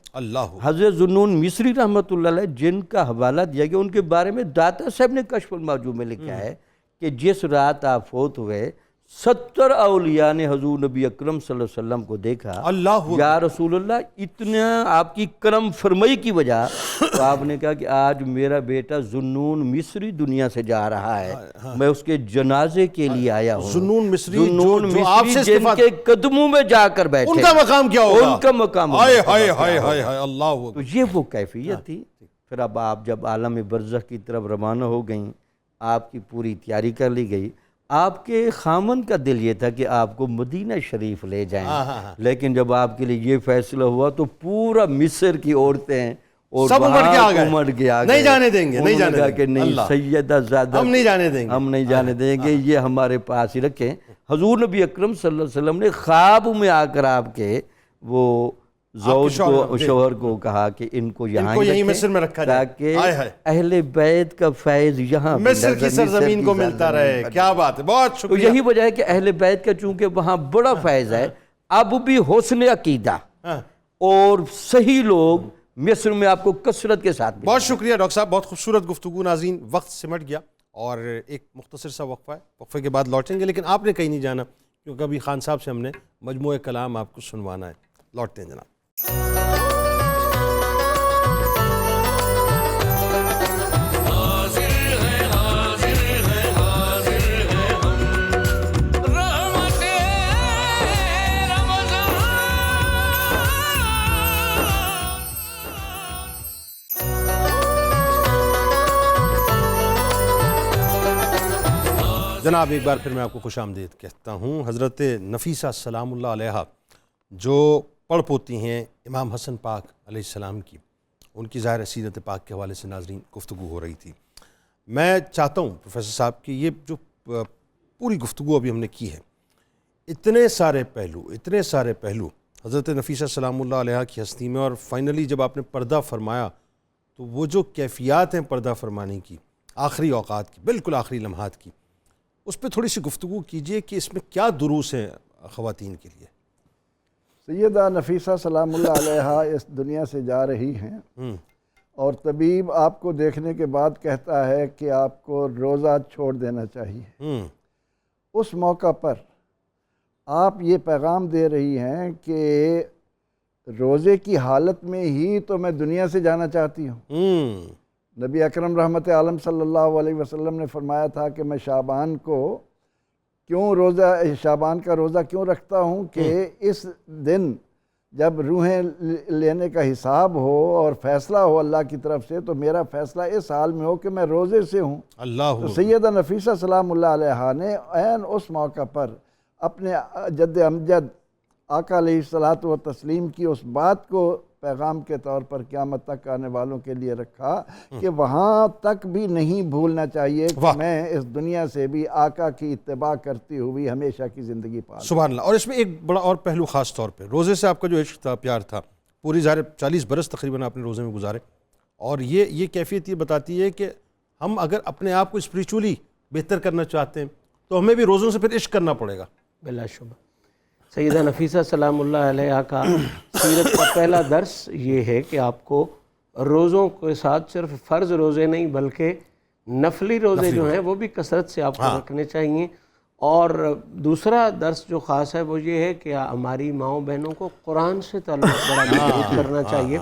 حضرت ذوالنون مصری رحمۃ اللہ علیہ جن کا حوالہ دیا گیا، ان کے بارے میں داتا صاحب نے کشف الموضوع میں لکھا ہے کہ جس رات آپ فوت ہوئے 70 اولیاء نے حضور نبی اکرم صلی اللہ علیہ وسلم کو دیکھا، یا رسول اللہ اتنا آپ کی کرم فرمائی کی وجہ، تو آپ نے کہا کہ آج میرا بیٹا ذوالنون مصری دنیا سے جا رہا ہے، میں اس کے جنازے کے لیے آیا ہوں۔ ذوالنون مصری جو آپ سے جن کے قدموں میں جا کر بیٹھے، ان کا مقام کیا ہوگا؟ ان کا مقام، اللہ، تو یہ وہ کیفیت تھی۔ پھر اب آپ جب عالم برزخ کی طرف روانہ ہو گئیں، آپ کی پوری تیاری کر لی گئی، آپ کے خامن کا دل یہ تھا کہ آپ کو مدینہ شریف لے جائیں، لیکن جب آپ کے لیے یہ فیصلہ ہوا تو پورا مصر کی عورتیں اور سب امڑ کے آ گئے، نہیں جانے دیں گے، نہیں جانے دیں کہ نہیں سیدہ زادہ ہم نہیں جانے دیں گے، ہم نہیں جانے دیں گے، یہ ہمارے پاس ہی رکھیں۔ حضور نبی اکرم صلی اللہ علیہ وسلم نے خواب میں آ کر آپ کے وہ زوج کو، شوہر کو کہا کہ ان کو یہیں مصر میں رکھا جائے تاکہ اہل بیت کا فیض یہاں مصر کی سرزمین کو ملتا رہے۔ کیا بات ہے، بہت تو شکریہ۔ یہی وجہ ہے کہ اہل بیت کا چونکہ وہاں بڑا فیض ہے، اب بھی حسن عقیدہ اور صحیح لوگ مصر میں آپ کو کثرت کے ساتھ۔ بہت شکریہ ڈاکٹر صاحب، بہت خوبصورت گفتگو۔ ناظرین، وقت سمٹ گیا اور ایک مختصر سا وقفہ ہے، وقفے کے بعد لوٹیں گے، لیکن آپ نے کہیں نہیں جانا کیونکہ ابھی خان صاحب سے ہم نے مجموعہ کلام آپ کو سنوانا ہے۔ لوٹتے ہیں جناب۔ جناب ایک بار پھر میں آپ کو خوش آمدید کہتا ہوں۔ حضرت نفیسہ سلام اللہ علیہا جو پڑھ پوتی ہیں امام حسن پاک علیہ السلام کی، ان کی ظاہر سیرت پاک کے حوالے سے ناظرین گفتگو ہو رہی تھی۔ میں چاہتا ہوں پروفیسر صاحب کہ یہ جو پوری گفتگو ابھی ہم نے کی ہے، اتنے سارے پہلو حضرت نفیسہ سلام اللہ علیہا کی ہستی میں، اور فائنلی جب آپ نے پردہ فرمایا تو وہ جو کیفیات ہیں پردہ فرمانے کی، آخری اوقات کی، بالکل آخری لمحات کی، اس پہ تھوڑی سی گفتگو کیجئے کہ اس میں کیا دروس ہیں خواتین کے لیے۔ سیدہ نفیسہ سلام اللہ علیہا اس دنیا سے جا رہی ہیں، اور طبیب آپ کو دیکھنے کے بعد کہتا ہے کہ آپ کو روزہ چھوڑ دینا چاہیے۔ اس موقع پر آپ یہ پیغام دے رہی ہیں کہ روزے کی حالت میں ہی تو میں دنیا سے جانا چاہتی ہوں۔ نبی اکرم رحمت عالم صلی اللہ علیہ وسلم نے فرمایا تھا کہ میں شعبان کا روزہ کیوں رکھتا ہوں کہ اس دن جب روحیں لینے کا حساب ہو اور فیصلہ ہو اللہ کی طرف سے، تو میرا فیصلہ اس حال میں ہو کہ میں روزے سے ہوں۔ تو سیدہ نفیسہ سلام اللہ علیہا نے عین اس موقع پر اپنے جد امجد آقا علیہ الصلاۃ والتسلیم کی اس بات کو پیغام کے طور پر قیامت تک آنے والوں کے لیے رکھا کہ وہاں تک بھی نہیں بھولنا چاہیے کہ میں اس دنیا سے بھی آقا کی اتباع کرتی ہوئی ہمیشہ کی زندگی پا لوں۔ سبحان اللہ۔ اور اس میں ایک بڑا اور پہلو خاص طور پہ روزے سے آپ کا جو عشق تھا، پیار تھا، پوری ظاہر 40 برس تقریباً آپ نے روزے میں گزارے، اور یہ کیفیت یہ بتاتی ہے کہ ہم اگر اپنے آپ کو اسپریچولی بہتر کرنا چاہتے ہیں تو ہمیں بھی روزوں سے پھر عشق کرنا پڑے گا۔ بلا شبہ سیدہ نفیسہ سلام اللہ علیہا کا سیرت کا پہلا درس یہ ہے کہ آپ کو روزوں کے ساتھ صرف فرض روزے نہیں بلکہ نفلی روزے جو ہیں وہ بھی کثرت سے آپ کو رکھنے چاہیے۔ اور دوسرا درس جو خاص ہے وہ یہ ہے کہ ہماری ماؤں بہنوں کو قرآن سے تعلق بڑا مضبوط کرنا چاہیے۔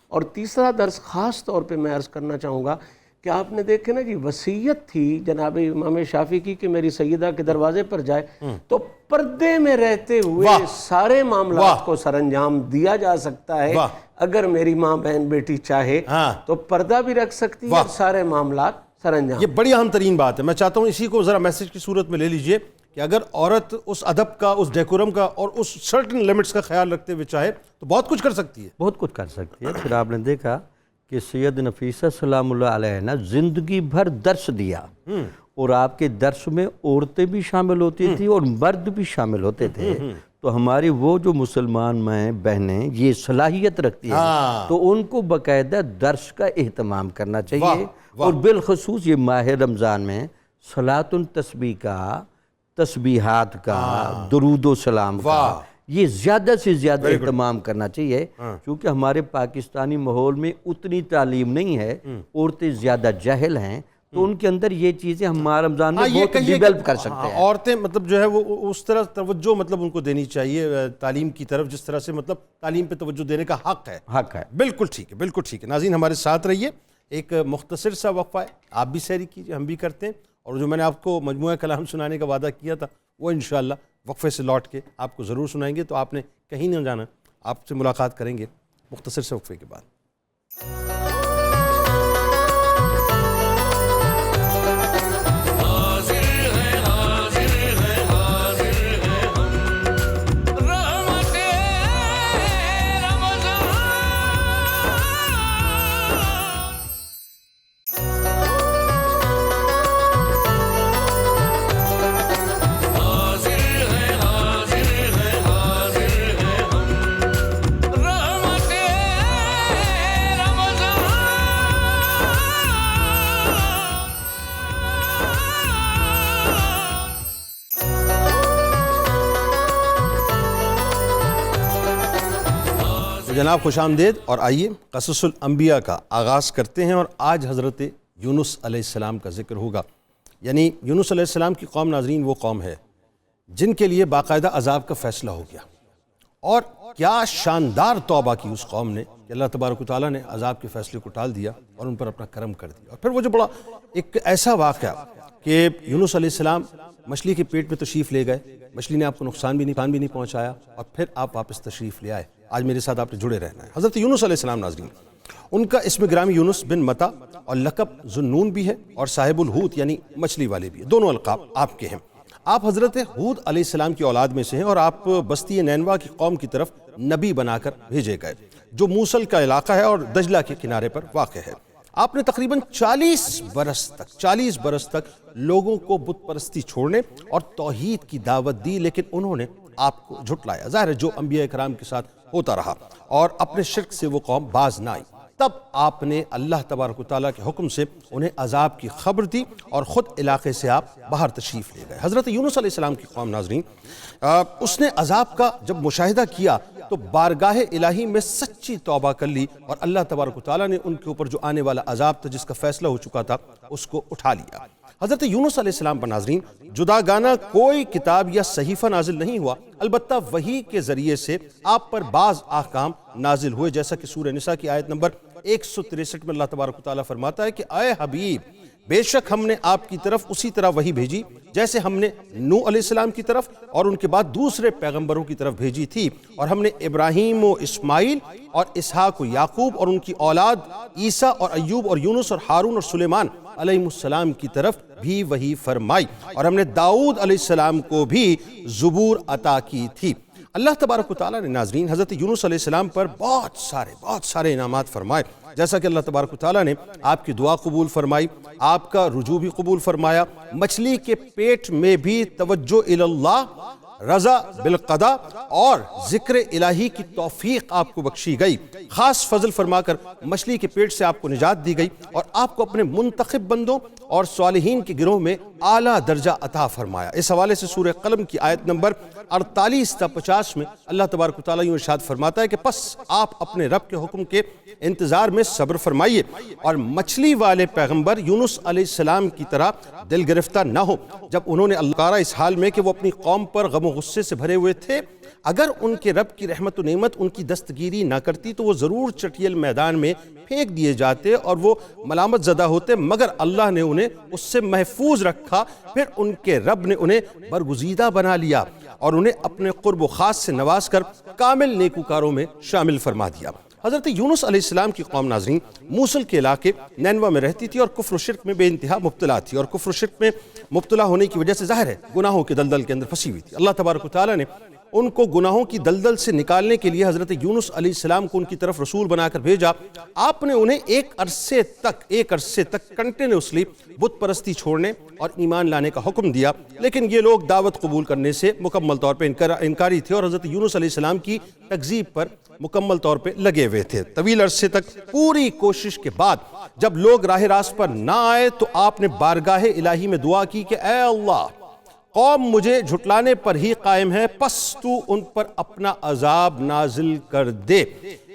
اور تیسرا درس خاص طور پہ میں عرض کرنا چاہوں گا کہ آپ نے دیکھے نا جی وصیت تھی جناب امام شافعی کی کہ میری سیدہ کے دروازے پر جائے تو پردے میں رہتے ہوئے سارے معاملات کو سر انجام دیا جا سکتا ہے. اگر میری ماں بہن بیٹی چاہے تو پردہ بھی رکھ سکتی ہے اور سارے معاملات سر انجام. یہ بڑی اہم ترین بات ہے. میں چاہتا ہوں اسی کو ذرا میسج کی صورت میں لے لیجئے کہ اگر عورت اس ادب کا، اس ڈیکورم کا اور اس سرٹن لیمٹس کا خیال رکھتے ہوئے چاہے تو بہت کچھ کر سکتی ہے. بہت کچھ کر سکتی ہے. پھر آپ نے دیکھا کہ سید نفیسہ سلام اللہ علیہ نے زندگی بھر درس دیا اور آپ کے درس میں عورتیں بھی شامل ہوتی تھی اور مرد بھی شامل ہوتے تھے. تو ہماری وہ جو مسلمان مائیں بہنیں یہ صلاحیت رکھتی ہیں تو ان کو باقاعدہ درس کا اہتمام کرنا چاہیے. اور بالخصوص یہ ماہ رمضان میں صلاۃ التسبیح کا، تسبیحات کا، درود و سلام کا یہ زیادہ سے زیادہ اہتمام کرنا چاہیے. کیونکہ ہمارے پاکستانی ماحول میں اتنی تعلیم نہیں ہے، عورتیں زیادہ جاہل ہیں، تو ان کے اندر یہ چیزیں ہم ماہ رمضان میں بہت ڈیولپ کر سکتے ہیں. عورتیں مطلب جو ہے وہ اس طرح توجہ مطلب ان کو دینی چاہیے تعلیم کی طرف، جس طرح سے مطلب تعلیم پہ توجہ دینے کا حق ہے. بالکل ٹھیک ہے، بالکل ٹھیک ہے. ناظرین ہمارے ساتھ رہیے. ایک مختصر سا وقفہ ہے، آپ بھی سیری کیجیے، ہم بھی کرتے ہیں. اور جو میں نے آپ کو مجموعہ کلام سنانے کا وعدہ کیا تھا وہ انشاءاللہ وقفے سے لوٹ کے آپ کو ضرور سنائیں گے. تو آپ نے کہیں نہیں جانا، آپ سے ملاقات کریں گے مختصر سے وقفے کے بعد. جناب خوش آمدید. اور آئیے قصص الانبیاء کا آغاز کرتے ہیں. اور آج حضرت یونس علیہ السلام کا ذکر ہوگا. یعنی یونس علیہ السلام کی قوم ناظرین وہ قوم ہے جن کے لیے باقاعدہ عذاب کا فیصلہ ہو گیا. اور کیا شاندار توبہ کی اس قوم نے کہ اللہ تبارک و تعالیٰ نے عذاب کے فیصلے کو ٹال دیا اور ان پر اپنا کرم کر دیا. اور پھر وہ جو بڑا ایک ایسا واقعہ کہ یونس علیہ السلام مچھلی کے پیٹ میں تشریف لے گئے، مچھلی نے آپ کو نقصان بھی نہیں پہنچایا اور پھر آپ واپس تشریف لے آئے. آج میرے ساتھ آپ نے جڑے رہنا ہے. حضرت یونس علیہ السلام ناظرین، ان کا اسم گرامی یونس بن متا اور لقب ذوالنون بھی ہے اور صاحب الحوت یعنی مچھلی والے بھی ہے. دونوں القاب آپ کے ہیں. آپ حضرت ہود علیہ السلام کی اولاد میں سے ہیں اور آپ بستی نینوا کی قوم کی طرف نبی بنا کر بھیجے گئے جو موصل کا علاقہ ہے اور دجلہ کے کنارے پر واقع ہے. آپ نے تقریباً 40 برس تک لوگوں کو بت پرستی چھوڑنے اور توحید کی دعوت دی، لیکن انہوں نے آپ کو جھٹلایا. ظاہر ہے جو انبیاء کرام کے ساتھ ہوتا رہا اور اپنے شرک سے وہ قوم باز نہ آئی. تب آپ نے اللہ تبارک و تعالیٰ کے حکم سے انہیں عذاب کی خبر دی اور خود علاقے سے آپ باہر تشریف لے گئے. حضرت یونس علیہ السلام کی قوم ناظرین، اس نے عذاب کا جب مشاہدہ کیا تو بارگاہ الہی میں سچی توبہ کر لی اور اللہ تبارک و تعالیٰ نے ان کے اوپر جو آنے والا عذاب تھا جس کا فیصلہ ہو چکا تھا اس کو اٹھا لیا. حضرت یونس علیہ السلام پر ناظرین جداگانہ کوئی کتاب یا صحیفہ نازل نہیں ہوا، البتہ وحی کے ذریعے سے آپ پر بعض احکام نازل ہوئے، جیسا کہ سورہ نساء کی آیت نمبر 163 میں اللہ تبارک و تعالیٰ فرماتا ہے کہ اے حبیب، بے شک ہم نے آپ کی طرف اسی طرح وحی بھیجی جیسے ہم نے نوح علیہ السلام کی طرف اور ان کے بعد دوسرے پیغمبروں کی طرف بھیجی تھی، اور ہم نے ابراہیم و اسماعیل اور اسحاق و یعقوب اور ان کی اولاد عیسیٰ اور ایوب اور یونس اور ہارون اور سلیمان علیہ السلام کی طرف بھی وحی فرمائی، اور ہم نے داؤد علیہ السلام کو بھی زبور عطا کی تھی. اللہ تبارک و تعالیٰ نے ناظرین حضرت یونس علیہ السلام پر بہت سارے انعامات فرمائے، جیسا کہ اللہ تبارک و تعالیٰ نے آپ کی دعا قبول فرمائی، آپ کا رجوع بھی قبول فرمایا، مچھلی کے پیٹ میں بھی توجہ اللہ، رضا بالقضاء اور ذکر الہی کی توفیق آپ کو بخشی گئی. خاص فضل فرما کر مچھلی کے پیٹ سے آپ کو نجات دی گئی اور آپ کو اپنے منتخب بندوں اور صالحین کے گروہ میں اعلیٰ درجہ عطا فرمایا. اس حوالے سے سورہ قلم کی آیت نمبر 48 تا 50 میں اللہ تبارک و تعالیٰ یوں ارشاد فرماتا ہے کہ پس آپ اپنے رب کے حکم کے انتظار میں صبر فرمائیے اور مچھلی والے پیغمبر یونس علیہ السلام کی طرح دل گرفتہ نہ ہو جب انہوں نے اللہ تعالیٰ اس حال میں کہ وہ اپنی قوم پر غم غم و غصے سے بھرے ہوئے تھے. اگر ان کے رب کی رحمت و نعمت ان کی دستگیری نہ کرتی تو وہ ضرور چٹیل میدان میں پھینک دیے جاتے اور وہ ملامت زدہ ہوتے، مگر اللہ نے انہیں اس سے محفوظ رکھا. پھر ان کے رب نے انہیں برگزیدہ بنا لیا اور انہیں اپنے قرب و خاص سے نواز کر کامل نیکوکاروں میں شامل فرما دیا. حضرت یونس علیہ السلام کی قوم ناظرین موصل کے علاقے نینوا میں رہتی تھی اور کفر و شرک میں بے انتہا مبتلا تھی، اور کفر و شرک میں مبتلا ہونے کی وجہ سے ظاہر ہے گناہوں کے دلدل کے اندر پھنسی ہوئی تھی. اللہ تبارک و تعالیٰ نے ان کو گناہوں کی دلدل سے نکالنے کے لیے حضرت یونس علیہ السلام کو ان کی طرف رسول بنا کر بھیجا. آپ نے انہیں ایک عرصے تک کنٹینیوسلی بت پرستی چھوڑنے اور ایمان لانے کا حکم دیا، لیکن یہ لوگ دعوت قبول کرنے سے مکمل طور پہ انکاری تھے اور حضرت یونس علیہ السلام کی تکذیب پر مکمل طور پہ لگے ہوئے تھے. طویل عرصے تک پوری کوشش کے بعد جب لوگ راہ راست پر نہ آئے تو آپ نے بارگاہ الہی میں دعا کی کہ اے اللہ، قوم مجھے جھٹلانے پر ہی قائم ہے، پس تو ان پر اپنا عذاب نازل کر دے.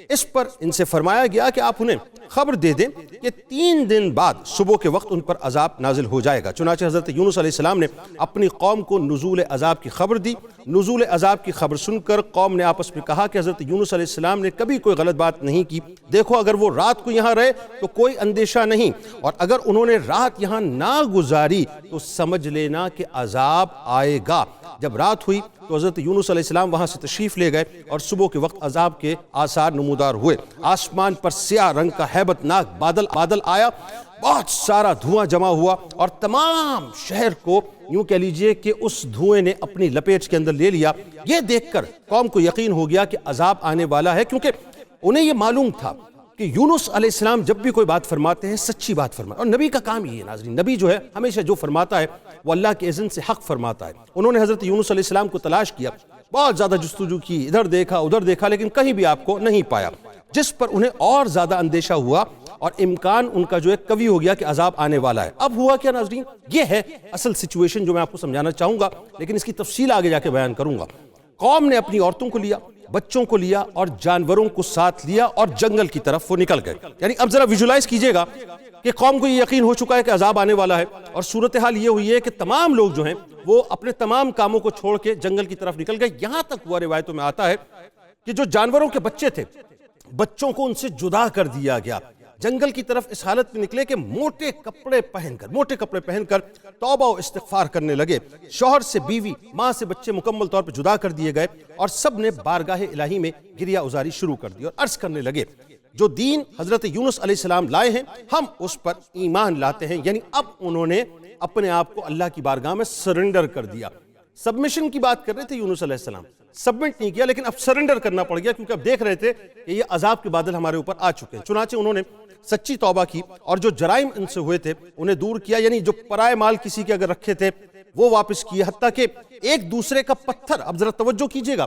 اس پر ان سے فرمایا گیا کہ آپ انہیں خبر دے دیں کہ 3 دن بعد صبح کے وقت ان پر عذاب نازل ہو جائے گا. چنانچہ حضرت یونس علیہ السلام نے اپنی قوم کو نزول عذاب کی خبر دی. نزول عذاب کی خبر سن کر قوم نے آپس میں کہا کہ حضرت یونس علیہ السلام نے کبھی کوئی غلط بات نہیں کی. دیکھو اگر وہ رات کو یہاں رہے تو کوئی اندیشہ نہیں، اور اگر انہوں نے رات یہاں نہ گزاری تو سمجھ لینا کہ عذاب آئے گا. جب رات ہوئی تو حضرت یونس علیہ السلام وہاں سے تشریف لے گئے اور صبح کے وقت عذاب کے آثار نمودار ہوئے. آسمان پر سیاہ رنگ کا ہیبت ناک بادل آیا، بہت سارا دھواں جمع ہوا اور تمام شہر کو یوں کہہ لیجئے کہ اس دھوئیں نے اپنی لپیٹ کے اندر لے لیا. یہ دیکھ کر قوم کو یقین ہو گیا کہ عذاب آنے والا ہے، کیونکہ انہیں یہ معلوم تھا کہ یونس علیہ السلام جب بھی کوئی بات فرماتے ہیں سچی بات فرماتے ہیں، اور نبی کا کام یہ ہے ناظرین. نبی جو ہے ہمیشہ جو فرماتا ہے وہ اللہ کے اذن سے حق فرماتا ہے. انہوں نے حضرت یونس علیہ السلام کو تلاش کیا، بہت زیادہ جستجو کی، ادھر دیکھا لیکن کہیں بھی آپ کو نہیں پایا، جس پر انہیں اور زیادہ اندیشہ ہوا اور امکان ان کا جو ہے قوی ہو گیا کہ عذاب آنے والا ہے. اب ہوا کیا ناظرین؟ یہ ہے اصل سچویشن جو میں آپ کو سمجھانا چاہوں گا، لیکن اس کی تفصیل آگے جا کے بیان کروں گا. قوم نے اپنی عورتوں کو لیا، بچوں کو لیا اور جانوروں کو ساتھ لیا اور جنگل کی طرف وہ نکل گئے. یعنی اب ذرا ویژولائز کیجئے گا کہ قوم کو یہ یقین ہو چکا ہے کہ عذاب آنے والا ہے، اور صورتحال یہ ہوئی ہے کہ تمام لوگ جو ہیں وہ اپنے تمام کاموں کو چھوڑ کے جنگل کی طرف نکل گئے. یہاں تک ہوا روایتوں میں آتا ہے کہ جو جانوروں کے بچے تھے، بچوں کو ان سے جدا کر دیا گیا. جنگل کی طرف اس حالت میں نکلے کہ موٹے کپڑے پہن کر توبہ و استغفار کرنے لگے. شوہر سے بیوی، ماں سے بچے مکمل طور پر جدا کر دیے گئے اور سب نے بارگاہ الہی میں گریہ ازاری شروع کر دی اور عرض کرنے لگے جو دین حضرت یونس علیہ السلام لائے ہیں ہم اس پر ایمان لاتے ہیں. یعنی اب انہوں نے اپنے آپ کو اللہ کی بارگاہ میں سرنڈر کر دیا. سبمیشن کی بات کر رہے تھے یونس علیہ السلام، سبمٹ نہیں کیا لیکن اب سرنڈر کرنا پڑ گیا، کیونکہ اب دیکھ رہے تھے کہ یہ عذاب کے بادل ہمارے اوپر آ چکے ہیں. چنانچہ انہوں نے سچی توبہ کی اور جو جرائم ان سے ہوئے تھے انہیں دور کیا. یعنی جو پرائے مال کسی کے اگر رکھے تھے وہ واپس کیے، حتیٰ کہ ایک دوسرے کا پتھر، اب ذرا توجہ کیجئے گا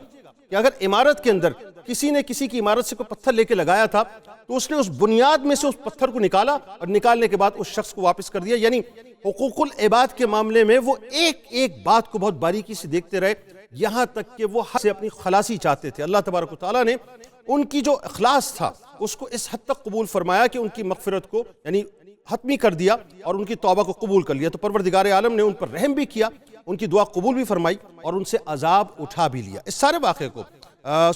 کہ اگر عمارت کے اندر کسی نے کسی کی عمارت سے کوئی پتھر لے کے لگایا تھا تو اس نے اس بنیاد میں سے اس پتھر کو نکالا اور نکالنے کے بعد اس شخص کو واپس کر دیا. یعنی حقوق العباد کے معاملے میں وہ ایک بات کو بہت باریکی سے دیکھتے رہے، یہاں تک کہ وہ حد سے اپنی خلاصی چاہتے تھے. اللہ تبارک و تعالیٰ نے ان کی جو اخلاص تھا اس کو اس حد تک قبول فرمایا کہ ان کی مغفرت کو یعنی حتمی کر دیا اور ان کی توبہ کو قبول کر لیا. تو پروردگار عالم نے ان پر رحم بھی کیا، ان کی دعا قبول بھی فرمائی اور ان سے عذاب اٹھا بھی لیا. اس سارے واقعے کو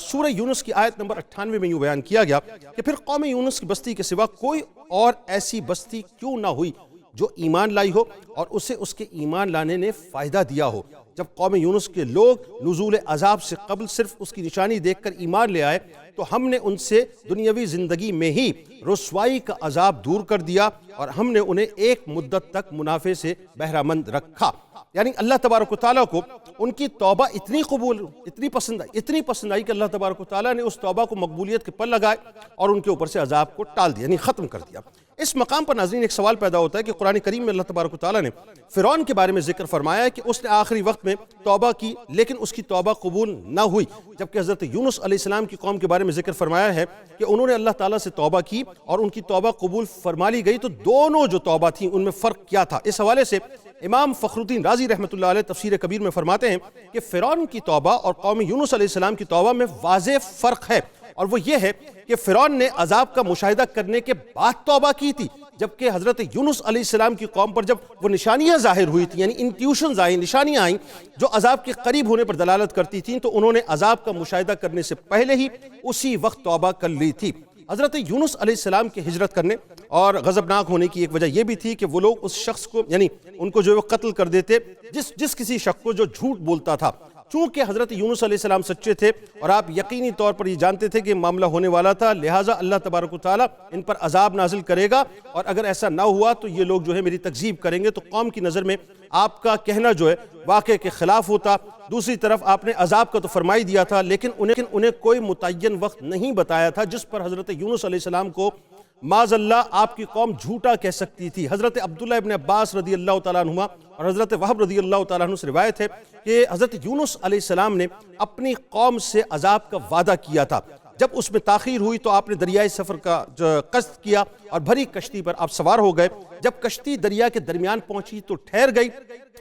سورہ یونس کی آیت نمبر 98 میں یوں بیان کیا گیا کہ پھر قوم یونس کی بستی کے سوا کوئی اور ایسی بستی کیوں نہ ہوئی جو ایمان لائی ہو اور اسے اس کے ایمان لانے نے فائدہ دیا ہو. جب قوم یونس کے لوگ نزول عذاب سے قبل صرف اس کی نشانی دیکھ کر ایمان لے آئے تو ہم نے ان سے دنیاوی زندگی میں ہی رسوائی کا عذاب دور کر دیا اور ہم نے انہیں ایک مدت تک منافع سے بہرہ مند رکھا. یعنی اللہ تبارک و تعالیٰ کو ان کی توبہ اتنی پسند آئی کہ اللہ تبارک و تعالیٰ نے اس توبہ کو مقبولیت کے پر لگائے اور ان کے اوپر سے عذاب کو ٹال دیا، یعنی ختم کر دیا. اس مقام پر ناظرین ایک سوال پیدا ہوتا ہے کہ قرآن کریم میں اللہ تبارک و تعالیٰ نے فرعون کے بارے میں ذکر فرمایا ہے کہ اس نے آخری وقت میں توبہ کی لیکن اس کی توبہ قبول نہ ہوئی، جبکہ حضرت یونس علیہ السلام کی قوم کے بارے میں ذکر فرمایا ہے کہ انہوں نے اللہ تعالیٰ سے توبہ کی اور ان کی توبہ قبول فرما لی گئی. تو دونوں جو توبہ تھیں ان میں فرق کیا تھا؟ اس حوالے سے امام فخر الدین رازی رحمۃ اللہ علیہ تفسیر کبیر میں فرماتے ہیں کہ فرعون کی توبہ اور قوم یونس علیہ السلام کی توبہ میں واضح فرق ہے، اور وہ یہ ہے کہ فرعون نے عذاب کا مشاہدہ کرنے کے بعد توبہ کی تھی جبکہ حضرت یونس علیہ السلام کی قوم پر جب وہ نشانیاں ظاہر ہوئی تھیں، یعنی انٹیوشنز آئیں، نشانیاں آئیں جو عذاب کے قریب ہونے پر دلالت کرتی تھیں، تو انہوں نے عذاب کا مشاہدہ کرنے سے پہلے ہی اسی وقت توبہ کر لی تھی۔ حضرت یونس علیہ السلام کے ہجرت کرنے اور غضبناک ہونے کی ایک وجہ یہ بھی تھی کہ وہ لوگ اس شخص کو، یعنی ان کو جو وہ قتل کر دیتے جس کسی شخص کو جو جھوٹ بولتا تھا۔ چونکہ حضرت یونس علیہ السلام سچے تھے اور آپ یقینی طور پر یہ جانتے تھے کہ معاملہ ہونے والا تھا، لہٰذا اللہ تبارک و تعالیٰ ان پر عذاب نازل کرے گا، اور اگر ایسا نہ ہوا تو یہ لوگ جو ہے میری تکذیب کریں گے۔ تو قوم کی نظر میں آپ کا کہنا جو ہے واقعے کے خلاف ہوتا۔ دوسری طرف آپ نے عذاب کا تو فرمائی دیا تھا، لیکن انہیں کوئی متعین وقت نہیں بتایا تھا جس پر حضرت یونس علیہ السلام کو معاذ اللہ آپ کی قوم جھوٹا کہہ سکتی تھی۔ حضرت عبداللہ ابن عباس رضی اللہ تعالیٰ عنہما اور حضرت وہب رضی اللہ تعالیٰ عنہ سے روایت ہے کہ حضرت یونس علیہ السلام نے اپنی قوم سے عذاب کا وعدہ کیا تھا۔ جب اس میں تاخیر ہوئی تو آپ نے دریائے سفر کا قصد کیا اور بھری کشتی پر آپ سوار ہو گئے۔ جب کشتی دریا کے درمیان پہنچی تو ٹھہر گئی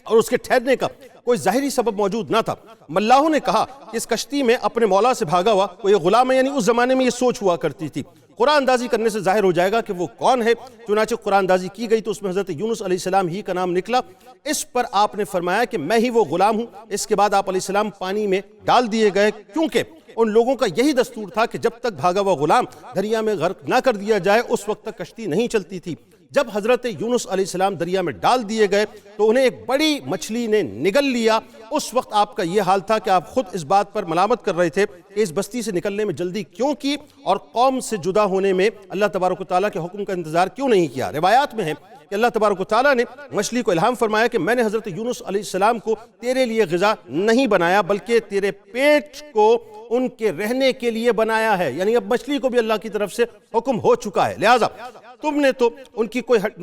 اور اس کے ٹھہرنے کا کوئی ظاہری سبب موجود نہ تھا۔ ملاحوں نے کہا کہ اس کشتی میں اپنے مولا سے بھاگا ہوا کوئی غلام ہے، یعنی اس زمانے میں یہ سوچ ہوا کرتی تھی۔ قرآن اندازی کرنے سے ظاہر ہو جائے گا کہ وہ کون ہے۔ چنانچہ قرآن اندازی کی گئی تو اس میں حضرت یونس علیہ السلام ہی کا نام نکلا۔ اس پر آپ نے فرمایا کہ میں ہی وہ غلام ہوں۔ اس کے بعد آپ علیہ السلام پانی میں ڈال دیے گئے، کیونکہ ان لوگوں کا یہی دستور تھا کہ جب تک بھاگا ہوا غلام دریا میں غرق نہ کر دیا جائے اس وقت تک کشتی نہیں چلتی تھی۔ جب حضرت یونس علیہ السلام دریا میں ڈال دیے گئے تو انہیں ایک بڑی مچھلی نے نگل لیا۔ اس وقت آپ کا یہ حال تھا کہ آپ خود اس بات پر ملامت کر رہے تھے کہ اس بستی سے نکلنے میں جلدی کیوں کی اور قوم سے جدا ہونے میں اللہ تبارک و تعالیٰ کے حکم کا انتظار کیوں نہیں کیا۔ روایات میں ہے کہ اللہ تبارک و تعالیٰ نے مچھلی کو الہام فرمایا کہ میں نے حضرت یونس علیہ السلام کو تیرے لیے غذا نہیں بنایا بلکہ تیرے پیٹ کو ان کے رہنے کے لیے بنایا ہے، یعنی اب مچھلی کو بھی اللہ کی طرف سے حکم ہو چکا ہے، لہٰذا تم نے تو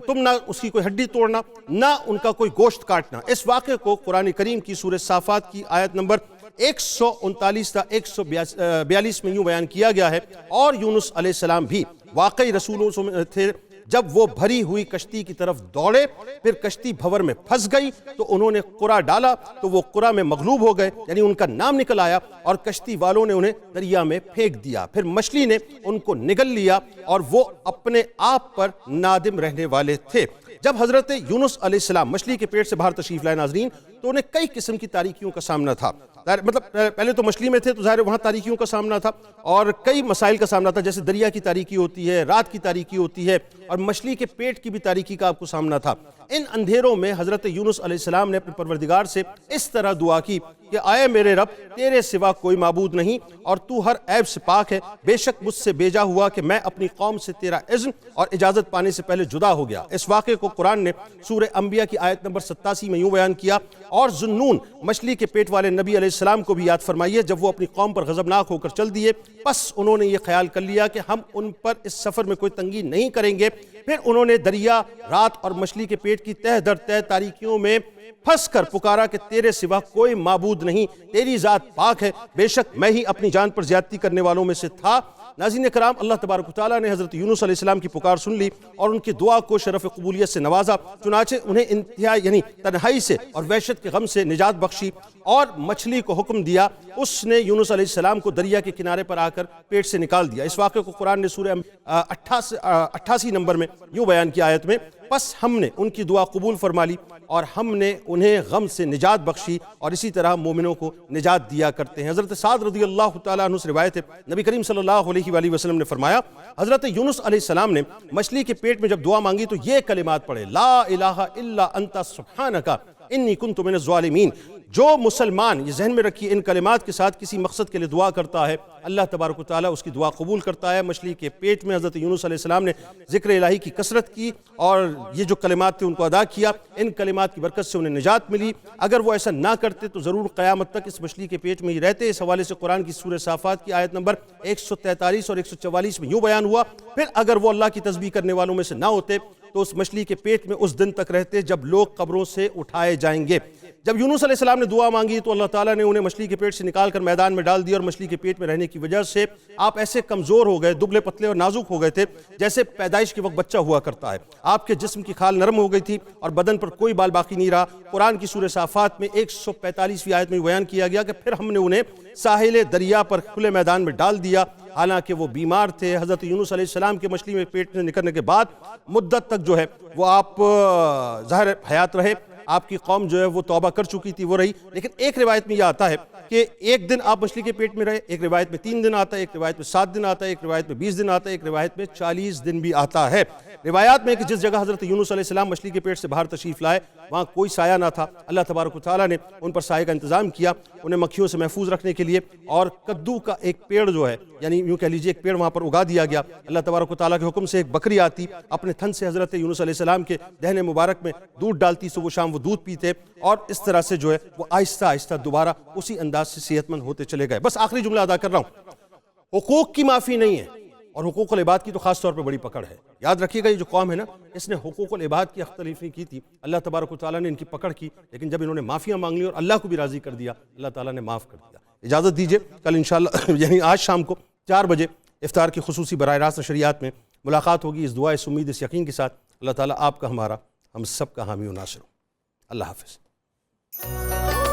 تم نہ اس کی کوئی ہڈی توڑنا نہ ان کا کوئی گوشت کاٹنا۔ اس واقعے کو قرآن کریم کی سورہ صافات کی آیت نمبر 139 تا 142 میں یوں بیان کیا گیا ہے، اور یونس علیہ السلام بھی واقعی رسولوں میں تھے۔ جب وہ بھری ہوئی کشتی کی طرف دوڑے پھر کشتی بھور میں پھنس گئی تو انہوں نے قرع ڈالا تو وہ قرع میں مغلوب ہو گئے، یعنی ان کا نام نکل آیا، اور کشتی والوں نے انہیں دریا میں پھینک دیا۔ پھر مچھلی نے ان کو نگل لیا اور وہ اپنے آپ پر نادم رہنے والے تھے۔ جب حضرت یونس علیہ السلام مچھلی کے پیٹ سے باہر تشریف لائے ناظرین تو انہیں کئی قسم کی تاریکیوں کا سامنا تھا۔ مطلب پہلے تو مچھلی میں تھے تو ظاہر وہاں تاریکیوں کا سامنا تھا اور کئی مسائل کا سامنا تھا، جیسے دریا کی تاریکی ہوتی ہے، رات کی تاریکی ہوتی ہے، اور مچھلی کے پیٹ کی بھی تاریکی کا آپ کو سامنا تھا۔ ان اندھیروں میں حضرت یونس علیہ السلام نے اپنے پروردگار سے اس طرح دعا کی کہ آئے میرے رب، تیرے سوا کوئی معبود نہیں اور تو ہر عیب سے پاک ہے، بے شک مجھ سے بیجا ہوا کہ میں اپنی قوم سے تیرا اذن اور اجازت پانے سے پہلے جدا ہو گیا۔ اس واقعے کو قرآن نے سورہ انبیاء کی آیت نمبر 87 میں یوں بیان کیا، اور ذنون مچھلی کے پیٹ والے نبی علیہ السلام کو بھی یاد فرمائیے جب وہ اپنی قوم پر غضبناک ہو کر چل دیے، پس انہوں نے یہ خیال کر لیا کہ ہم ان پر اس سفر میں کوئی تنگی نہیں کریں گے۔ پھر انہوں نے دریا، رات اور مچھلی کے پیٹ کی تہ در تہ تاریکیوں میں پھنس کر پکارا کہ تیرے سوا کوئی معبود نہیں، تیری ذات پاک ہے، بے شک میں ہی اپنی جان پر زیادتی کرنے والوں میں سے تھا۔ ناظرین کرام، اللہ تبارک و تعالیٰ نے حضرت یونس علیہ السلام کی پکار سن لی اور ان کی دعا کو شرف قبولیت سے نوازا، چنانچہ انہیں انتہائی یعنی تنہائی سے اور وحشت کے غم سے نجات بخشی، اور مچھلی کو حکم دیا، اس نے یونس علیہ السلام کو دریا کے کنارے پر آ کر پیٹ سے نکال دیا۔ اس واقعے کو قرآن نے سورہ 88 نمبر میں یوں بیان کی آیت میں، پس ہم نے ان کی دعا قبول فرما لی اور ہم نے انہیں غم سے نجات بخشی، اور اسی طرح مومنوں کو نجات دیا کرتے ہیں۔ حضرت سعد رضی اللہ تعالیٰ عنہ سے روایت ہے، نبی کریم صلی اللہ علیہ وآلہ وسلم نے فرمایا، حضرت یونس علیہ السلام نے مچھلی کے پیٹ میں جب دعا مانگی تو یہ کلمات پڑھے، لا الہ الا انت سبحانک انی کنت من الظالمین۔ جو مسلمان یہ ذہن میں رکھیے ان کلمات کے ساتھ کسی مقصد کے لیے دعا کرتا ہے، اللہ تبارک و تعالیٰ اس کی دعا قبول کرتا ہے۔ مچھلی کے پیٹ میں حضرت یونس علیہ السلام نے ذکر الہی کی کثرت کی اور یہ جو کلمات تھے ان کو ادا کیا، ان کلمات کی برکت سے انہیں نجات ملی۔ اگر وہ ایسا نہ کرتے تو ضرور قیامت تک اس مچھلی کے پیٹ میں ہی رہتے۔ اس حوالے سے قرآن کی سورہ صافات کی آیت نمبر 143 اور 144 میں یوں بیان ہوا، پھر اگر وہ اللہ کی تسبیح کرنے والوں میں سے نہ ہوتے تو اس مچھلی کے پیٹ میں اس دن تک رہتے جب لوگ قبروں سے اٹھائے جائیں گے۔ جب یونس علیہ السلام نے دعا مانگی تو اللہ تعالیٰ نے انہیں مچھلی کے پیٹ سے نکال کر میدان میں ڈال دیا، اور مچھلی کے پیٹ میں رہنے کی وجہ سے آپ ایسے کمزور ہو گئے، دبلے پتلے اور نازک ہو گئے تھے جیسے پیدائش کے وقت بچہ ہوا کرتا ہے۔ آپ کے جسم کی کھال نرم ہو گئی تھی اور بدن پر کوئی بال باقی نہیں رہا۔ قرآن کی سورہ صافات میں 145ویں آیت میں بیان کیا گیا کہ پھر ہم نے انہیں ساحل دریا پر کھلے میدان میں ڈال دیا، حالانکہ وہ بیمار تھے. حضرت یونس علیہ السلام کے مچھلی میں پیٹ سے نکلنے کے بعد مدت تک جو ہے وہ آپ ظاہر حیات رہے. آپ کی قوم جو ہے وہ توبہ کر چکی تھی، وہ رہی. لیکن ایک روایت میں یہ آتا ہے کہ ایک دن آپ مچھلی کے پیٹ میں رہے، ایک روایت میں 3 دن آتا ہے، ایک روایت میں 7 دن آتا ہے، ایک روایت میں 20 دن آتا ہے، ایک روایت میں 40 دن بھی آتا ہے. روایات میں کہ جس جگہ حضرت یونس علیہ السلام مچھلی کے پیٹ سے باہر تشریف لائے وہاں کوئی سایہ نہ تھا. اللہ تبارک و تعالیٰ نے ان پر سایہ کا انتظام کیا انہیں مکھیوں سے محفوظ رکھنے کے لیے، اور کدو کا ایک پیڑ جو ہے یعنی یوں کہہ لیجیے ایک پیڑ وہاں پر اگا دیا گیا. اللہ تبارک و تعالیٰ کے حکم سے ایک بکری آتی، اپنے تھن سے حضرت یونس علیہ السلام کے دہن مبارک میں دودھ ڈالتی، صبح شام وہ دودھ پیتے، اور اس طرح سے جو ہے وہ آہستہ آہستہ دوبارہ اسی انداز سے صحت مند ہوتے چلے گئے. بس آخری جملہ ادا کر رہا ہوں، حقوق کی معافی نہیں ہے، اور حقوق العباد کی تو خاص طور پہ بڑی پکڑ ہے. یاد رکھیے گا یہ جو قوم ہے نا، اس نے حقوق العباد کی اختلاف نہیں کی تھی، اللہ تبارک و تعالیٰ نے ان کی پکڑ کی، لیکن جب انہوں نے معافیاں مانگ لی اور اللہ کو بھی راضی کر دیا، اللہ تعالیٰ نے معاف کر دیا. اجازت دیجیے، کل انشاءاللہ یعنی آج شام کو 4 بجے افطار کی خصوصی براہ راست نشریات میں ملاقات ہوگی. اس دعا، اس امید، اس یقین کے ساتھ اللہ تعالیٰ آپ کا، ہمارا، ہم سب کا حامی و ناصر ہو. اللہ حافظ.